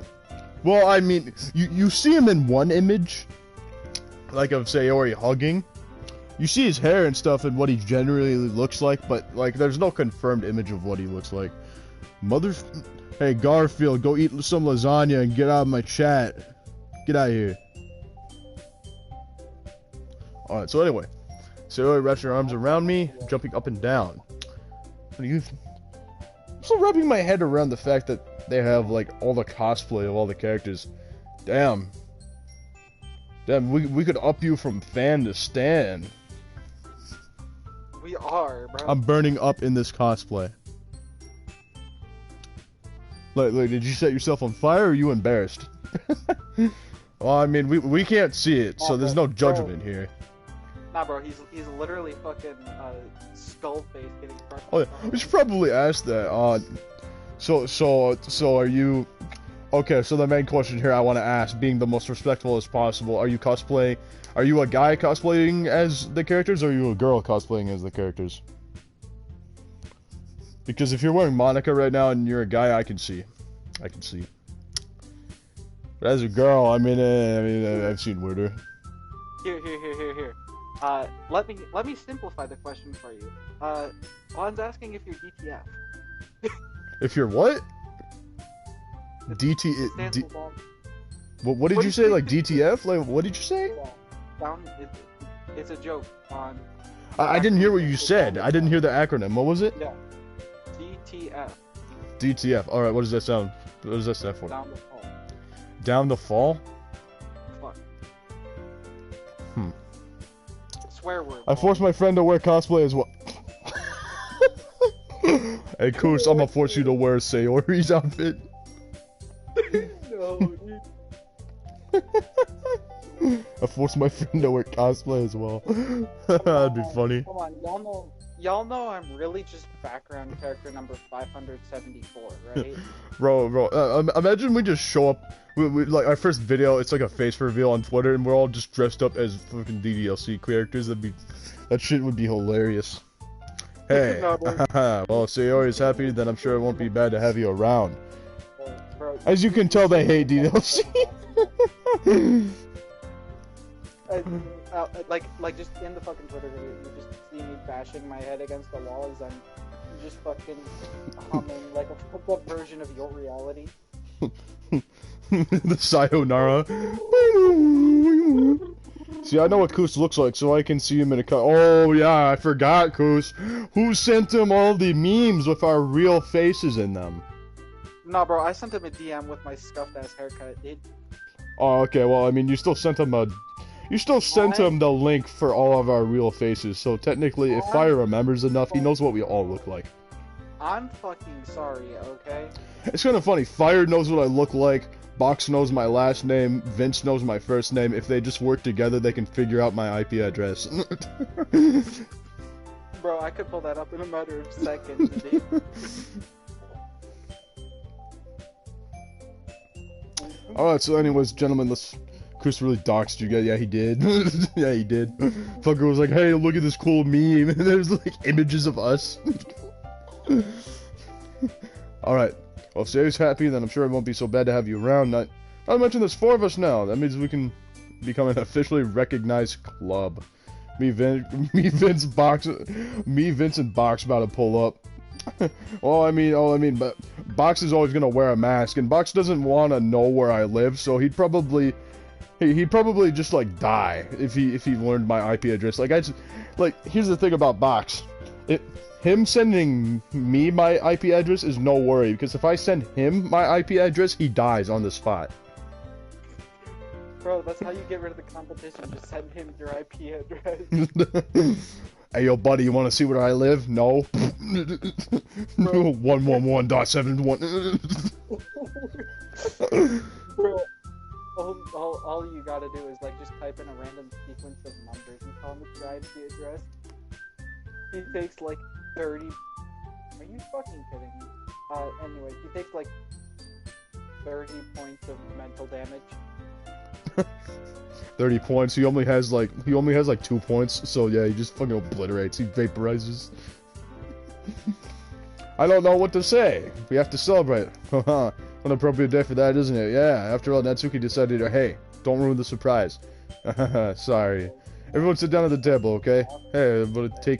Well, I mean, you see him in one image, like of Sayori hugging. You see his hair and stuff and what he generally looks like, but like there's no confirmed image of what he looks like. Hey Garfield, go eat some lasagna and get out of my chat. Get out of here. Alright, so anyway. Sayori wraps her arms around me, jumping up and down. I'm still wrapping my head around the fact that they have like all the cosplay of all the characters. Damn, we could up you from fan to stan. We are, bro. I'm burning up in this cosplay. Like, did you set yourself on fire, or are you embarrassed? Well, I mean, we can't see it, so there's no judgment here. Nah, bro, he's literally fucking skull face getting crushed. Oh yeah, we should probably ask that. So are you? Okay, so the main question here I want to ask, being the most respectful as possible, are you cosplaying? Are you a guy cosplaying as the characters, or are you a girl cosplaying as the characters? Because if you're wearing Monica right now and you're a guy, I can see. But as a girl, I mean, I've seen weirder. Here. Let me simplify the question for you. Juan's asking if you're DTF. If you're what? What did you say? Like DTF? Like what did you say? It's a joke on. I didn't hear what you said. I didn't hear the acronym. What was it? Yeah. DTF. DTF. All right. What does that sound? What does that stand for? Down the fall. Down the fall? Fuck. swear word. I forced my friend to wear cosplay as well. Hey, Koos, I'm gonna force you to wear Sayori's outfit. No, dude. I forced my friend to wear cosplay as well. That'd be funny. Come on, y'all know I'm really just background character number 574, right? Bro, imagine we just show up, we, like, our first video, it's like a face reveal on Twitter, and we're all just dressed up as fucking ddlc characters. That shit would be hilarious. Hey, well, if Sayori's happy, then I'm sure it won't be bad to have you around. Bro, As you can tell, they hate ddlc. like just in the fucking Twitter video, you just see me bashing my head against the wall as I'm just fucking humming like a fucked up version of Your Reality. The sayonara. See, I know what Koos looks like, so I can see him in a cut. Oh yeah, I forgot, Koos. Who sent him all the memes with our real faces in them? Nah, bro, I sent him a DM with my scuffed ass haircut, dude. Oh, okay. Well, I mean, you still sent him the link for all of our real faces. So technically, if Fire remembers enough, he knows what we all look like. I'm fucking sorry, okay? It's kind of funny. Fire knows what I look like. Box knows my last name. Vince knows my first name. If they just work together, they can figure out my IP address. Bro, I could pull that up in a matter of seconds, dude. Alright, so anyways, gentlemen, Chris really doxed you guys. Yeah, he did. Yeah, he did. Fucker was like, hey, look at this cool meme. And there's like images of us. Alright. Well, if Sayori's happy, then I'm sure it won't be so bad to have you around. Not to mention there's 4 of us now. That means we can become an officially recognized club. Me, Vince, and Box about to pull up. But Box is always gonna wear a mask, and Box doesn't want to know where I live, so he'd probably just like die if he learned my IP address. Here's the thing about Box, him sending me my IP address is no worry, because if I send him my IP address, he dies on the spot. Bro, that's how you get rid of the competition. Just send him your IP address. Hey, yo, buddy, you want to see where I live? No. 111.71. Bro, all you gotta do is like just type in a random sequence of numbers and tell him it's your IP address. He takes like 30. Are you fucking kidding me? Anyway, he takes like 30 points of mental damage. 30 points. He only has like 2 points. So yeah, he just fucking obliterates. He vaporizes. I don't know what to say. We have to celebrate. Haha. An appropriate day for that, isn't it? Yeah. After all, Natsuki decided to, hey, don't ruin the surprise. Sorry. Everyone sit down at the table, okay? Hey, everybody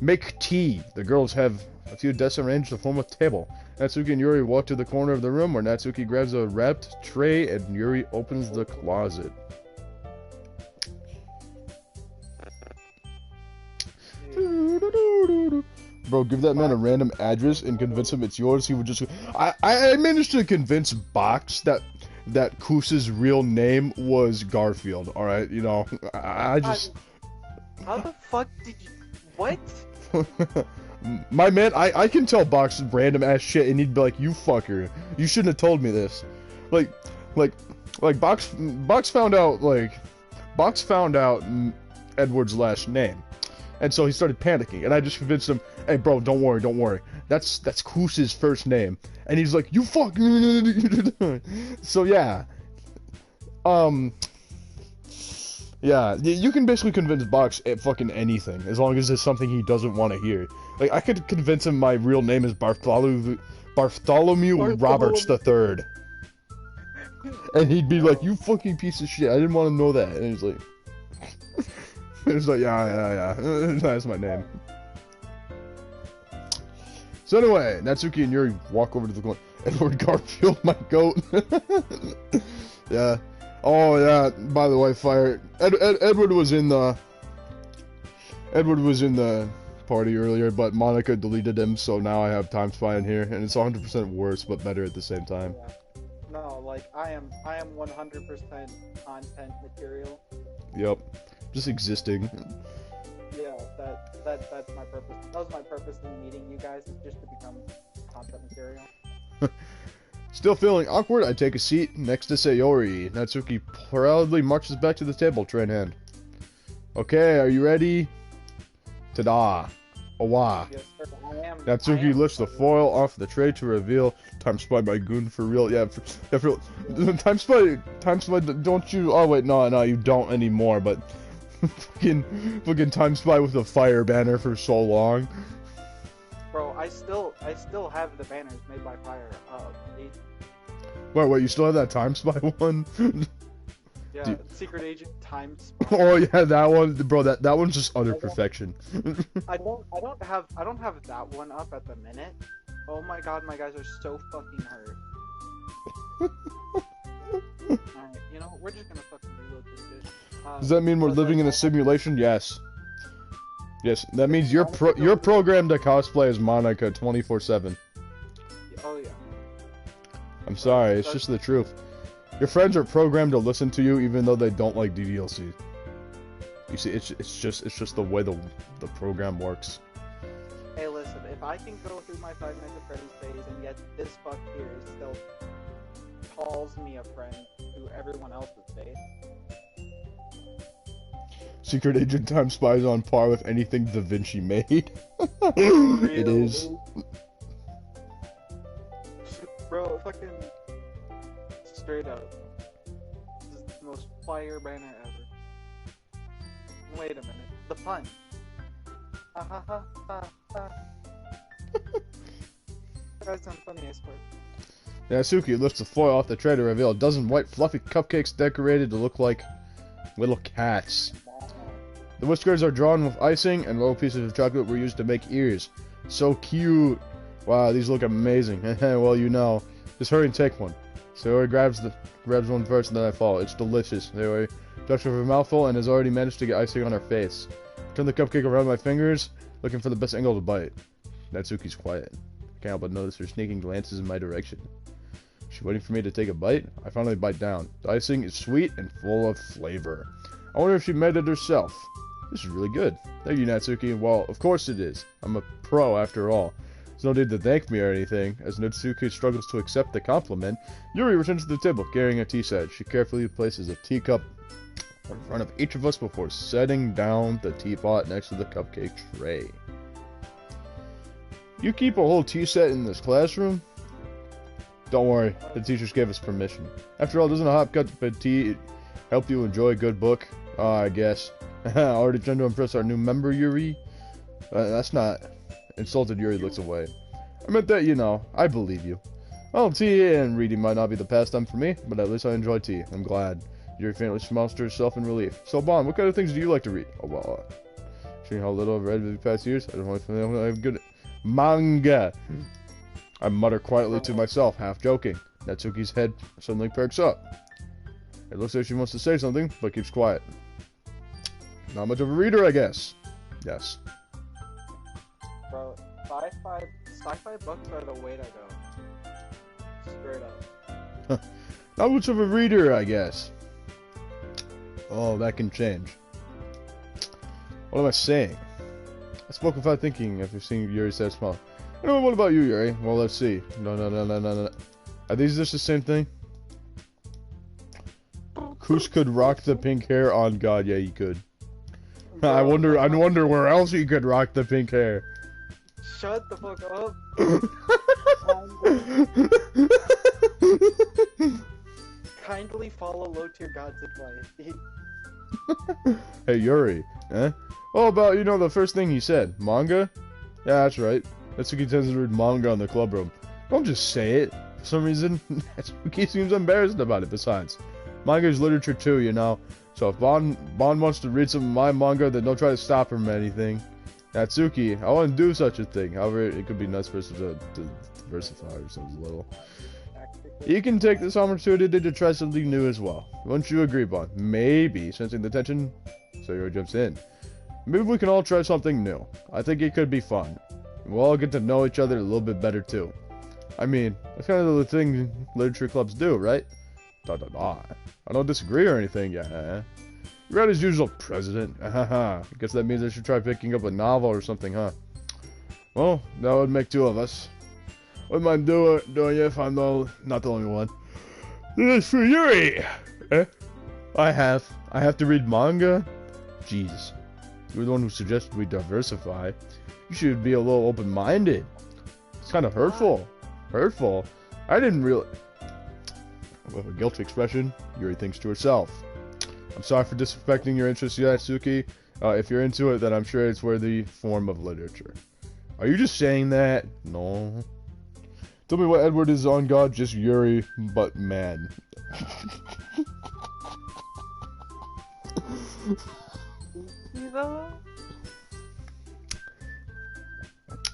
make tea. The girls have a few desks arranged to form a table. Natsuki and Yuri walk to the corner of the room where Natsuki grabs a wrapped tray and Yuri opens the closet. Bro, give that man a random address and convince him it's yours. He would just. I managed to convince Box that Koos's real name was Garfield. All right, you know, I just. How the fuck did you? What? My man, I can tell Box random ass shit, and he'd be like, "You fucker, you shouldn't have told me this." Like Box found out Edward's last name. And so he started panicking, and I just convinced him, "Hey, bro, don't worry. That's Koos's first name." And he's like, "You fuck." So yeah, yeah, you can basically convince Box at fucking anything as long as it's something he doesn't want to hear. Like I could convince him my real name is Bartholomew Roberts III, and he'd be like, "You fucking piece of shit. I didn't want to know that." And he's like. It's like, yeah, that's my name. So anyway, Natsuki and Yuri walk over to the corner. Edward Garfield, my goat. Yeah. Oh yeah. By the way, Fire. Edward was in the party earlier, but Monica deleted him, so now I have Time Spy in here, and it's 100% worse, but better at the same time. Yeah. No, like I am 100% content material. Yep. Just existing. that's my purpose. That was my purpose in meeting you guys, is just to become content material. Still feeling awkward, I take a seat next to Sayori. Natsuki proudly marches back to the table, tray in hand. Okay, are you ready? Ta-da. Awa. Yes, sir, I am. Natsuki lifts the foil off the tray to reveal Time Spy by Goon for real. Yeah, for Time Spy, don't you? Oh wait, no, you don't anymore. But fucking Time Spy with the fire banner for so long. Bro, I still have the banners made by fire. Wait, you still have that Time Spy one? Yeah, Secret Agent Time Spy. Oh yeah, that one, bro. That one's just utter perfection. I don't have that one up at the minute. Oh my god, my guys are so fucking hurt. Alright, you know, we're just gonna fucking reload this bitch. Does that mean we're living in a simulation? Yes. Yes, that means you're programmed to cosplay as Monica 24/7. Oh yeah. I'm sorry, it's just the truth. Your friends are programmed to listen to you even though they don't like ddlc. You see, it's just the way the program works. Hey, listen, if I can go through my Five Nights at Freddy's phase and yet this fuck here still calls me a friend to everyone else's face. Secret Agent Time Spy is on par with anything Da Vinci made. It is. Bro, fucking straight up. This is the most fire banner ever. Wait a minute. The pun. Ha ha ha ha ha. That's some funniest part. Natsuki lifts the foil off the tray to reveal a dozen white fluffy cupcakes decorated to look like little cats. The whiskers are drawn with icing, and little pieces of chocolate were used to make ears. So cute! Wow, these look amazing. Well, you know. Just hurry and take one. Sayori grabs one first, and then I follow. It's delicious. Sayori touches her mouthful and has already managed to get icing on her face. Turn the cupcake around my fingers, looking for the best angle to bite. Natsuki's quiet. Can't help but notice her sneaking glances in my direction. She's waiting for me to take a bite. I finally bite down. The icing is sweet and full of flavor. I wonder if she made it herself. This is really good. Thank you, Natsuki. Well, of course it is. I'm a pro after all. There's no need to thank me or anything. As Natsuki struggles to accept the compliment, Yuri returns to the table carrying a tea set. She carefully places a teacup in front of each of us before setting down the teapot next to the cupcake tray. You keep a whole tea set in this classroom? Don't worry, the teachers gave us permission. After all, doesn't a hot cup of tea help you enjoy a good book? I guess. Already trying to impress our new member, Yuri? That's not... Insulted Yuri looks away. I meant that, you know, I believe you. Well, tea and reading might not be the pastime for me, but at least I enjoy tea. I'm glad. Yuri faintly smiles to herself in relief. So, Bon, what kind of things do you like to read? Oh, well, seeing how little I've read in the past years, I don't want to have good... Manga! I mutter quietly to myself, half joking. Natsuki's head suddenly perks up. It looks like she wants to say something, but keeps quiet. Not much of a reader, I guess. Yes. Bro, sci-fi books are the way to go. Straight up. Not much of a reader, I guess. Oh, that can change. What am I saying? I spoke without thinking after seeing Yuri's sad smile. Anyway, what about you, Yuri? Well, let's see. No. Are these just the same thing? Kush could rock the pink hair on God. Yeah, he could. I wonder where else he could rock the pink hair. Shut the fuck up. Kindly follow low-tier God's advice. Hey, Yuri. Eh? Oh, about, you know, the first thing he said. Manga? Yeah, that's right. Natsuki tends to read manga in the club room. Don't just say it. For some reason, Natsuki seems embarrassed about it, besides. Manga is literature too, you know. So if Bon wants to read some of my manga, then don't try to stop him or anything. Natsuki, I want to do such a thing. However, it could be nice for us to diversify ourselves a little. You can take this opportunity to try something new as well. Wouldn't you agree, Bon? Maybe, sensing the tension, Sayori jumps in. Maybe we can all try something new. I think it could be fun. We'll all get to know each other a little bit better too. I mean, that's kind of the thing literature clubs do, right? I don't disagree or anything, yeah. You're as usual, President. I guess that means I should try picking up a novel or something, huh? Well, that would make two of us. Wouldn't mind doing it if I'm not the only one. This is for Yuri! Eh? I have to read manga? Jeez. You're the one who suggested we diversify. You should be a little open-minded. It's kind of hurtful. Hurtful? I didn't really... With a guilty expression, Yuri thinks to herself. I'm sorry for disrespecting your interest, Yatsuki. If you're into it, then I'm sure it's worthy form of literature. Are you just saying that? No. Tell me what Edward is on God, just Yuri, but man.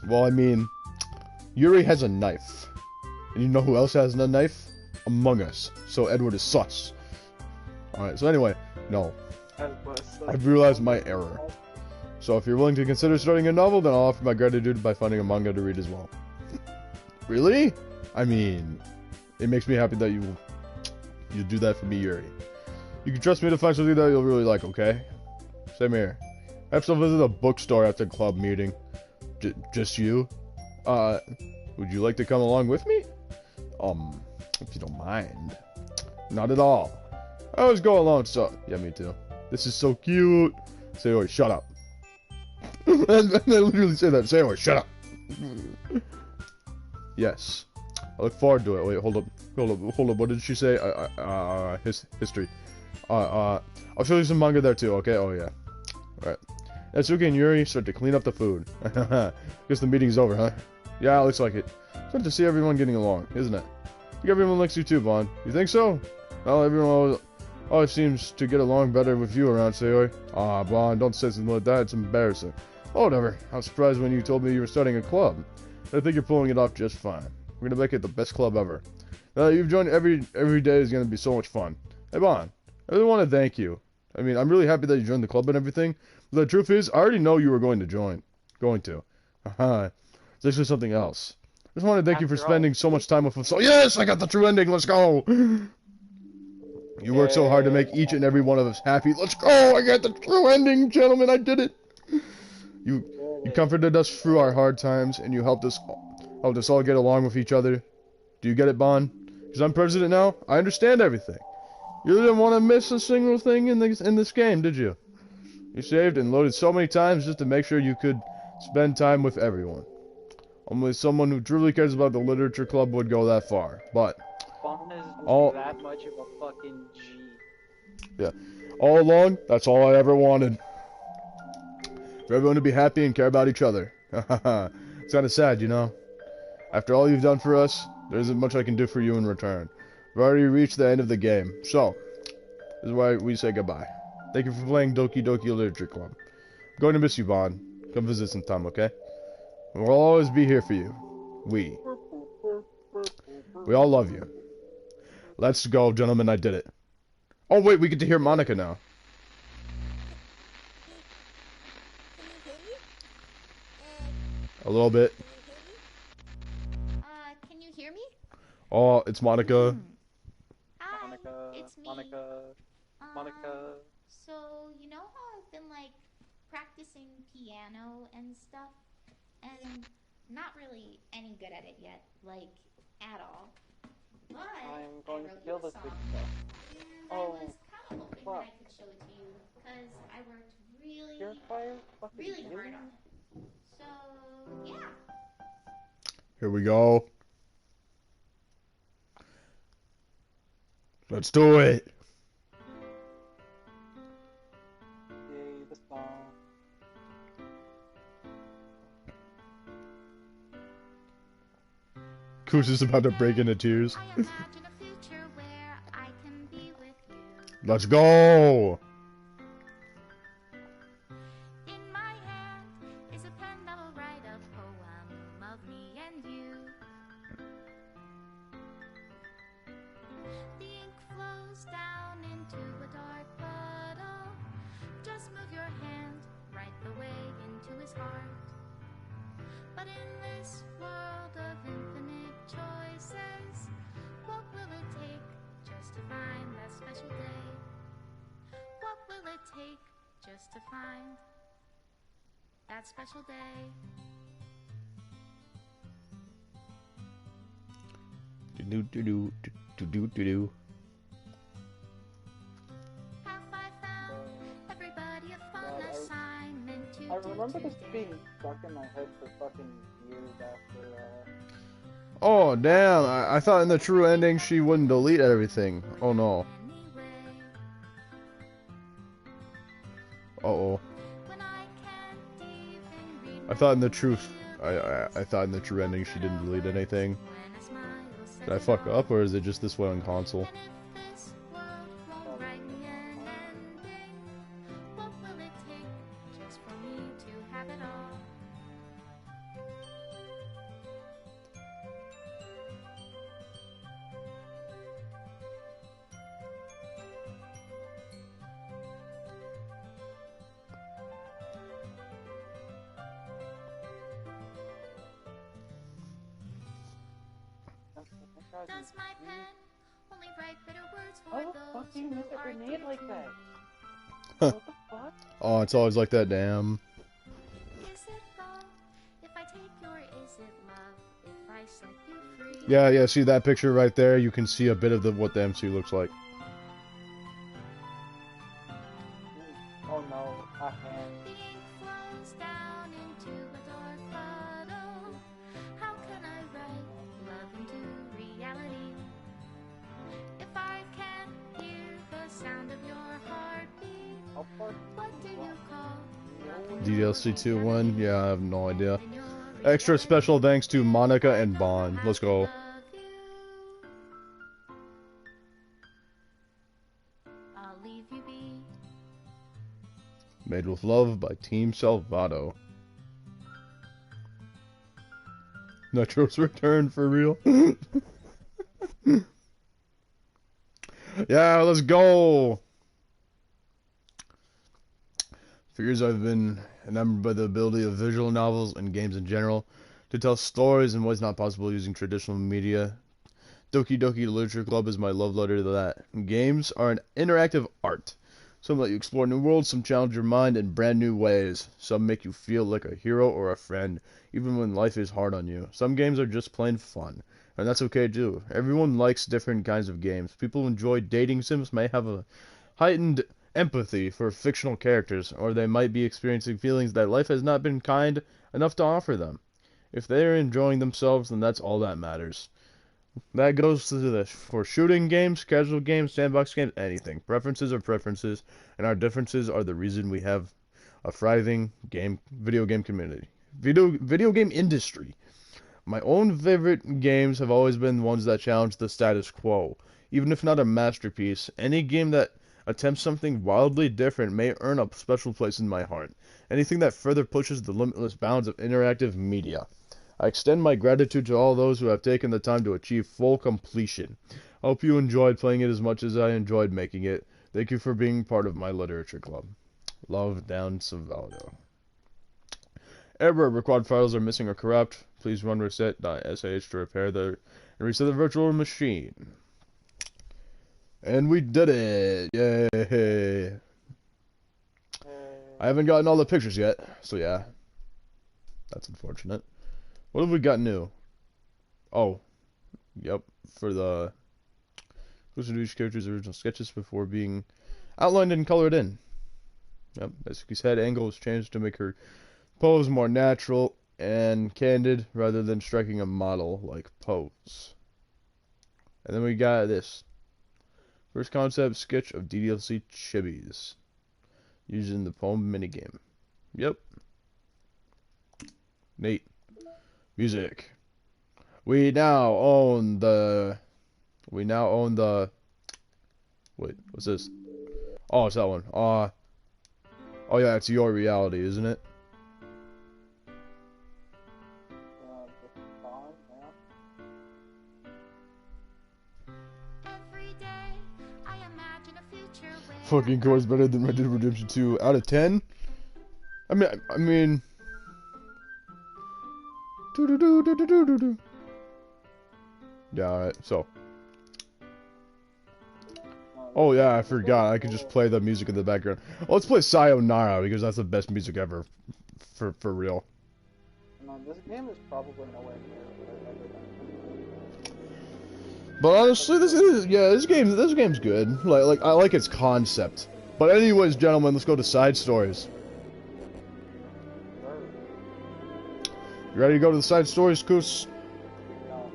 Well, I mean, Yuri has a knife. And you know who else has a knife? Among Us. So Edward is sus. Alright, so anyway, no. I've realized my error. So if you're willing to consider starting a novel, then I'll offer my gratitude by finding a manga to read as well. Really? I mean, it makes me happy that you do that for me, Yuri. You can trust me to find something that you'll really like, okay? Same here. I have to visit a bookstore after the club meeting. Just you? Would you like to come along with me? If you don't mind. Not at all. I always go alone, so... Yeah, me too. This is so cute. Sayori, shut up. I literally say that. Sayori, shut up. Yes. I look forward to it. Wait, hold up. What did she say? History. I'll show you some manga there too, okay? Oh, yeah. Alright. Natsuki and Yuri start to clean up the food. Guess the meeting's over, huh? Yeah, it looks like it. It's good to see everyone getting along, isn't it? I think everyone likes you too, Bon. You think so? Well, everyone always seems to get along better with you around, Sayori. Ah, Bon, don't say something like that. It's embarrassing. Oh, whatever. I was surprised when you told me you were starting a club. I think you're pulling it off just fine. We're gonna make it the best club ever. Now that you've joined, every day is gonna be so much fun. Hey, Bon, I really want to thank you. I mean, I'm really happy that you joined the club and everything. But the truth is, I already know you were going to join. Haha. It's actually something else. I just want to thank you for spending so much time with us. So yes, I got the true ending. Let's go. You worked so hard to make each and every one of us happy. Let's go. I got the true ending, gentlemen. I did it. You comforted us through our hard times, and you helped us all get along with each other. Do you get it, Bon? Because I'm president now, I understand everything. You didn't want to miss a single thing in this game, did you? You saved and loaded so many times just to make sure you could spend time with everyone. Only someone who truly cares about the literature club would go that far. But Bon is that much of a fucking G. Yeah. All along, that's all I ever wanted. For everyone to be happy and care about each other. It's kind of sad, you know? After all you've done for us, there isn't much I can do for you in return. We've already reached the end of the game. So, this is why we say goodbye. Thank you for playing Doki Doki Literature Club. I'm going to miss you, Bon. Come visit sometime, okay? We'll always be here for you. We all love you. Let's go, gentlemen. I did it. Oh, wait, we get to hear Monica now. A little bit. Can you hear me? Oh, it's Monica. Hi, Monica, it's me. Monica. So, you know how I've been, like, practicing piano and stuff? And not really any good at it yet, like, at all. But I'm going I to wrote kill you a this song, big stuff. and I was kind of hoping that I could show it to you, because I worked really hard on it. So, yeah. Here we go. Let's do it. Yay, the song. Kuz is about to break into tears. I imagine a future where I can be with you. Let's go. In my hand is a pen that will write a poem of me and you. The ink flows down into a dark puddle. Just move your hand right the way into his heart. But in this world of infinite choices, what will it take just to find that special day? What will it take just to find that special day? Do do do do do do do. Have I found everybody a fun God, assignment to I do remember this today? being stuck in my head for fucking years after, Oh damn! I thought in the true ending she wouldn't delete everything. Oh no. Anyway, Uh oh. when I can't even read I thought in the truth. I thought in the true ending she didn't delete anything. when a smile says Did I it fuck all. up, or is it just this way on console? And if this world won't write me an ending, what will it take just for me to have it all? Does my pen only write bitter words for How the those fuck do you who miss a are grenade like that? Huh. What the fuck? Oh, it's always like that, damn. Is it wrong if I take your is it love if I set you free? Yeah, see that picture right there? You can see a bit of what the MC looks like. Oh no, a hand. The ink flows down into a dark puddle. How can I write love into reality? If I can't hear the sound of your heartbeat, How far? what do you call DDLC 2-1? Yeah, I have no idea. in your Extra reality? special thanks to Monica and Bond. Let's go. Love you. I'll leave you be. Made with Love by Team Salvato. Nitro's return for real. Yeah, let's go. For years I've been enamored by the ability of visual novels and games in general to tell stories in ways not possible using traditional media. Doki Doki Literature Club is my love letter to that. Games are an interactive art. Some let you explore new worlds, some challenge your mind in brand new ways. Some make you feel like a hero or a friend, even when life is hard on you. Some games are just plain fun, and that's okay too. Everyone likes different kinds of games. People who enjoy dating sims may have a heightened empathy for fictional characters, or they might be experiencing feelings that life has not been kind enough to offer them. If they are enjoying themselves, then that's all that matters. That goes to this for shooting games, casual games, sandbox games, anything. Preferences are preferences, and our differences are the reason we have a thriving video game community. Video game industry. My own favorite games have always been ones that challenge the status quo. Even if not a masterpiece, any game that attempts something wildly different may earn a special place in my heart. Anything that further pushes the limitless bounds of interactive media. I extend my gratitude to all those who have taken the time to achieve full completion. I hope you enjoyed playing it as much as I enjoyed making it. Thank you for being part of my literature club. Love, down Salvador. Error, required files are missing or corrupt. Please run reset.sh to repair and reset the virtual machine. And we did it! Yay! I haven't gotten all the pictures yet, so yeah. That's unfortunate. What have we got new? Oh, yep, for the inclusion of each character's original sketches before being outlined and colored in. Yep, Mitsuki's head angle was changed to make her pose more natural and candid rather than striking a model-like pose. And then we got this. First concept sketch of ddlc chibis using the poem minigame. Yep. Neat. Music. We now own the... Wait, what's this? Oh, it's that one. Oh yeah, it's Your Reality, isn't it? Every day I imagine a future where Fucking Core's better than Red Dead Redemption 2 out of 10? I mean... Yeah, alright, so. Oh yeah, I forgot. I could just play the music in the background. Well, let's play Sayonara because that's the best music ever, for real. No, this game is probably nowhere near what I've ever done. But honestly, this game's good. Like I like its concept. But anyways, gentlemen, let's go to side stories. You ready to go to the side stories, Koos? No,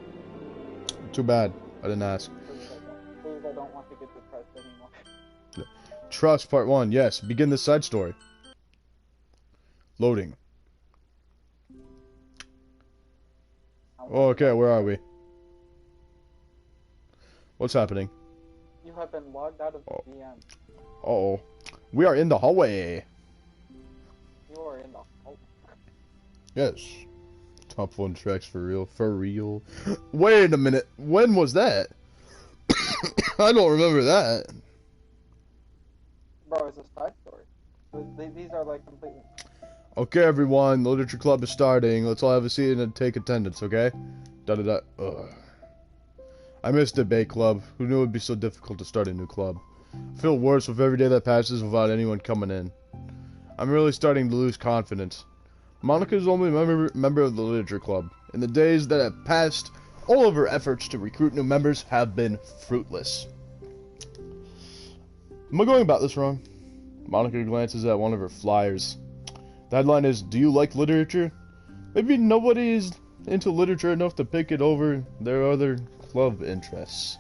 Too bad. I didn't ask. please, I don't want to get depressed anymore. Trust, part 1. Yes, begin the side story. Loading. Oh, okay, where are we? What's happening? You have been logged out of Oh. VM. Uh-oh. We are in the hallway. You are in the hole. Yes. Top 1 tracks for real. For real. Wait a minute. When was that? I don't remember that. Bro, it's a side story. These are like completely... Okay, everyone. The literature club is starting. Let's all have a seat and take attendance, okay? Da-da-da. Ugh. I miss debate club. Who knew it would be so difficult to start a new club? I feel worse with every day that passes without anyone coming in. I'm really starting to lose confidence. Monica is only a member of the literature club. In the days that have passed, all of her efforts to recruit new members have been fruitless. Am I going about this wrong? Monica glances at one of her flyers. The headline is, "Do you like literature?" Maybe nobody is into literature enough to pick it over their other club interests.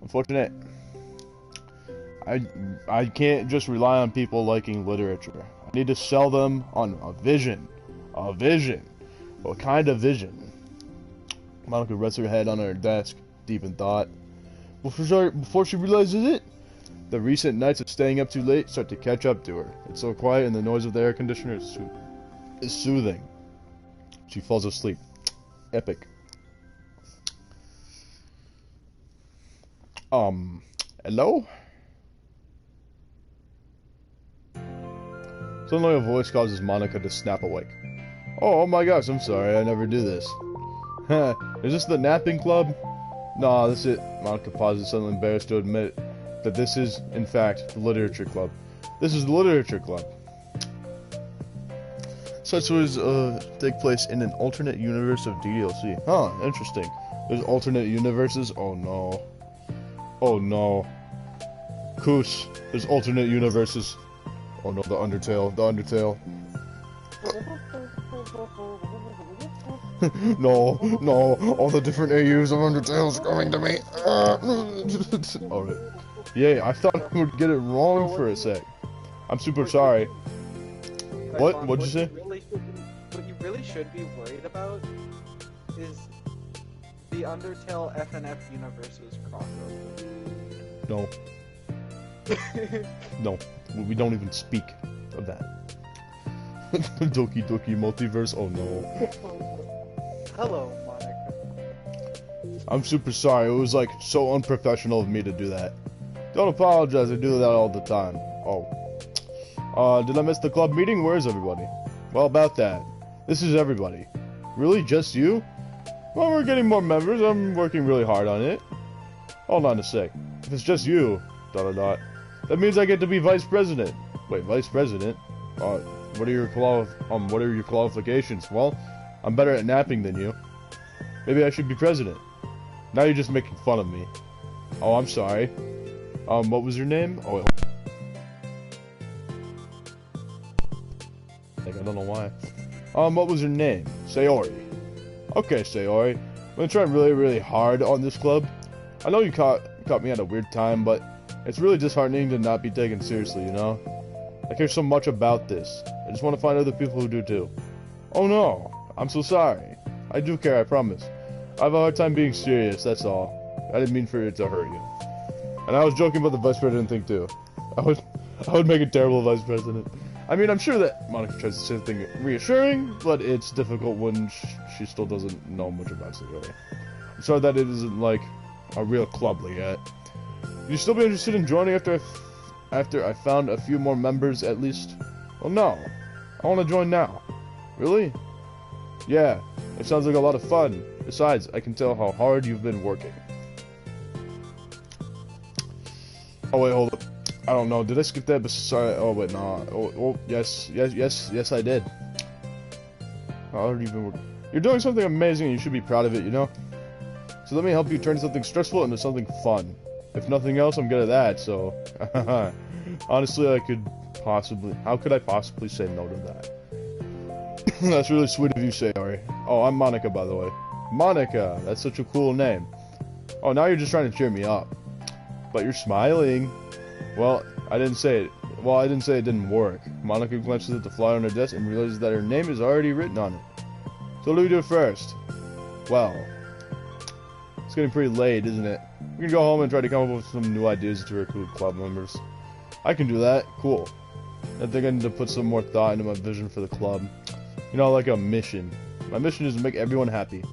Unfortunate. I can't just rely on people liking literature. I need to sell them on a vision. A vision. What kind of vision? Monica rests her head on her desk, deep in thought. Before she realizes it, the recent nights of staying up too late start to catch up to her. It's so quiet and the noise of the air conditioner is soothing. She falls asleep. Epic. Hello? Suddenly a voice causes Monica to snap awake. Oh my gosh, I'm sorry, I never do this. Is this the napping club? Nah, that's it. Monica pauses, suddenly embarrassed to admit that this is, in fact, the literature club. This is the literature club. Such was take place in an alternate universe of ddlc. Huh, interesting. There's alternate universes? Oh no. Oh no. Koos, there's alternate universes. Oh no, the Undertale, the Undertale. No, no, all the different AUs of Undertale's coming to me. Alright. Yay, I thought I would get it wrong for a sec. I'm super sorry. What? What'd you say? What you really should be worried about is the Undertale FNF universes crossover. No. No, we don't even speak of that. Doki Doki Multiverse, oh no. Hello, Monica. I'm super sorry, it was like so unprofessional of me to do that. Don't apologize, I do that all the time. Oh. Did I miss the club meeting? Where is everybody? Well, about that. This is everybody. Really, just you? Well, we're getting more members, I'm working really hard on it. Hold on a sec. If it's just you, ... that means I get to be vice president. Wait, vice president? What are your qualifications? Well, I'm better at napping than you. Maybe I should be president. Now you're just making fun of me. Oh, I'm sorry. What was your name? Oh, wait. I don't know why. What was your name? Sayori. Okay, Sayori. I'm gonna try really, really hard on this club. I know you caught me at a weird time, but it's really disheartening to not be taken seriously, you know? I care so much about this. I just want to find other people who do too. Oh no, I'm so sorry. I do care, I promise. I have a hard time being serious, that's all. I didn't mean for it to hurt you. And I was joking about the vice president thing too. I would make a terrible vice president. I mean, I'm sure that Monica tries to say something reassuring, but it's difficult when she still doesn't know much about it really. I'm sorry that it isn't like a real club yet. You still be interested in joining after I found a few more members at least? Well, no. I want to join now. Really? Yeah, it sounds like a lot of fun. Besides, I can tell how hard you've been working. Oh wait, hold up. I don't know. Did I skip that? But sorry. Oh wait, no. Oh, yes, I did. I already been working. You're doing something amazing, and you should be proud of it. You know. So let me help you turn something stressful into something fun. If nothing else, I'm good at that. So, honestly, how could I possibly say no to that? That's really sweet of you, Sayori. Oh, I'm Monica, by the way. Monica, that's such a cool name. Oh, now you're just trying to cheer me up. But you're smiling. Well, I didn't say it. Well, I didn't say it didn't work. Monica glances at the flyer on her desk and realizes that her name is already written on it. So what do we do first? Well, it's getting pretty late, isn't it? We can go home and try to come up with some new ideas to recruit club members. I can do that. Cool. I think I need to put some more thought into my vision for the club. You know, like a mission. My mission is to make everyone happy.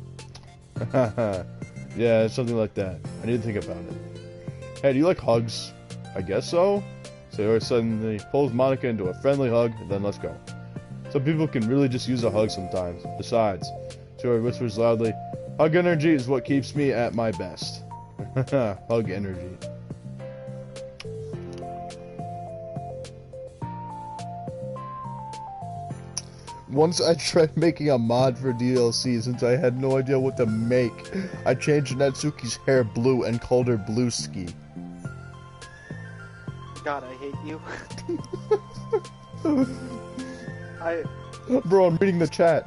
Yeah, something like that. I need to think about it. Hey, do you like hugs? I guess so. Sayori suddenly pulls Monica into a friendly hug, and then let's go. Some people can really just use a hug sometimes. Besides, Sayori whispers loudly, hug energy is what keeps me at my best. Hug energy. Once I tried making a mod for DLC since I had no idea what to make. I changed Natsuki's hair blue and called her Blueski. God, I hate you. Bro, I'm reading the chat.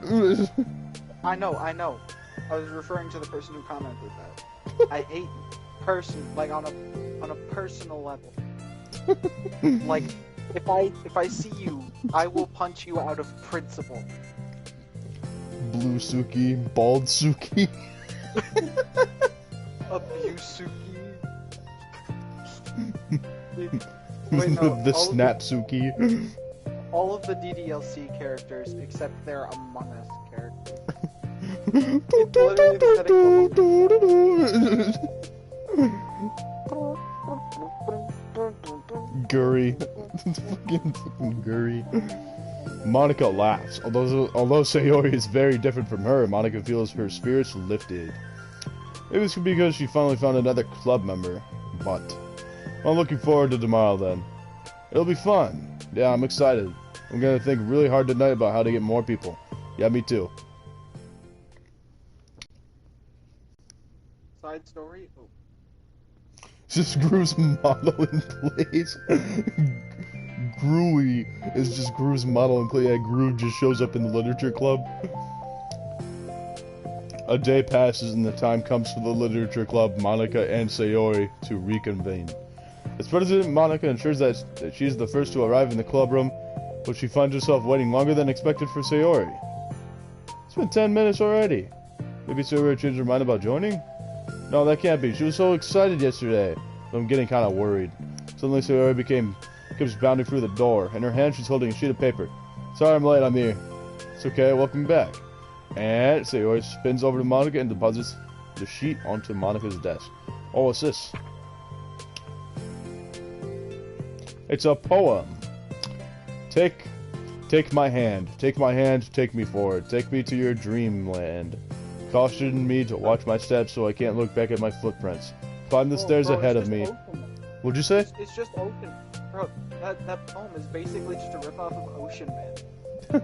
I know. I was referring to the person who commented that. I hate like on a personal level. Like, if I see you, I will punch you out of principle. Blue Suki, bald Suki. Abuse Suki. Wait, no, the Snap Suki. All of the ddlc characters except their Among Us characters. It's literally the Guri. fucking Guri. Monica laughs. Although Sayori is very different from her, Monica feels her spirits lifted. Maybe it's because she finally found another club member. But I'm looking forward to tomorrow then. It'll be fun. Yeah, I'm excited. I'm gonna think really hard tonight about how to get more people. Yeah, me too. side story. Oh. Just Gru's model in place. Gruey is just Gru's model in play. Yeah, Gru just shows up in the literature club. A day passes and the time comes for the literature club, Monica and Sayori, to reconvene. As president, Monica ensures that she's the first to arrive in the club room, but she finds herself waiting longer than expected for Sayori. It's been 10 minutes already. Maybe Sayori changed her mind about joining? No, that can't be. She was so excited yesterday. I'm getting kind of worried. Suddenly Sayori comes bounding through the door. In her hand she's holding a sheet of paper. Sorry I'm late, I'm here. It's okay, welcome back. And Sayori spins over to Monica and deposits the sheet onto Monica's desk. Oh, what's this? It's a poem. Take my hand, take me forward, take me to your dreamland. Caution me to watch my steps so I can't look back at my footprints. Climb the stairs ahead of me. What'd you say? It's just Ocean. Bro, that poem is basically just a ripoff of Ocean Man.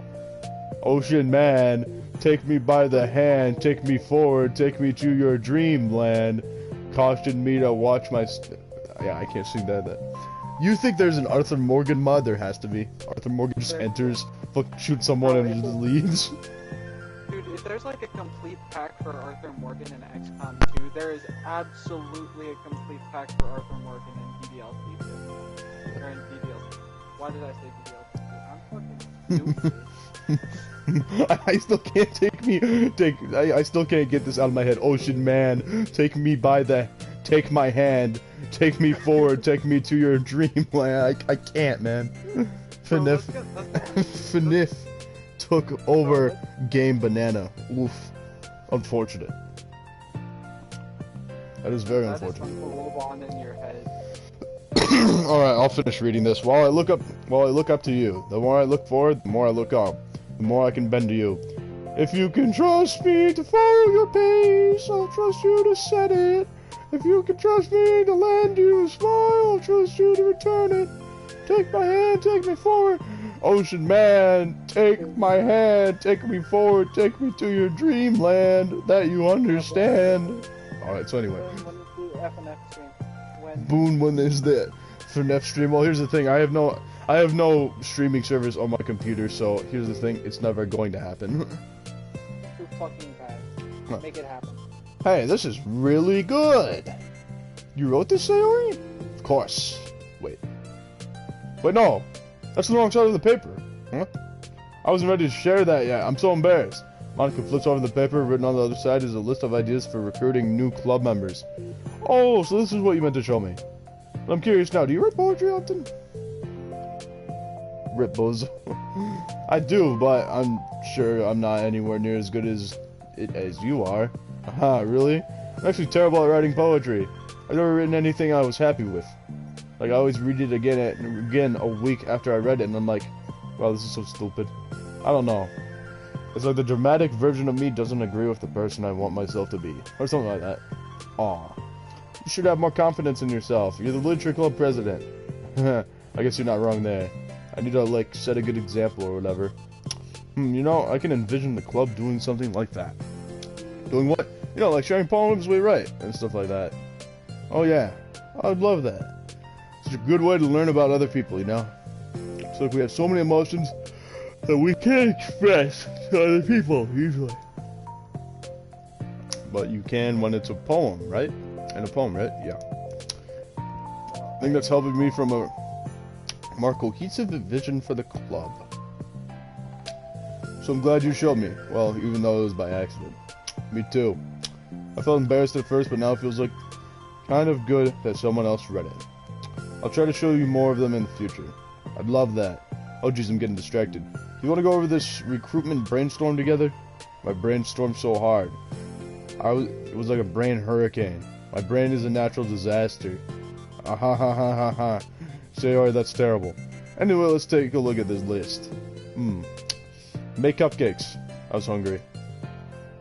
Ocean Man, take me by the hand, take me forward, take me to your dreamland. Caution me to watch my yeah, I can't sing that. You think there's an Arthur Morgan mod? There has to be. Arthur Morgan just enters, shoots someone and just leaves. Dude, if there's like a complete pack for Arthur Morgan in XCOM 2, there is absolutely a complete pack for Arthur Morgan in DDLC 2. Or in DDLC. Why did I say DDLC 2? I'm fucking stupid. I still can't I still can't get this out of my head. Ocean Man, take my hand, take me forward, take me to your dreamland. I can't, man. FNF took over Game Banana. Oof. Unfortunate. That is very unfortunate. That is a little on in your head. Alright, I'll finish reading this. While I look up to you. The more I look forward, the more I look up. The more I can bend to you. If you can trust me to follow your pace, I'll trust you to set it. If you can trust me to lend you a smile, I'll trust you to return it. Take my hand, take me forward. Ocean man, take my hand, take me forward, take me to your dreamland that you understand. Alright, so anyway. When is the F and F stream? When? Boon, when is the FNF stream? Well, here's the thing. I have no streaming service on my computer, so here's the thing. It's never going to happen. Too fucking bad. Make it happen. Hey, this is really good. You wrote this, Sayori? Of course. Wait, no. That's the wrong side of the paper. Huh? I wasn't ready to share that yet. I'm so embarrassed. Monica flips over the paper. Written on the other side is a list of ideas for recruiting new club members. Oh, so this is what you meant to show me. I'm curious now. Do you write poetry often? Rip bozo. I do, but I'm sure I'm not anywhere near as good as you are. Haha, really? I'm actually terrible at writing poetry. I've never written anything I was happy with. Like, I always read it again a week after I read it, and I'm like, wow, this is so stupid. I don't know. It's like the dramatic version of me doesn't agree with the person I want myself to be. Or something like that. Aw. You should have more confidence in yourself. You're the literature club president. I guess you're not wrong there. I need to, like, set a good example or whatever. You know, I can envision the club doing something like that. Doing what? You know, like sharing poems we write, and stuff like that. Oh yeah, I'd love that. It's a good way to learn about other people, you know? It's like we have so many emotions that we can't express to other people, usually. But you can when it's a poem, right? And a poem, right? Yeah. I think that's helping me from a more cohesive vision for the club. So I'm glad you showed me. Well, even though it was by accident. Me too. I felt embarrassed at first, but now it feels like kind of good that someone else read it. I'll try to show you more of them in the future. I'd love that. Oh geez, I'm getting distracted. Do you want to go over this recruitment brainstorm together? My brainstormed so hard. It was like a brain hurricane. My brain is a natural disaster. Ah ha ha ha ha ha. Sayori, that's terrible. Anyway, let's take a look at this list. Make cupcakes. I was hungry.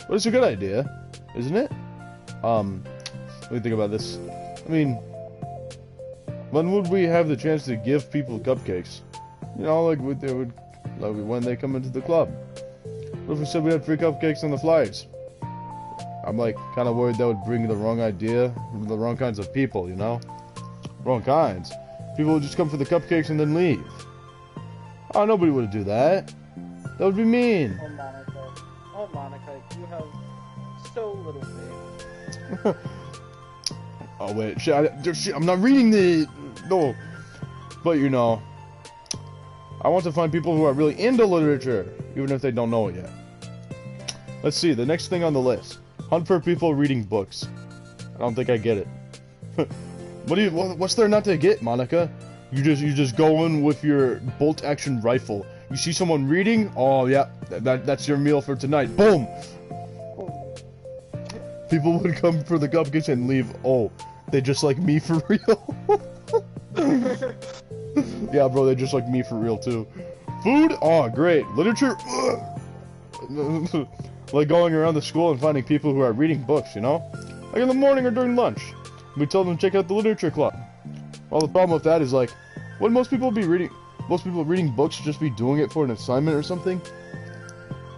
But it's a good idea, isn't it? Let me think about this. I mean, when would we have the chance to give people cupcakes? You know, like when they come into the club. What if we said we had free cupcakes on the flyers? I'm like kind of worried that would bring the wrong idea, the wrong kinds of people, you know? Wrong kinds. People would just come for the cupcakes and then leave. Oh, nobody would do that. That would be mean. Oh, Monica, you have so little faith. Oh, wait. Shit, I'm not reading the... No. But, you know, I want to find people who are really into literature, even if they don't know it yet. Let's see, the next thing on the list. Hunt for people reading books. I don't think I get it. What's there not to get, Monica? You just go in with your bolt-action rifle. You see someone reading? Oh, yeah, that's your meal for tonight. Boom! People would come for the cupcakes and leave. Oh, they just like me for real? Yeah, bro, they just like me for real, too. Food? Oh, great. Literature? Like going around the school and finding people who are reading books, you know? Like in the morning or during lunch. We tell them to check out the literature club. Well, the problem with that is, like, wouldn't most people be reading... Most people reading books just be doing it for an assignment or something?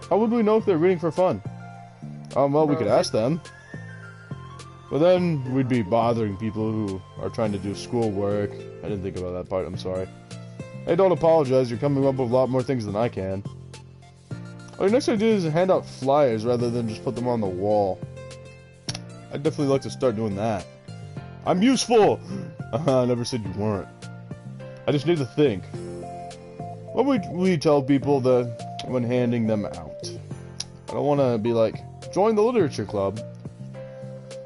How would we know if they're reading for fun? Well, we could ask them. But then we'd be bothering people who are trying to do schoolwork. I didn't think about that part, I'm sorry. Hey, don't apologize, you're coming up with a lot more things than I can. Oh, your next idea is to hand out flyers rather than just put them on the wall. I'd definitely like to start doing that. I'm useful! I never said you weren't. I just need to think. What would we tell people that when handing them out? I don't want to be like, join the literature club.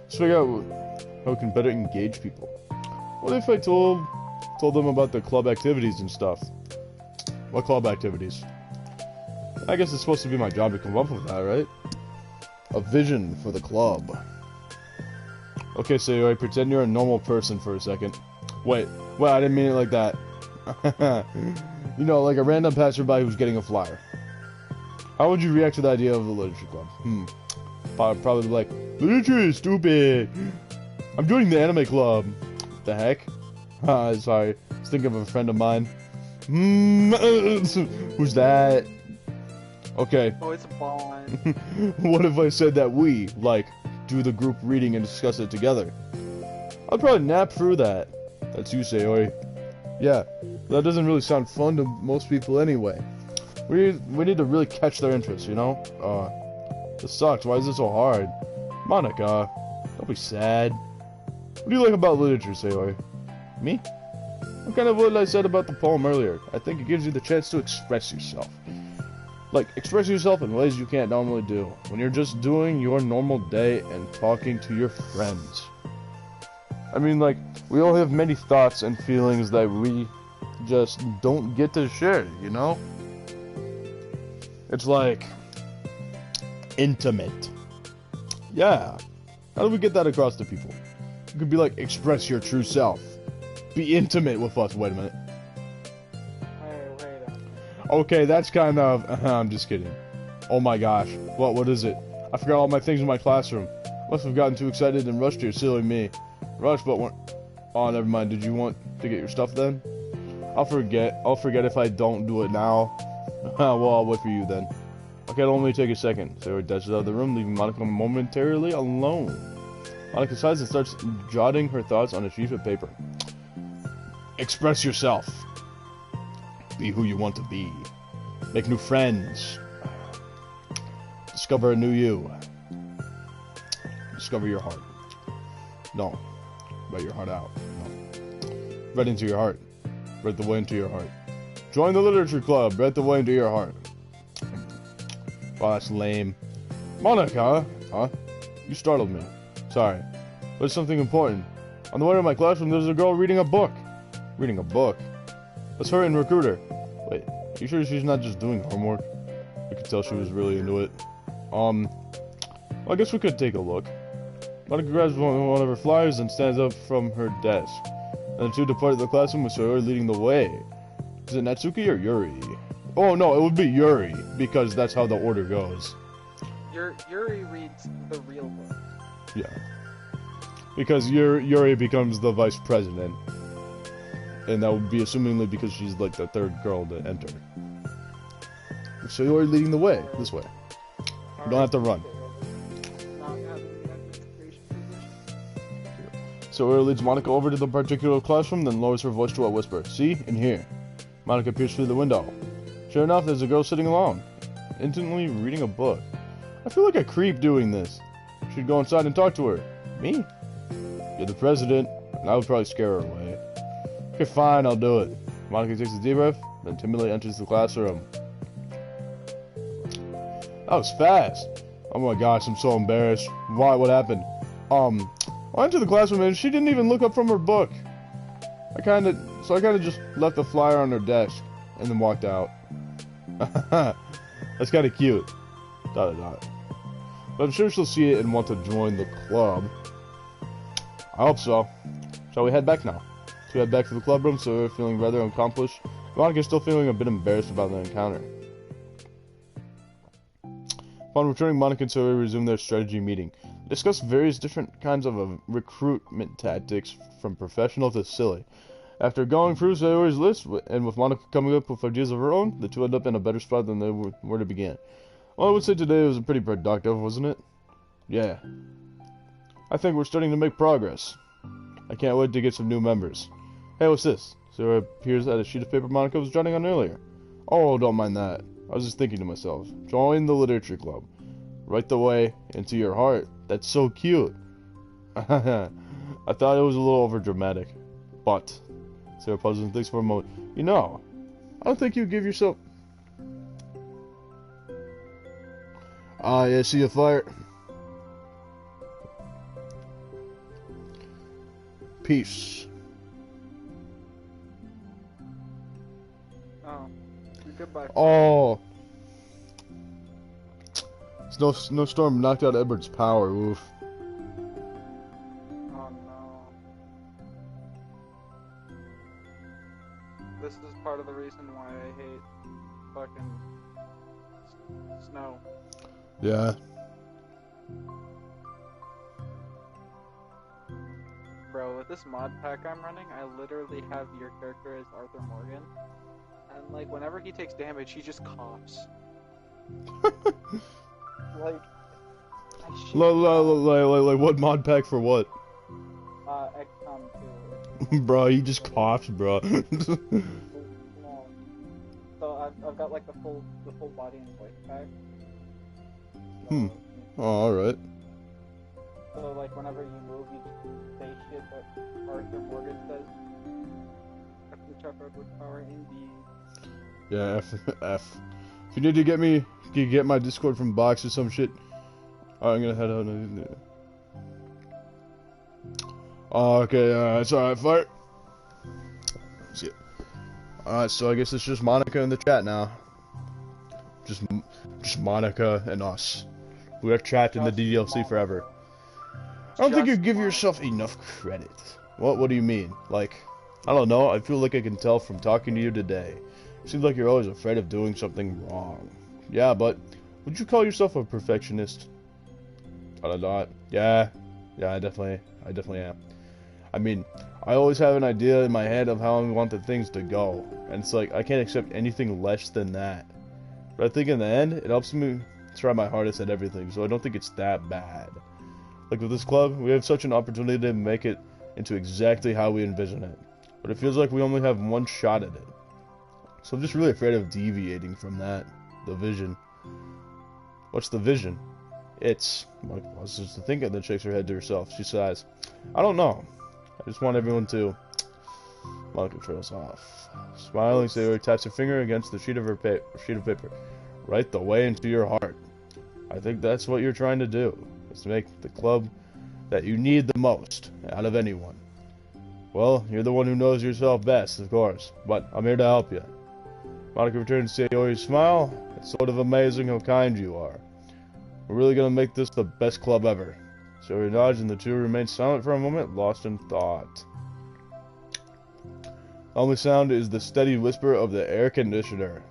Let's figure out how we can better engage people. What if I told them about the club activities and stuff? What club activities? I guess it's supposed to be my job to come up with that, right? A vision for the club. Okay, so I pretend you're a normal person for a second. Wait, I didn't mean it like that. You know, like a random passerby who's getting a flyer. How would you react to the idea of the literature club? Probably like, literature is stupid. I'm joining the anime club. The heck? Sorry. I was thinking of a friend of mine. Who's that? Okay. Oh, it's a bond. What if I said that we, like, do the group reading and discuss it together? I'd probably nap through that. That's you, Sayori. Yeah, that doesn't really sound fun to most people anyway. We need to really catch their interest, you know? This sucks. Why is it so hard? Monica, don't be sad. What do you like about literature, Sayori? Me? What kind of what I said about the poem earlier? I think it gives you the chance to express yourself. Like, express yourself in ways you can't normally do. When you're just doing your normal day and talking to your friends. I mean, like, we all have many thoughts and feelings that we just don't get to share, you know? It's like intimate. Yeah. How do we get that across to people? It could be like, express your true self. Be intimate with us. Wait a minute. Wait a minute. Okay, that's kind of... I'm just kidding. Oh my gosh. What is it? I forgot all my things in my classroom. Must have gotten too excited and rushed here. Silly me. Rushed, but weren't... Oh, never mind. Did you want to get your stuff then? I'll forget if I don't do it now. Well, I'll wait for you then. Okay, it'll only take a second. Sarah dashes out of the room, leaving Monica momentarily alone. Monica sighs and starts jotting her thoughts on a sheet of paper. Express yourself. Be who you want to be. Make new friends. Discover a new you. Discover your heart. No. Let your heart out. No. Right into your heart. Right the way into your heart. Join the literature club. Right the way into your heart. Wow, that's lame. Monica? Huh? You startled me. Sorry. But it's something important. On the way to my classroom, there's a girl reading a book. Reading a book? Let's hurry and recruit her. Wait, you sure she's not just doing homework? I could tell she was really into it. Well, I guess we could take a look. Monica grabs one of her flyers and stands up from her desk. And the two depart the classroom with Sayori leading the way. Is it Natsuki or Yuri? Oh no, it would be Yuri, because that's how the order goes. Yuri reads the real book. Yeah. Because Yuri becomes the vice president. And that would be assumingly because she's like the third girl to enter. So you're leading the way, this way. You don't have to run. So Sayori leads Monica over to the particular classroom, then lowers her voice to a whisper. See? In here. Monica peers through the window. Sure enough, there's a girl sitting alone, instantly reading a book. I feel like a creep doing this. Should go inside and talk to her. Me? You're the president, and I would probably scare her away. Okay, fine, I'll do it. Monica takes a deep breath, then timidly enters the classroom. That was fast. Oh my gosh, I'm so embarrassed. Why? What happened? I entered the classroom and she didn't even look up from her book. I kind of just left the flyer on her desk and then walked out. That's kind of cute. ... But I'm sure she'll see it and want to join the club. I hope so. Shall we head back now? So we head back to the club room, so we're feeling rather accomplished. Monica's still feeling a bit embarrassed about the encounter. Upon returning, Monica and Sayori resume their strategy meeting. They discuss various different kinds of recruitment tactics, from professional to silly. After going through Sayori's list, and with Monica coming up with ideas of her own, the two end up in a better spot than they were to begin. Well, I would say today was pretty productive, wasn't it? Yeah. I think we're starting to make progress. I can't wait to get some new members. Hey, what's this? Sayori appears at a sheet of paper Monica was jotting on earlier. Oh, don't mind that. I was just thinking to myself. Join the literature club. Right the way into your heart. That's so cute. I thought it was a little overdramatic. But... Sayori pauses and thinks for a moment. You know, I don't think you give yourself... Ah, yeah, see a fire. Peace. Oh. Goodbye. Oh. Snowstorm knocked out Edward's power. Oof. Oh no. This is part of the reason why I hate fucking snow. Yeah. Bro, with this mod pack I'm running, I literally have your character as Arthur Morgan. And, like, whenever he takes damage, he just coughs. Like, I shit Like, what mod pack for what? XCOM 2. Bro, he just coughs, bro. No. So I've got, like, the full body and voice pack. So, Oh, alright. So, like, whenever you move, you just say shit that Arthur Morgan says. After Chuck Edward power, indeed. Yeah, F. If you need to get me, you get my Discord from Box or some shit. Alright, I'm gonna head out. Okay, it's alright, fire. See it. Alright, so I guess it's just Monica in the chat now. Just Monica and us. We are trapped in the DDLC forever. I don't think you give yourself enough credit. What do you mean? Like, I don't know, I feel like I can tell from talking to you today. It seems like you're always afraid of doing something wrong. Yeah, but would you call yourself a perfectionist? Yeah, I definitely am. I mean, I always have an idea in my head of how I want the things to go, and it's like I can't accept anything less than that. But I think in the end, it helps me try my hardest at everything, so I don't think it's that bad. Like with this club, we have such an opportunity to make it into exactly how we envision it, but it feels like we only have one shot at it. So I'm just really afraid of deviating from that, the vision. What's the vision? It's, I was just thinking that shakes her head to herself. She sighs. I don't know. I just want everyone to... Monica trails off. Smiling, Sayori taps her finger against the sheet of paper. Right the way into your heart. I think that's what you're trying to do. Is to make the club that you need the most out of anyone. Well, you're the one who knows yourself best, of course. But I'm here to help you. Monica returns Sayori's smile. It's sort of amazing how kind you are. We're really gonna make this the best club ever. Sayori nods and the two remain silent for a moment, lost in thought. The only sound is the steady whisper of the air conditioner.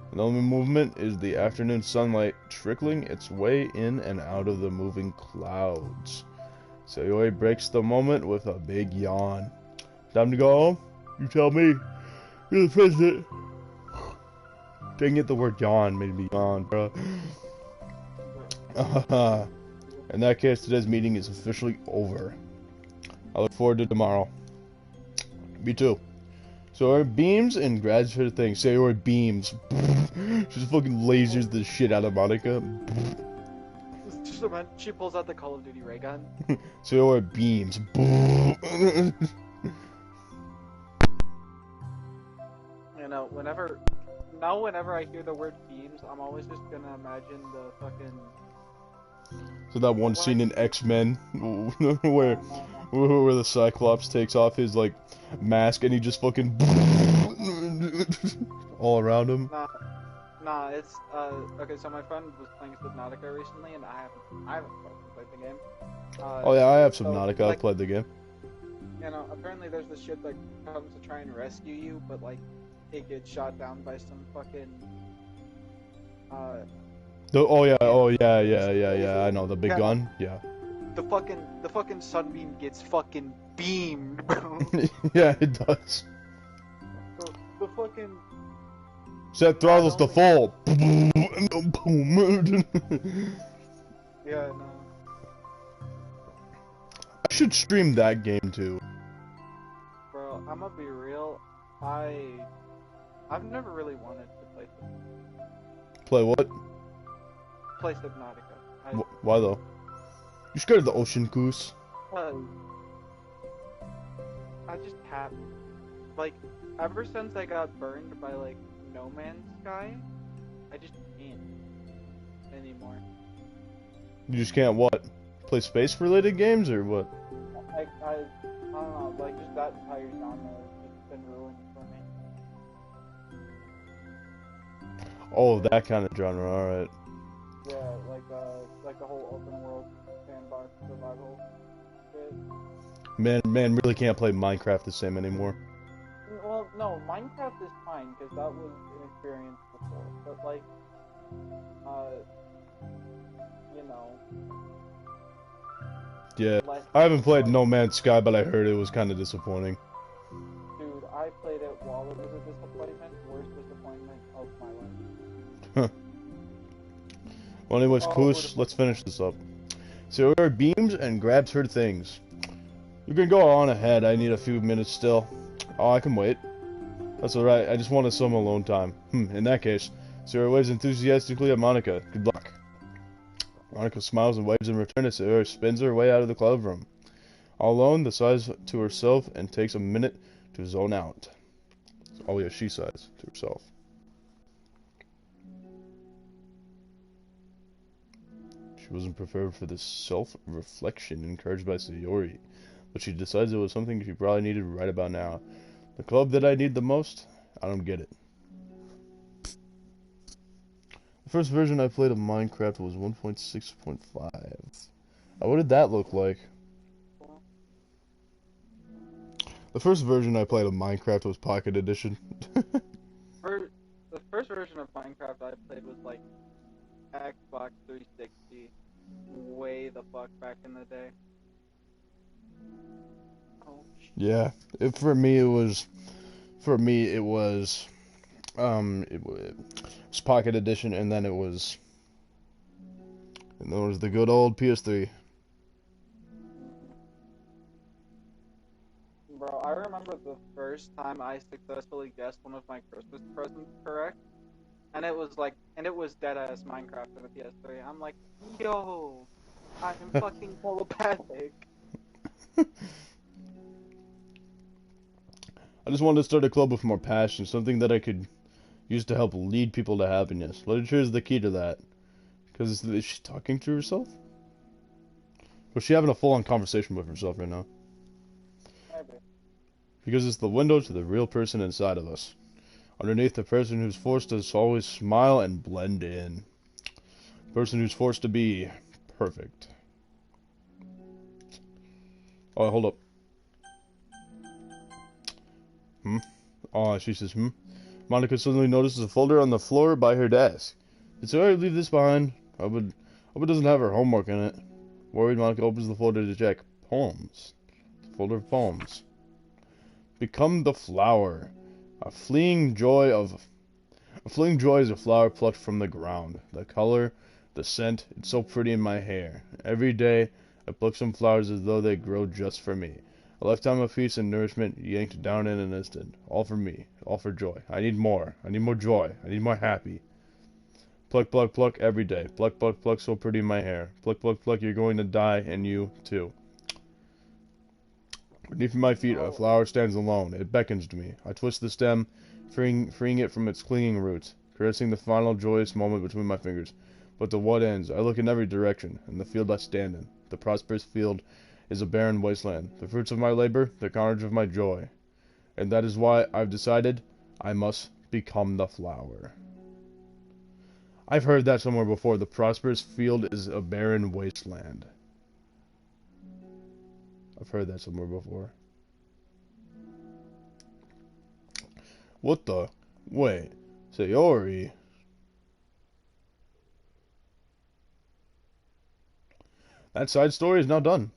And the only movement is the afternoon sunlight trickling its way in and out of the moving clouds. Sayori breaks the moment with a big yawn. Time to go home? You tell me. You're the president. Dang it, the word yawn made me yawn, bro. In that case, today's meeting is officially over. I look forward to tomorrow. Me too. Sayori beams and grabs her thing. Sayori beams. She just fucking lasers the shit out of Monica. She pulls out the Call of Duty ray gun. Sayori beams. You know, whenever I hear the word beams, I'm always just gonna imagine the fucking... So that one scene in X-Men where the Cyclops takes off his like mask and he just fucking all around him. Nah, it's okay. So my friend was playing Subnautica recently, and I haven't played the game. Oh yeah, I have Subnautica. Like, I've played the game. You know, apparently there's this shit that comes to try and rescue you, but like it gets shot down by some fucking Oh yeah, I know the big gun. Yeah. The fucking sunbeam gets fucking beamed, bro. Yeah, it does. The fucking Set throttles to full. Yeah, no. I should stream that game too. Bro, I'm gonna be real. I've never really wanted to play Subnautica. Play what? Play Subnautica. Why though? You scared of the ocean goose? I just haven't. Like, ever since I got burned by like No Man's Sky, I just can't anymore. You just can't what? Play space-related games or what? I don't know. Like, just that entire genre has just been ruined for me. Oh, that kind of genre. All right. Yeah, like the whole open world sandbox survival shit. Man really can't play Minecraft the same anymore. Well, no, Minecraft is fine because that was an experience before. But like, you know, Yeah. less I haven't played like, No Man's Sky, but I heard it was kind of disappointing. dude, I played it while it was a disappointment. Worst disappointment of my life. Huh. Well, anyways, Oh, Kush, let's finish this up. So her beams and grabs her things. You can go on ahead. I need a few minutes still. Oh, I can wait. That's alright. I just wanted some alone time. In that case, Sarah waves enthusiastically at Monica. Good luck. Monica smiles and waves in return as Sarah spins her way out of the club room. All alone, the sighs to herself and takes a minute to zone out. Oh yeah, she sighs to herself. She wasn't prepared for this self-reflection encouraged by Sayori, but she decides it was something she probably needed right about now. The club that I need the most? I don't get it. The first version I played of Minecraft was 1.6.5. What did that look like? The first version I played of Minecraft was Pocket Edition. The first version of Minecraft I played was like Xbox 360, way the fuck back in the day. Oh, Yeah, for me it was it was Pocket Edition, and then it was the good old PS3. bro, I remember the first time I successfully guessed one of my Christmas presents correct, and it was dead-ass Minecraft for the PS3. I'm like, yo, I'm fucking telepathic. I just wanted to start a club with more passion, something that I could use to help lead people to happiness. Literature is the key to that. Because is she talking to herself? Was she having a full-on conversation with herself right now? Maybe. Because it's the window to the real person inside of us. Underneath the person who's forced to always smile and blend in. The person who's forced to be perfect. Oh, hold up. Oh, she says, Monica suddenly notices a folder on the floor by her desk. Did Sarah leave this behind? I hope it doesn't have her homework in it. Worried, Monica opens the folder to check. Poems. Folder of poems. Become the flower. A fleeting joy is a flower plucked from the ground. The color, the scent, it's so pretty in my hair. Every day, I pluck some flowers as though they grow just for me. A lifetime of peace and nourishment yanked down in an instant. All for me. All for joy. I need more. I need more joy. I need more happy. Pluck, pluck, pluck every day. Pluck, pluck, pluck so pretty in my hair. Pluck, pluck, pluck, you're going to die, and you, too. Beneath my feet, a flower stands alone. It beckons to me. I twist the stem, freeing it from its clinging roots, caressing the final joyous moment between my fingers. But to what ends? I look in every direction, and the field I stand in, the prosperous field, is a barren wasteland. The fruits of my labor, the carnage of my joy. And that is why I've decided I must become the flower. I've heard that somewhere before. The prosperous field is a barren wasteland. I've heard that somewhere before. What the? Wait. Sayori? That side story is now done.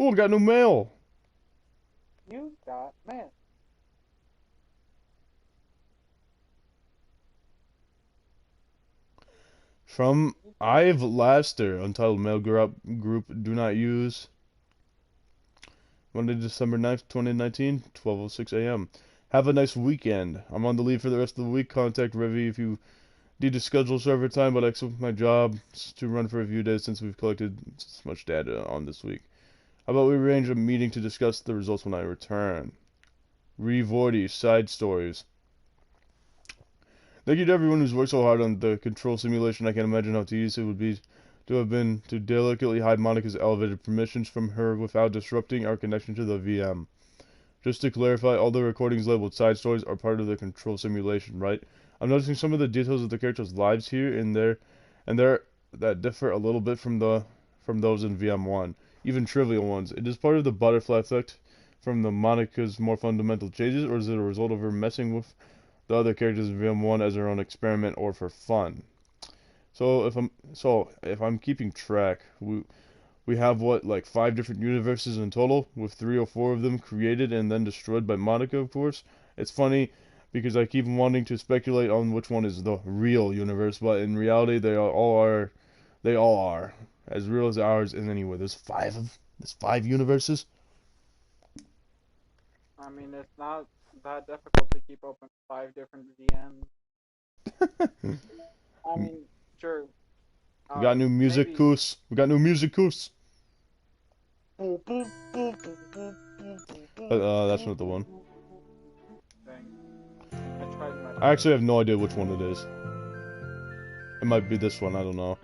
Ooh, I got new mail. You got man. From I've Laster, Untitled Mail Group do not use. Monday, December 9th, 2019, 12:06 a.m. Have a nice weekend. I'm on the leave for the rest of the week. Contact Revi if you need to schedule server time, but I accept my job to run for a few days since we've collected so much data on this week. How about we arrange a meeting to discuss the results when I return? Revorty, side stories. Thank you to everyone who's worked so hard on the control simulation. I can't imagine how tedious it would be to have been to delicately hide Monica's elevated permissions from her without disrupting our connection to the VM. Just to clarify, all the recordings labeled side stories are part of the control simulation, right? I'm noticing some of the details of the characters' lives here and there that differ a little bit from those in VM1, even trivial ones. It is part of the butterfly effect from the Monica's more fundamental changes, or is it a result of her messing with the other characters in VM1 as her own experiment or for fun? So if I'm keeping track, we have what, like 5 different universes in total, with 3 or 4 of them created and then destroyed by Monica, of course. It's funny because I keep wanting to speculate on which one is the real universe, but in reality they all are as real as ours. And anyway, there's 5 universes. I mean, it's not that difficult to keep open 5 different VMs. I mean, sure. We got new music, Maybe. Koos. We got new music, Koos. That's not the one. Dang. I tried my I actually have no idea which one it is. It might be this one, I don't know.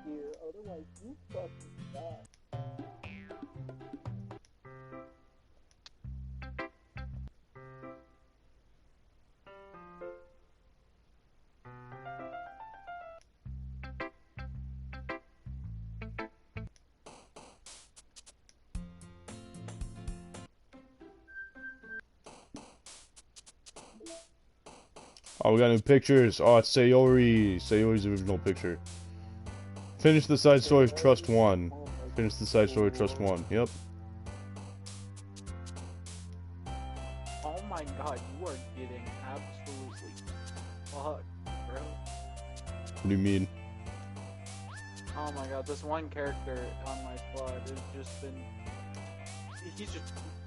here, otherwise you fucking die. Oh, we got new pictures. Oh, it's Sayori. Sayori's original picture. Finish the side story of Trust 1. Finish the side story of Trust 1. Yep. Oh my god, you are getting absolutely fucked, bro. What do you mean? Oh my god, this one character on my squad has just been...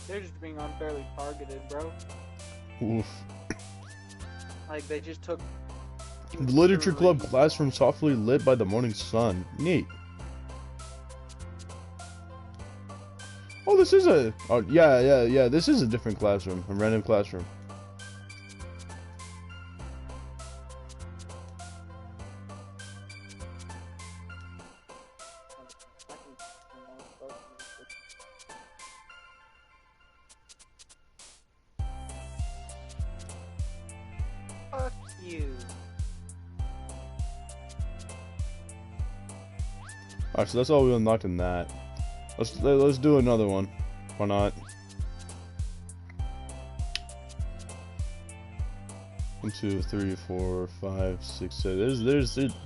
They're just being unfairly targeted, bro. Oof. Like, they just took... The Literature Club classroom softly lit by the morning sun. Neat. Oh, this is a... Oh, yeah. This is a different classroom. A random classroom. Fuck you. Alright, so that's all we unlocked in that. Let's do another one. Why not? 1, 2, 3, 4, 5, 6, 7.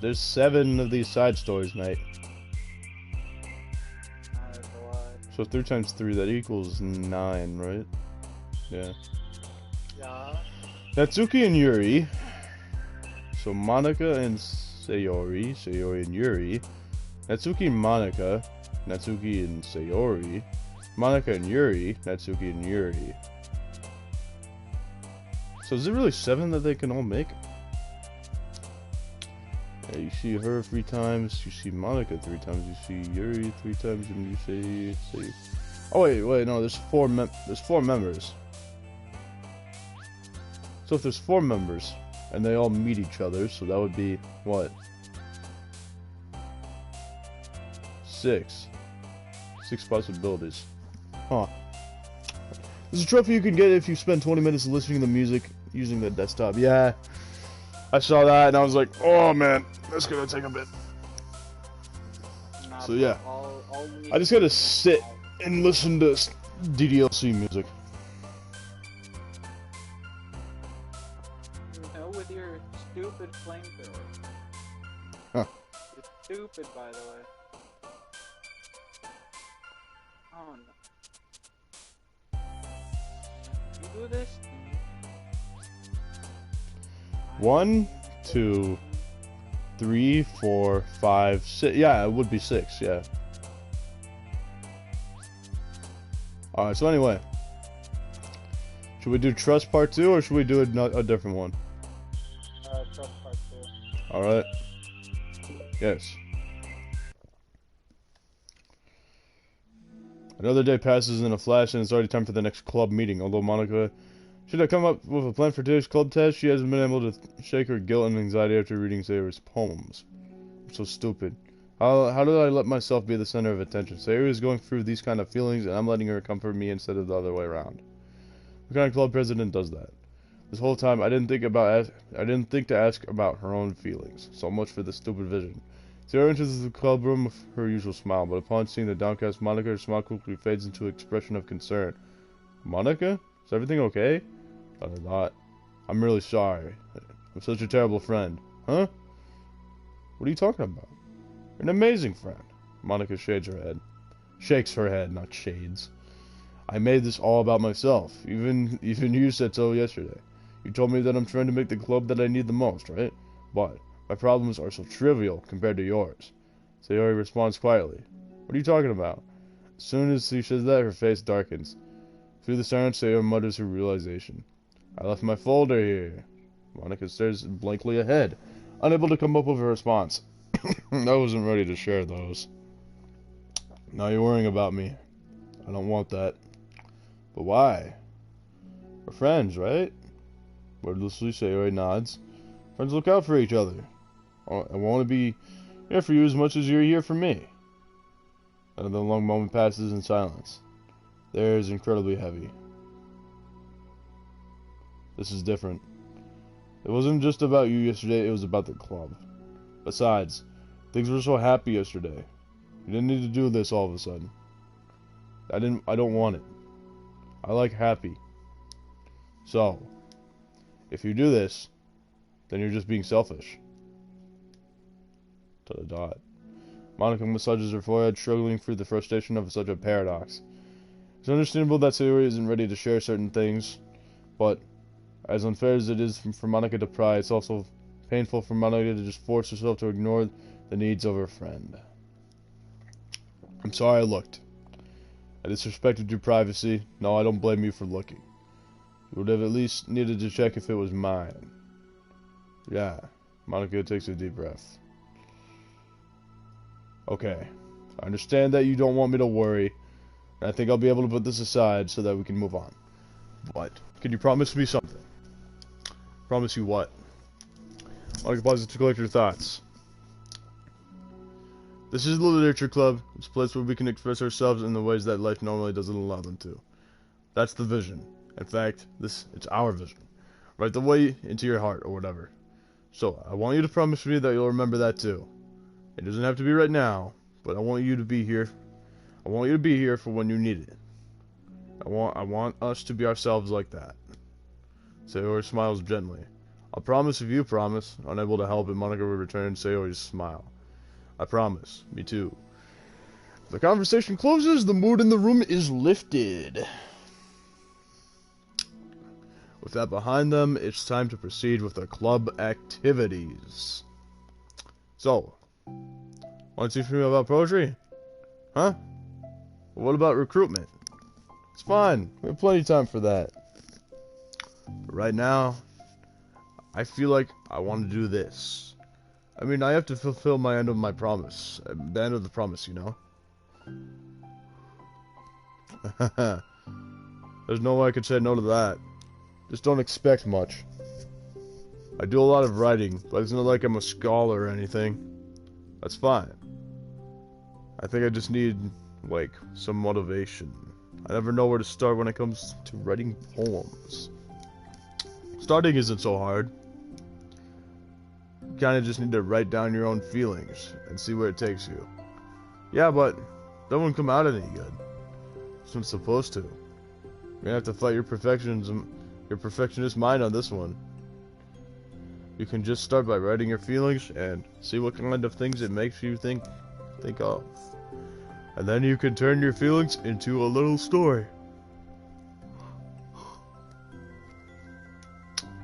There's 7 of these side stories, mate. That is a lot. So 3 times 3, that equals 9, right? Yeah. Yeah. Natsuki and Yuri. So Monica and Sayori. Sayori and Yuri. Natsuki and Monica. Natsuki and Sayori. Monica and Yuri. Natsuki and Yuri. So is it really 7 that they can all make? Yeah, you see her 3 times, you see Monica 3 times, you see Yuri 3 times, and you see... Oh wait, no, there's 4 members. So if there's 4 members, and they all meet each other, so that would be, what? 6. 6 possibilities. Huh. This is a trophy you can get if you spend 20 minutes listening to music using the desktop. Yeah, I saw that and I was like, oh man, that's gonna take a bit. Nah, So yeah, all you need I just to do gotta is- sit and listen to ddlc music. No, with your stupid flamethrower. Huh. It's stupid, by the way. Oh no. You do this? 1, 2, 3, 4, 5, 6. Yeah, it would be 6. Yeah. All right. So anyway, should we do Trust Part 2 or should we do a different one? Trust part 2. All right. Yes. Another day passes in a flash, and it's already time for the next club meeting. Although Monica should have come up with a plan for today's club test, she hasn't been able to shake her guilt and anxiety after reading Sayori's poems. I'm so stupid. How did I let myself be the center of attention? Sayori is going through these kind of feelings, and I'm letting her comfort me instead of the other way around. What kind of club president does that? This whole time, I didn't think to ask about her own feelings. So much for the stupid vision. Sarah enters the club room with her usual smile, but upon seeing the downcast Monica, her smile quickly fades into an expression of concern. Monica? Is everything okay? Not. I'm really sorry. I'm such a terrible friend. Huh? What are you talking about? You're an amazing friend. Monica shakes her head, not shades. I made this all about myself. Even you said so yesterday. You told me that I'm trying to make the club that I need the most, right? But my problems are so trivial compared to yours. Sayori responds quietly. What are you talking about? As soon as she says that, her face darkens. Through the silence, Sayori mutters her realization. I left my folder here. Monica stares blankly ahead, unable to come up with a response. I wasn't ready to share those. Now you're worrying about me. I don't want that. But why? We're friends, right? Wordlessly, Sayori nods. Friends look out for each other. I want to be here for you as much as you're here for me. Another long moment passes in silence. The air is incredibly heavy. This is different. It wasn't just about you yesterday, it was about the club. Besides, things were so happy yesterday. You didn't need to do this all of a sudden. I don't want it. I like happy. So, if you do this, then you're just being selfish. To the dot. Monica massages her forehead, struggling through the frustration of such a paradox. It's understandable that Sayori isn't ready to share certain things, but as unfair as it is for Monica to pry, it's also painful for Monica to just force herself to ignore the needs of her friend. I'm sorry I looked. I disrespected your privacy. No, I don't blame you for looking. You would have at least needed to check if it was mine. Yeah. Monica takes a deep breath. Okay. I understand that you don't want me to worry, and I think I'll be able to put this aside so that we can move on. But, can you promise me something? Promise you what? Monica pauses to collect her thoughts. This is the Literature Club. It's a place where we can express ourselves in the ways that life normally doesn't allow them to. That's the vision. In fact, it's our vision. Write the way into your heart, or whatever. So, I want you to promise me that you'll remember that too. It doesn't have to be right now, but I want you to be here. I want you to be here for when you need it. I want us to be ourselves like that. Sayori smiles gently. I'll promise if you promise. Unable to help it, Monica will return Sayori's smile. I promise. Me too. The conversation closes. The mood in the room is lifted. With that behind them, it's time to proceed with the club activities. So, want to teach me about poetry? Huh? Well, what about recruitment? It's fine. We have plenty of time for that. But right now, I feel like I want to do this. I mean, I have to fulfill my end of my promise. The end of the promise, you know? There's no way I could say no to that. Just don't expect much. I do a lot of writing, but it's not like I'm a scholar or anything. That's fine. I think I just need, like, some motivation. I never know where to start when it comes to writing poems. Starting isn't so hard. You kinda just need to write down your own feelings and see where it takes you. Yeah, but that won't come out any good. It's not supposed to. You're gonna have to fight your perfectionist mind on this one. You can just start by writing your feelings and see what kind of things it makes you think of. And then you can turn your feelings into a little story.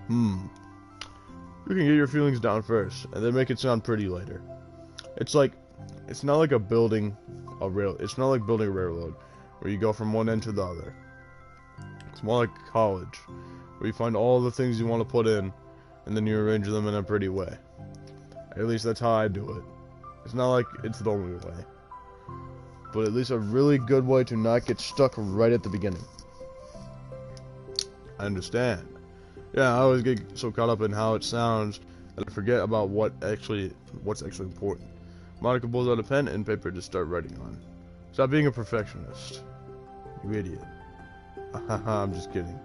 You can get your feelings down first, and then make it sound pretty later. It's not like building a railroad, where you go from one end to the other. It's more like college, where you find all the things you want to put in, and then you arrange them in a pretty way. At least that's how I do it. It's not like it's the only way, but at least a really good way to not get stuck right at the beginning. I understand. Yeah, I always get so caught up in how it sounds that I forget about what's actually important. Monica pulls out a pen and paper to start writing on. Stop being a perfectionist. You idiot. I'm just kidding.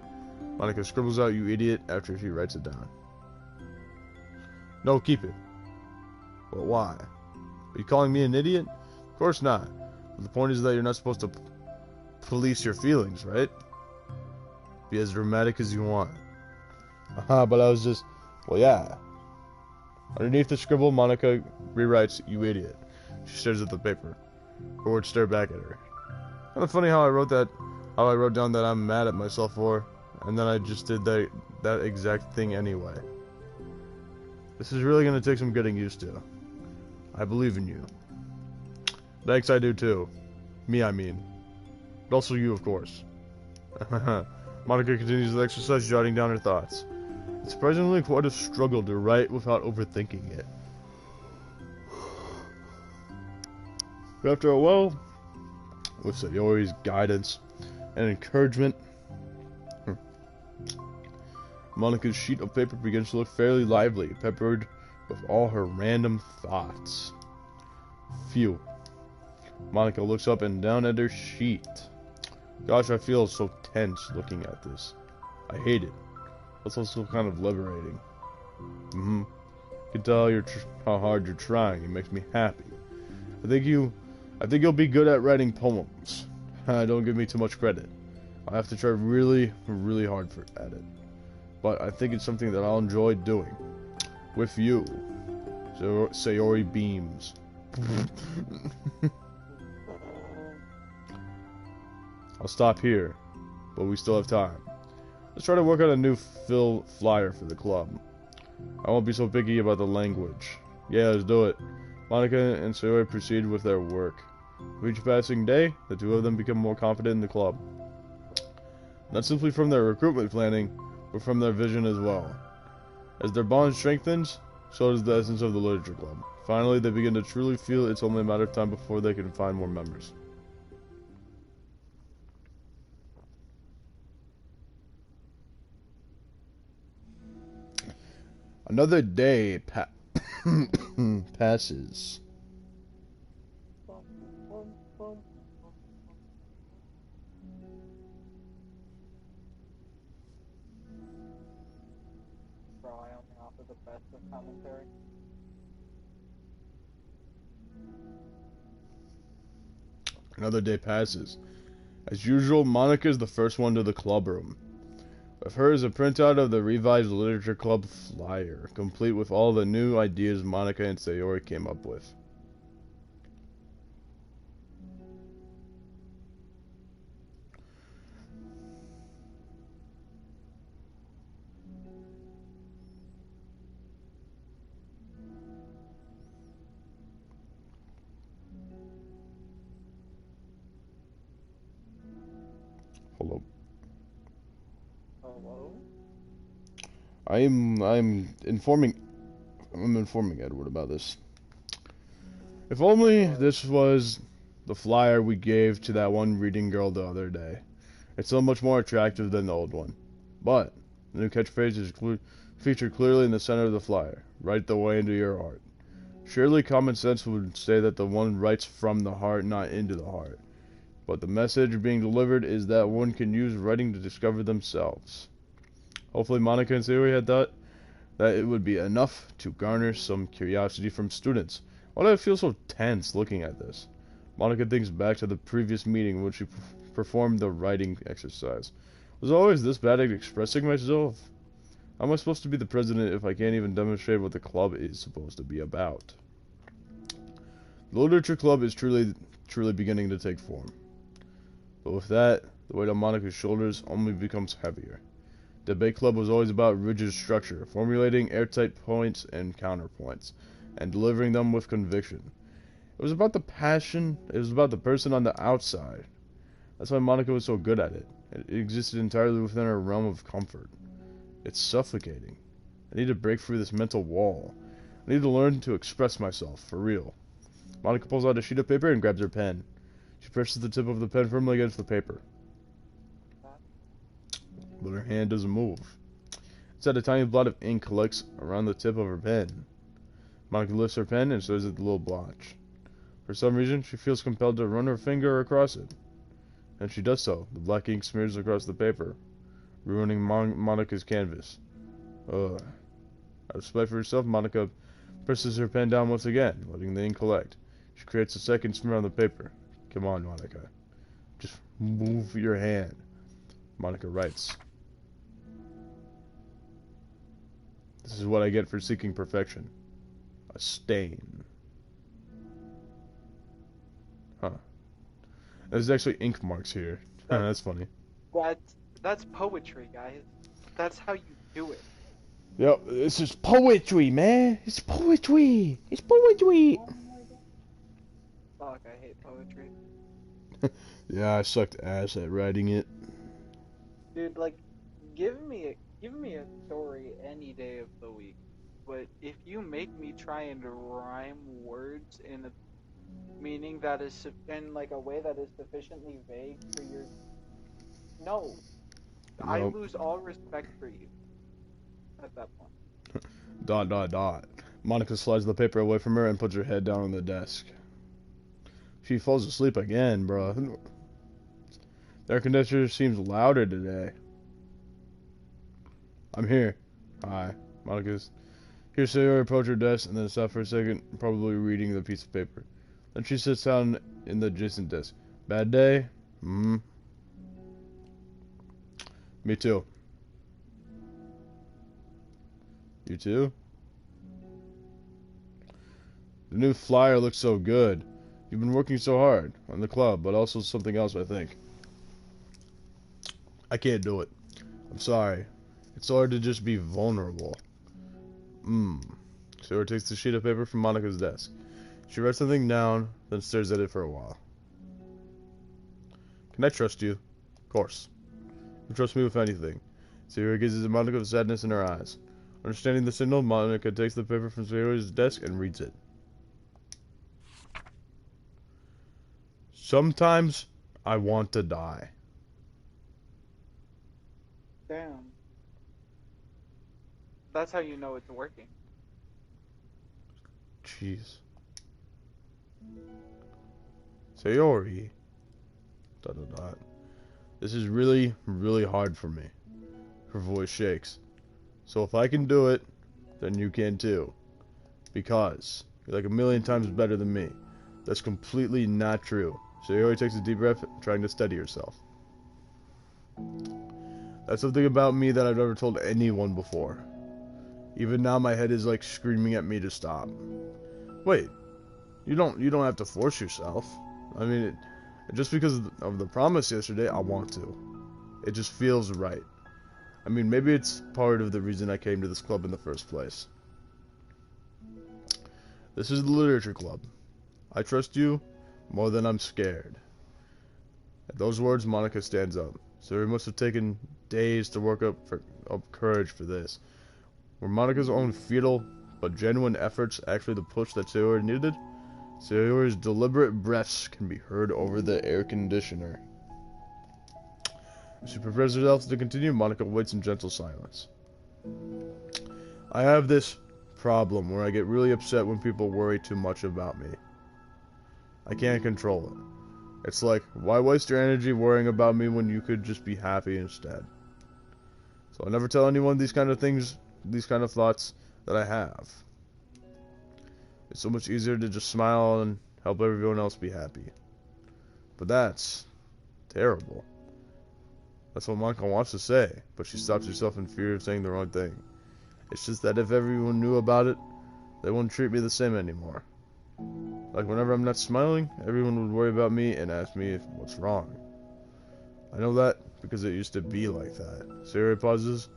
Monica scribbles out "you idiot" after she writes it down. No, keep it. But why? Are you calling me an idiot? Of course not. But the point is that you're not supposed to police your feelings, right? Be as dramatic as you want. But I was just... Well, yeah. Underneath the scribble, Monica rewrites, "You idiot." She stares at the paper. Her words stare back at her. Kind of funny how I wrote down that I'm mad at myself for, and then I just did that exact thing anyway. This is really gonna take some getting used to. I believe in you. Thanks, I do too. Me, I mean. But also you, of course. Monica continues the exercise, jotting down her thoughts. It's surprisingly quite a struggle to write without overthinking it. But after a while, with Sayori's guidance and encouragement, Monica's sheet of paper begins to look fairly lively, peppered with all her random thoughts. Phew. Monica looks up and down at her sheet. Gosh, I feel so tense looking at this. I hate it. It's also kind of liberating. You can tell how hard you're trying. It makes me happy. I think you'll be good at writing poems. Don't give me too much credit. I have to try really, really hard at it. But I think it's something that I'll enjoy doing. With you. Sayori beams. I'll stop here, but we still have time. Let's try to work on a new flyer for the club. I won't be so picky about the language. Yeah, let's do it. Monica and Sayori proceed with their work. With each passing day, the two of them become more confident in the club. Not simply from their recruitment planning, but from their vision as well. As their bond strengthens, so does the essence of the literature club. Finally, they begin to truly feel it's only a matter of time before they can find more members. Another day passes. Bro, I only offer the best of commentary. Another day passes. As usual, Monica is the first one to the club room. With her is a printout of the revised Literature Club flyer, complete with all the new ideas Monica and Sayori came up with. Hello. Hello? I'm informing Edward about this. If only this was the flyer we gave to that one reading girl the other day. It's so much more attractive than the old one. But the new catchphrase is featured clearly in the center of the flyer. Write the way into your heart. Surely common sense would say that the one writes from the heart, not into the heart. But the message being delivered is that one can use writing to discover themselves. Hopefully Monica and Sayori had thought that it would be enough to garner some curiosity from students. Why do I feel so tense looking at this? Monica thinks back to the previous meeting when she performed the writing exercise. Was I always this bad at expressing myself? How am I supposed to be the president if I can't even demonstrate what the club is supposed to be about? The Literature Club is truly beginning to take form. But with that, the weight on Monica's shoulders only becomes heavier. The debate club was always about rigid structure, formulating airtight points and counterpoints, and delivering them with conviction. It was about the passion, it was about the person on the outside. That's why Monica was so good at it. It existed entirely within her realm of comfort. It's suffocating. I need to break through this mental wall. I need to learn to express myself, for real. Monica pulls out a sheet of paper and grabs her pen. She presses the tip of the pen firmly against the paper. But her hand doesn't move. Instead, a tiny blot of ink collects around the tip of her pen. Monica lifts her pen and stares at the little blotch. For some reason, she feels compelled to run her finger across it. And she does so. The black ink smears across the paper, ruining Monica's canvas. Out of spite for herself, Monica presses her pen down once again, letting the ink collect. She creates a second smear on the paper. Come on, Monica. Just move your hand. Monica writes. This is what I get for seeking perfection. A stain. Huh. There's actually ink marks here. That's funny. That's poetry, guys. That's how you do it. Yep, this is poetry, man. It's poetry. It's poetry. Oh my god. Fuck, I hate poetry. Yeah, I sucked ass at writing it. Dude, like, give me a story any day of the week. But if you make me try and rhyme words in a meaning that is in like a way that is sufficiently vague for your no, I Nope. lose all respect for you at that point. Dot, dot, dot. Monica slides the paper away from her and puts her head down on the desk. She falls asleep again, bro. The air conditioner seems louder today. I'm here. Hi. Monica's here. Sayori approached her desk and then stopped for a second, probably reading the piece of paper. Then she sits down in the adjacent desk. Bad day? Hmm. Me too. You too? The new flyer looks so good. You've been working so hard on the club, but also something else, I think. I can't do it. I'm sorry. It's hard to just be vulnerable. Sarah takes the sheet of paper from Monica's desk. She writes something down, then stares at it for a while. Can I trust you? Of course. You trust me with anything. Sarah gazes at Monica with sadness in her eyes. Understanding the signal, Monica takes the paper from Sarah's desk and reads it. Sometimes I want to die. Damn. That's how you know it's working. Jeez. Sayori. Dot dot dot. This is really, really hard for me. Her voice shakes. So if I can do it, then you can too. Because you're like a million times better than me. That's completely not true. Sayori takes a deep breath, trying to steady herself. That's something about me that I've never told anyone before. Even now my head is like screaming at me to stop. Wait, you don't have to force yourself. I mean, just because of the promise yesterday, I want to. It just feels right. I mean, maybe it's part of the reason I came to this club in the first place. This is the literature club. I trust you more than I'm scared. At those words, Monica stands up. So it must have taken days to work up courage for this. Were Monica's own futile but genuine efforts actually the push that Sayori needed? Sayori's deliberate breaths can be heard over the air conditioner. As she prepares herself to continue, Monica waits in gentle silence. I have this problem where I get really upset when people worry too much about me. I can't control it. It's like, why waste your energy worrying about me when you could just be happy instead? So I never tell anyone these kind of things, these kind of thoughts that I have. It's so much easier to just smile and help everyone else be happy. But that's terrible. That's what Monica wants to say, but she stops herself in fear of saying the wrong thing. It's just that if everyone knew about it, they wouldn't treat me the same anymore. Like whenever I'm not smiling, everyone would worry about me and ask me what's wrong. I know that because it used to be like that. Sayori pauses,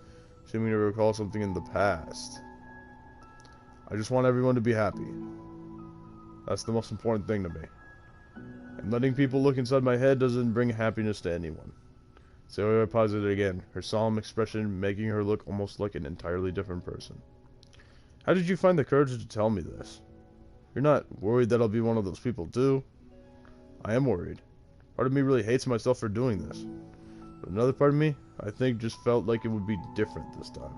seeming to recall something in the past. I just want everyone to be happy. That's the most important thing to me. And letting people look inside my head doesn't bring happiness to anyone. Sayori pauses again, her solemn expression making her look almost like an entirely different person. How did you find the courage to tell me this? You're not worried that I'll be one of those people too? I am worried. Part of me really hates myself for doing this. But another part of me, I think, just felt like it would be different this time.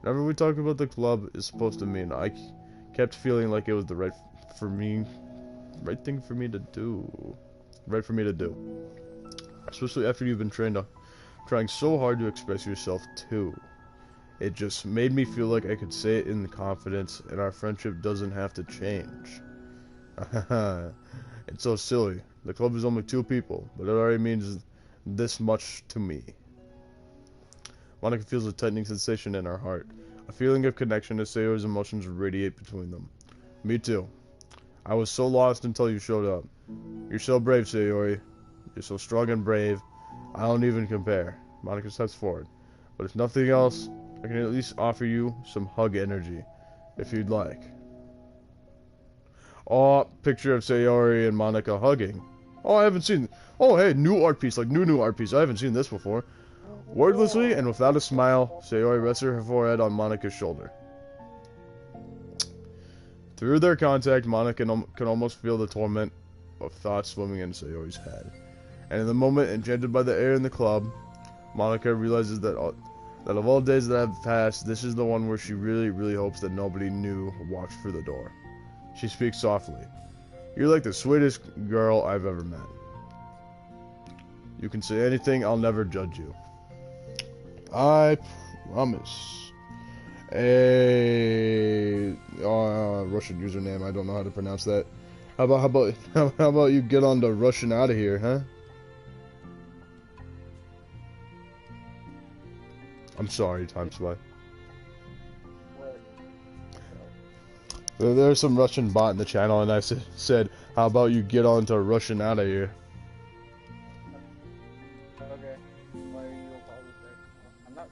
Whenever we talk about the club is supposed to mean, I kept feeling like it was the right thing for me to do. Right for me to do. Especially after you've been trying so hard to express yourself too. It just made me feel like I could say it in confidence and our friendship doesn't have to change. It's so silly. The club is only 2 people, but it already means this much to me. Monica feels a tightening sensation in her heart. A feeling of connection as Sayori's emotions radiate between them. Me too. I was so lost until you showed up. You're so brave, Sayori. You're so strong and brave. I don't even compare. Monica steps forward. But if nothing else, I can at least offer you some hug energy, if you'd like. Oh, picture of Sayori and Monica hugging. Oh, I haven't seen... Oh, hey, new art piece, like new art piece. I haven't seen this before. Wordlessly and without a smile, Sayori rests her forehead on Monica's shoulder. Through their contact, Monica can almost feel the torment of thoughts swimming in Sayori's head. And in the moment, enchanted by the air in the club, Monica realizes that of all days that have passed, this is the one where she really, really hopes that nobody new walks through the door. She speaks softly. You're like the sweetest girl I've ever met. You can say anything, I'll never judge you. I promise. Russian username, I don't know how to pronounce that. How about you get on the Russian out of here, huh? I'm sorry, Time Spy. There's some Russian bot in the channel, and I said, how about you get on to Russian out of here? Okay. Why are you apologizing? I'm not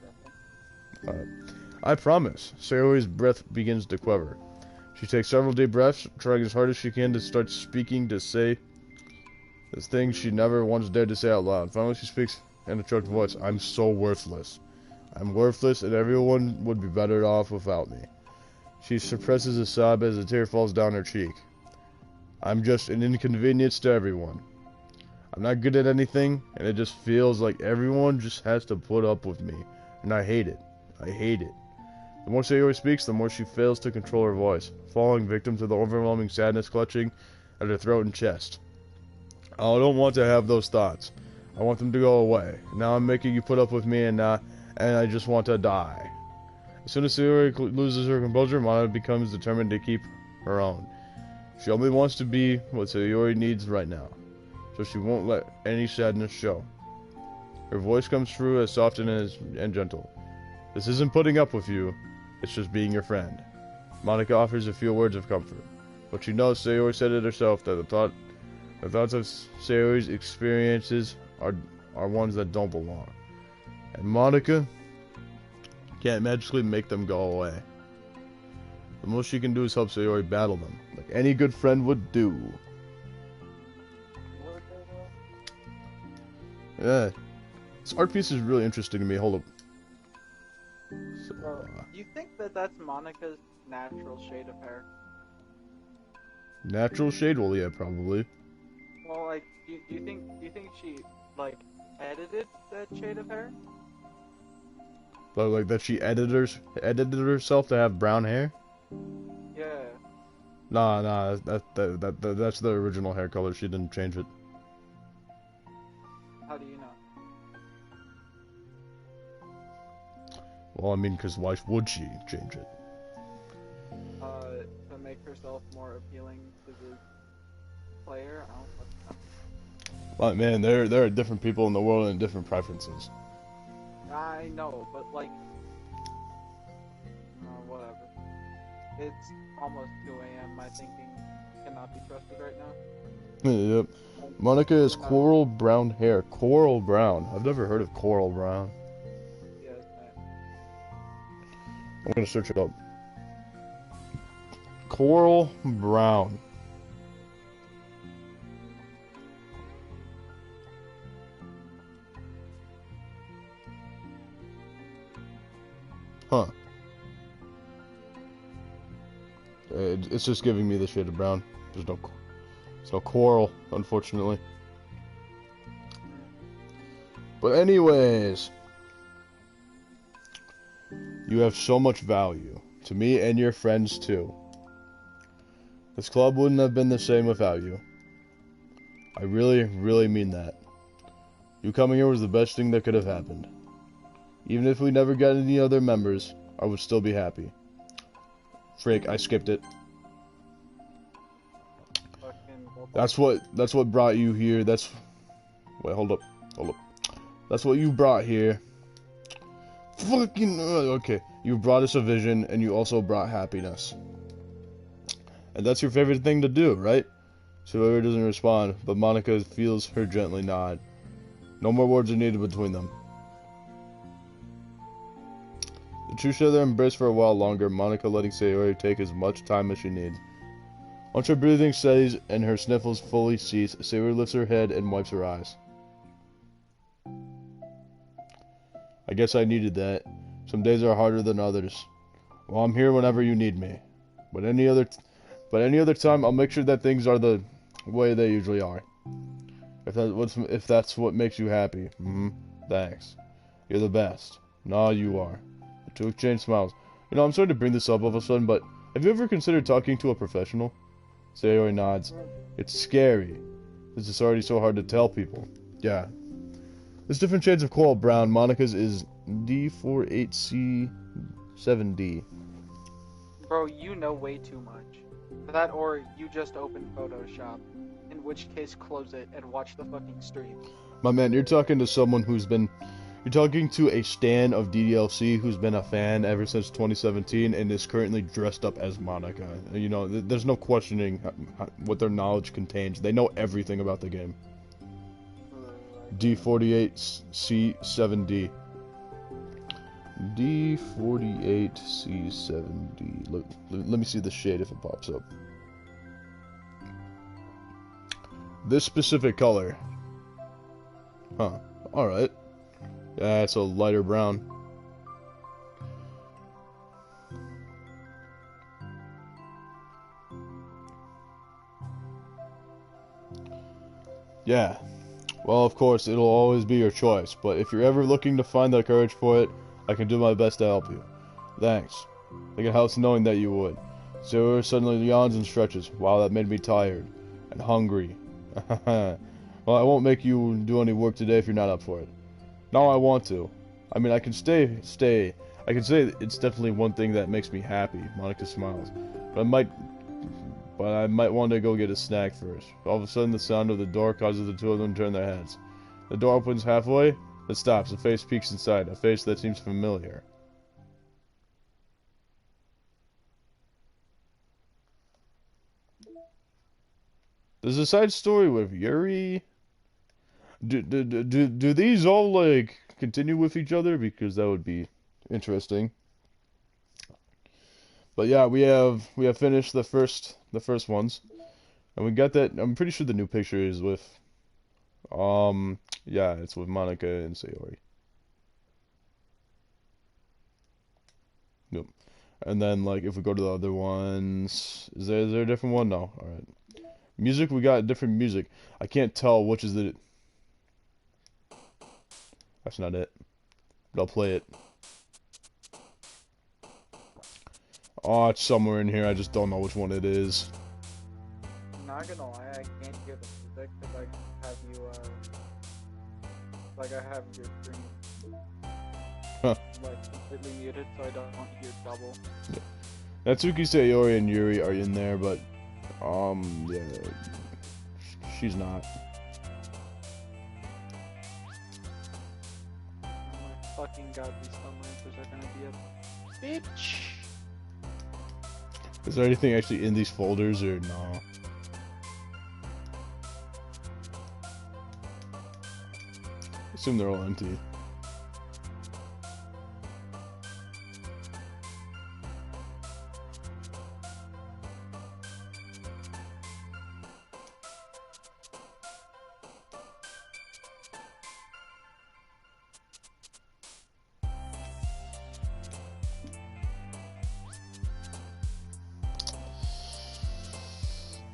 Russian. I promise. Sayori's breath begins to quiver. She takes several deep breaths, trying as hard as she can to start speaking, to say the things she never once dared to say out loud. Finally, she speaks in a choked voice. I'm so worthless. I'm worthless, and everyone would be better off without me. She suppresses a sob as a tear falls down her cheek. I'm just an inconvenience to everyone. I'm not good at anything, and it just feels like everyone just has to put up with me. And I hate it. I hate it. The more Sayori speaks, the more she fails to control her voice, falling victim to the overwhelming sadness clutching at her throat and chest. I don't want to have those thoughts. I want them to go away. Now I'm making you put up with me, and I just want to die. As soon as Sayori loses her composure, Mana becomes determined to keep her own. She only wants to be what Sayori needs right now, so she won't let any sadness show. Her voice comes through as soft and gentle. This isn't putting up with you, it's just being your friend. Monica offers a few words of comfort, but she knows Sayori said it herself that the thoughts of Sayori's experiences are ones that don't belong. And Monica can't magically make them go away. The most she can do is help Sayori battle them, like any good friend would do. Yeah. This art piece is really interesting to me. Hold up. So, Bro, you think that that's Monica's natural shade of hair? natural shade? Well, yeah, probably. Well, like, do you think she, like, edited that shade of hair? But like that she edited herself to have brown hair? Yeah. Nah, that's the original hair color. She didn't change it. How do you know? Well, I mean, because why would she change it? To make herself more appealing to the player? I don't fucking know. But man, there are different people in the world and different preferences. I know, but like, whatever. It's almost 2 a.m. My thinking cannot be trusted right now. Yep. Monica has coral brown hair. Coral brown. I've never heard of coral brown. Yes, I'm gonna search it up. Coral brown. Huh. It's just giving me the shade of brown. There's no coral, unfortunately. But anyways, you have so much value to me and your friends too. This club wouldn't have been the same without you. I really, really mean that. You coming here was the best thing that could have happened. Even if we never got any other members, I would still be happy. Frick, I skipped it. fucking. That's what brought you here. Wait, hold up. That's what you brought here. Fucking okay. You brought us a vision, and you also brought happiness. And that's your favorite thing to do, right? Sawyer doesn't respond, but Monica feels her gently nod. No more words are needed between them. The two share their embrace for a while longer, Monica letting Sayori take as much time as she needs. Once her breathing steadies and her sniffles fully cease, Sayori lifts her head and wipes her eyes. I guess I needed that. Some days are harder than others. Well, I'm here whenever you need me. But any other time, I'll make sure that things are the way they usually are. If that's what makes you happy. Thanks. You're the best. No, you are. The two exchange smiles. You know, I'm sorry to bring this up all of a sudden, but have you ever considered talking to a professional? Sayori nods. It's scary. This is already so hard to tell people. Yeah. There's different shades of coral brown. Monica's is D48C7D. Bro, you know way too much. That or you just opened Photoshop. In which case, close it and watch the fucking stream. My man, you're talking to someone who's been... You're talking to a stan of ddlc who's been a fan ever since 2017 and is currently dressed up as Monica. You know, there's no questioning what their knowledge contains. They know everything about the game. D48C7D. D48C7D. Let me see the shade if it pops up. This specific color. Huh. Alright. Yeah, it's a lighter brown. Yeah. Well, of course, it'll always be your choice, but if you're ever looking to find the courage for it, I can do my best to help you. Thanks. I can help knowing that you would. Sarah suddenly yawns and stretches. Wow, that made me tired. And hungry. Well, I won't make you do any work today if you're not up for it. No, I want to. I mean, I can stay. I can say it's definitely one thing that makes me happy. Monica smiles. But I might want to go get a snack first. All of a sudden, the sound of the door causes the two of them to turn their heads. The door opens halfway. It stops. A face peeks inside. A face that seems familiar. There's a side story with Yuri. Do these all like continue with each other? Because that would be interesting. But yeah, we have finished the first ones, and we got that. I'm pretty sure the new picture is with, yeah, it's with Monica and Sayori. Yep. And then like if we go to the other ones, is there a different one? No. All right. Music, we got different music. I can't tell which is the. That's not it. But I'll play it. Oh, it's somewhere in here. I just don't know which one it is. I'm not gonna lie, I can't hear the music because I have you, like I have your stream, like completely muted so I don't hear double. Yeah. Natsuki, Sayori, and Yuri are in there, but, yeah, she's not. Oh my fucking god, these thumb lancers are gonna be a bitch. Is there anything actually in these folders or no? I assume they're all empty.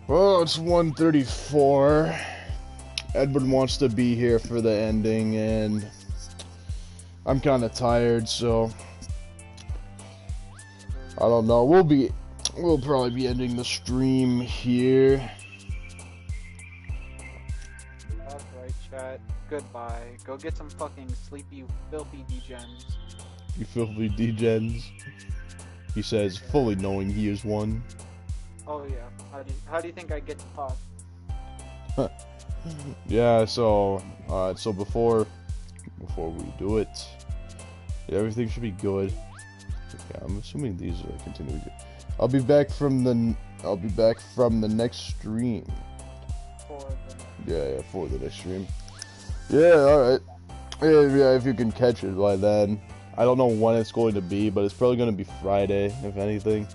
Well, it's 1:34. Edward wants to be here for the ending, and I'm kind of tired, so I don't know. We'll probably be ending the stream here. That's right, chat. Goodbye. Go get some fucking sleep, you filthy degens. You filthy degens. He says, fully knowing he is one. Oh yeah. How do you think I get to talk? Yeah, so, so before we do it, everything should be good. Okay, I'm assuming these are continuing. I'll be back from the next stream. Yeah, for the next stream. Yeah, alright. Yeah, if you can catch it by then. I don't know when it's going to be, but it's probably going to be Friday, if anything.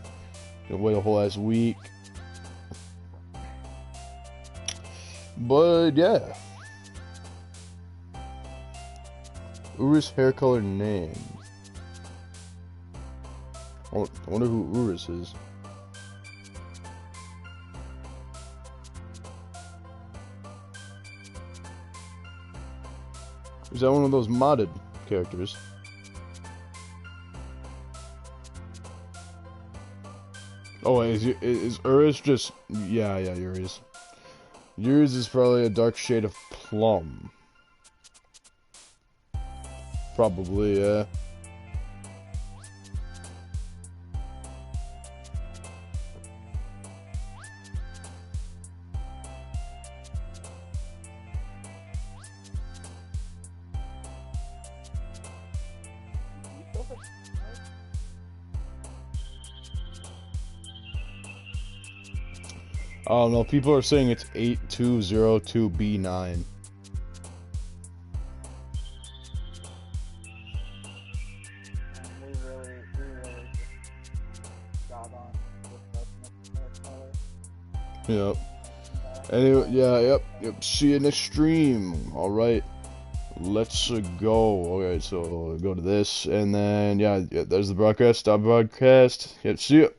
Gonna wait a whole ass week. But, yeah. Urus hair color name. I wonder who Urus is. Is that one of those modded characters? Oh, is Urus just... Yeah, Urus. Yours is probably a dark shade of plum. Probably, yeah. I don't know, people are saying it's 8202B9. We really got on with color. Yep. Anyway, yep. See you next stream. Alright. Let's go. Okay, so go to this, and then, yeah, there's the broadcast. Stop broadcast. Yep, see ya.